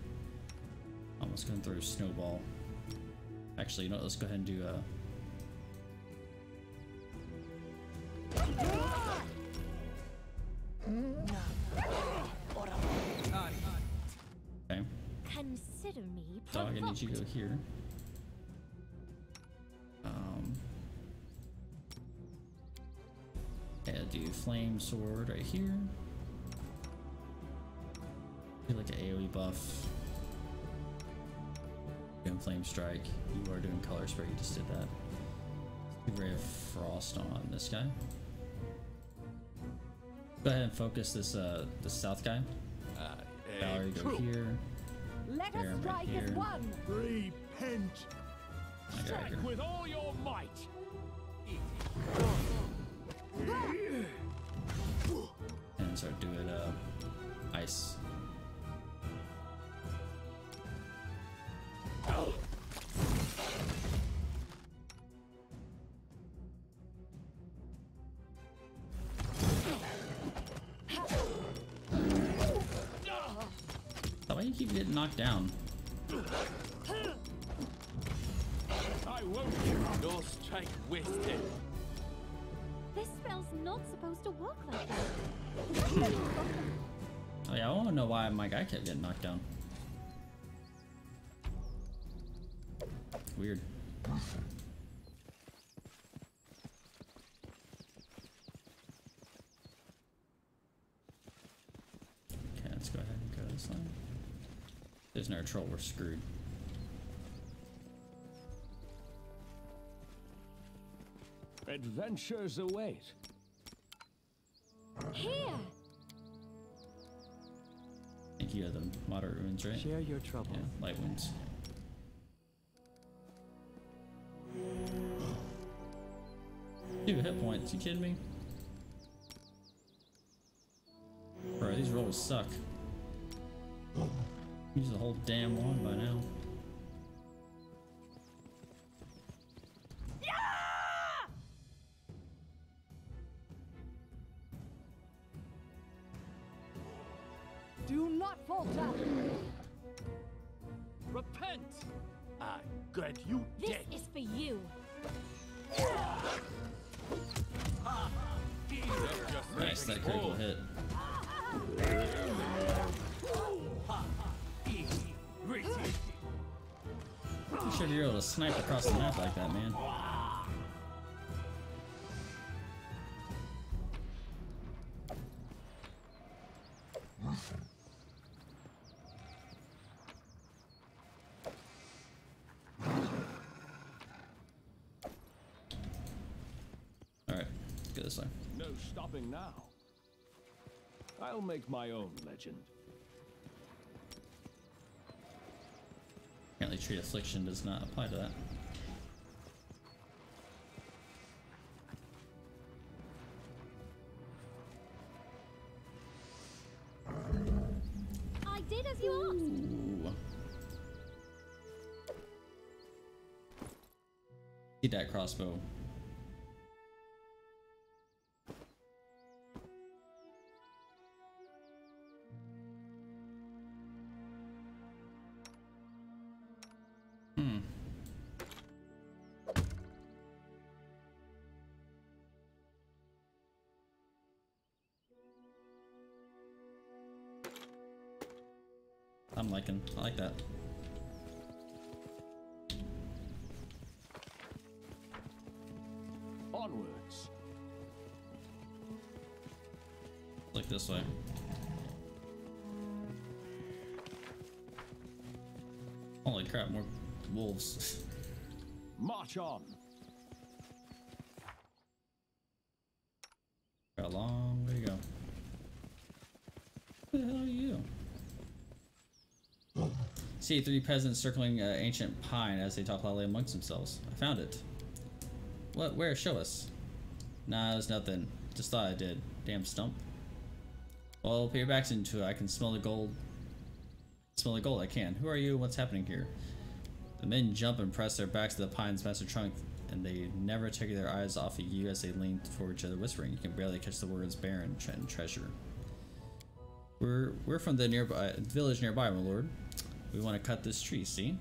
Almost going through Snowball. Actually, you know what? Let's go ahead and do okay. Consider me Dog, I need provoked. you to go here. Yeah, do Flame Sword right here. Do like an AoE buff. Doing Flame Strike. You are doing Color Spray, you just did that. Do Ray of Frost on this guy. Go ahead and focus this the south guy. Valerie, go here. Let us Aaron strike right as here. one. Repent. My guy right Strike here. with all your might. And start doing ice. Why do you keep getting knocked down? I won't. No strike wasted. This spell's not supposed to work like that. Oh yeah, I want to know why my guy kept getting knocked down. Weird. Okay, let's go ahead and go this line. There's no troll, we're screwed. Adventures await. Here. I think you have the moderate wounds, right? Share your trouble. Yeah, light wounds. Dude, hit points. You kidding me? Bro, these rolls suck. Use the whole damn wand by now. Do not falter. Repent. I grant you This death. is for you. Nice, that critical hit. sure if you're able to snipe across the map like that, man. Alright, let's go this way. No stopping now. I'll make my own legend. Apparently treat affliction does not apply to that. I did as you asked. Ooh. See that crossbow. I like that. Onwards. Like this way. Holy crap, more wolves. March on. Got a long way to go. Who the hell are you? See 3 peasants circling ancient pine as they talk loudly amongst themselves. I found it. What? Where? Show us. Nah, there's nothing. Just thought I did. Damn stump. Well, put your backs into it. I can smell the gold. Smell the gold. I can. Who are you? What's happening here? The men jump and press their backs to the pine's massive trunk, and they never take their eyes off of you as they lean toward each other, whispering. You can barely catch the words "baron" and "treasure." We're from the nearby village nearby, my lord. We want to cut this tree, see?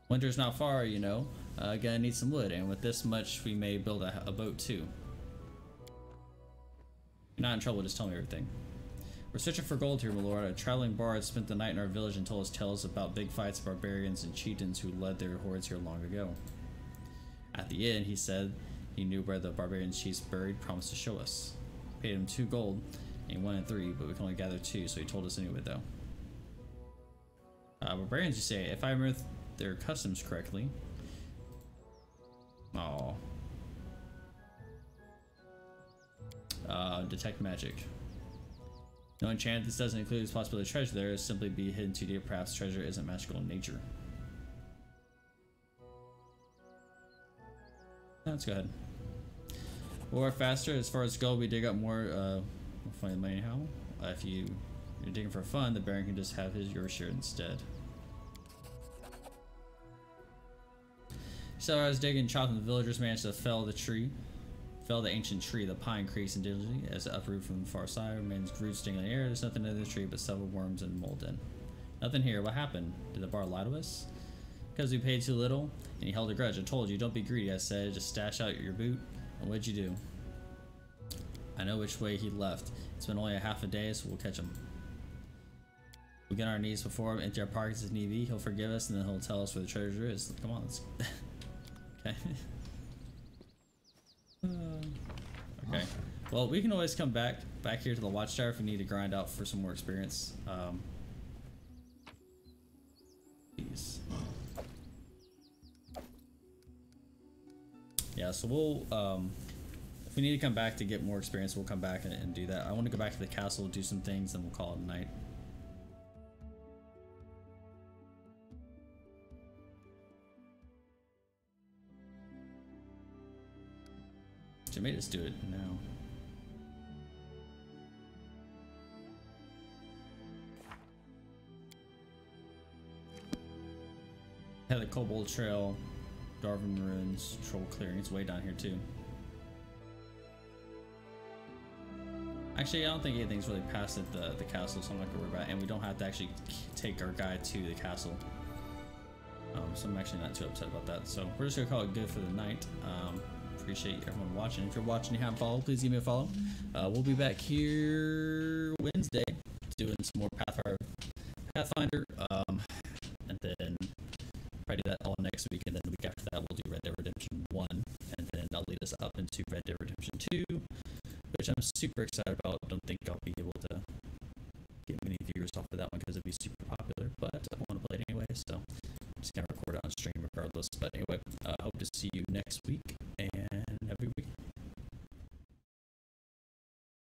Winter's not far, you know. Gonna need some wood, and with this much, we may build a boat too. You're not in trouble, just tell me everything. We're searching for gold here, my lord. A traveling bard spent the night in our village and told us tales about big fights of barbarians and chieftains who led their hordes here long ago. At the inn, he said he knew where the barbarian chiefs buried, promised to show us. Paid him 2 gold, and he wanted 3, but we can only gather 2, so he told us anyway, though. Barbarians, you say? If I remember their customs correctly. Oh. Detect magic. No enchant. This doesn't include the possibility of treasure there. It'll simply be hidden too deep. Perhaps treasure isn't magical in nature. Let's go ahead. Or faster. As far as gold, we dig up more. We'll find the money how. If you're digging for fun, the baron can just have your share instead. So I was digging, chopping. The villagers managed to fell the ancient tree. The pine creaks indignantly as it uprooted from the far side. Remains roots stinging in the air. There's nothing in the tree but several worms and mold in. Nothing here. What happened? Did the bard lie to us? Because we paid too little, and he held a grudge. I told you, don't be greedy. I said, just stash out your boot. And what'd you do? I know which way he left. It's been only a half a day, so we'll catch him. We get on our knees before him, empty our pockets if need be. He'll forgive us, and then he'll tell us where the treasure is. Come on, let's. Okay. Okay. Well, we can always come back here to the watchtower if we need to grind out for some more experience. Please. Yeah, so we'll if we need to come back to get more experience, we'll come back and do that. I want to go back to the castle, do some things, then we'll call it a night. So may just do it now. Have the Kobold Trail, Darwin Ruins, Troll Clearing. It's way down here too. Actually, I don't think anything's really past at the castle, so I'm not gonna worry about it. And we don't have to actually take our guy to the castle. So I'm actually not too upset about that. So we're just gonna call it good for the night. Appreciate everyone watching. If you're watching and you haven't followed, please give me a follow. We'll be back here Wednesday doing some more Pathfinder, and then probably do that next week, and then the week after that we'll do Red Dead Redemption 1, and then that'll lead us up into Red Dead Redemption 2, which I'm super excited about. Don't think I'll be able to get many viewers off of that one because it'll be super popular, but I want to play it anyway, so I'm just gonna record it on stream regardless. But anyway, I hope to see you next week, and have a good week.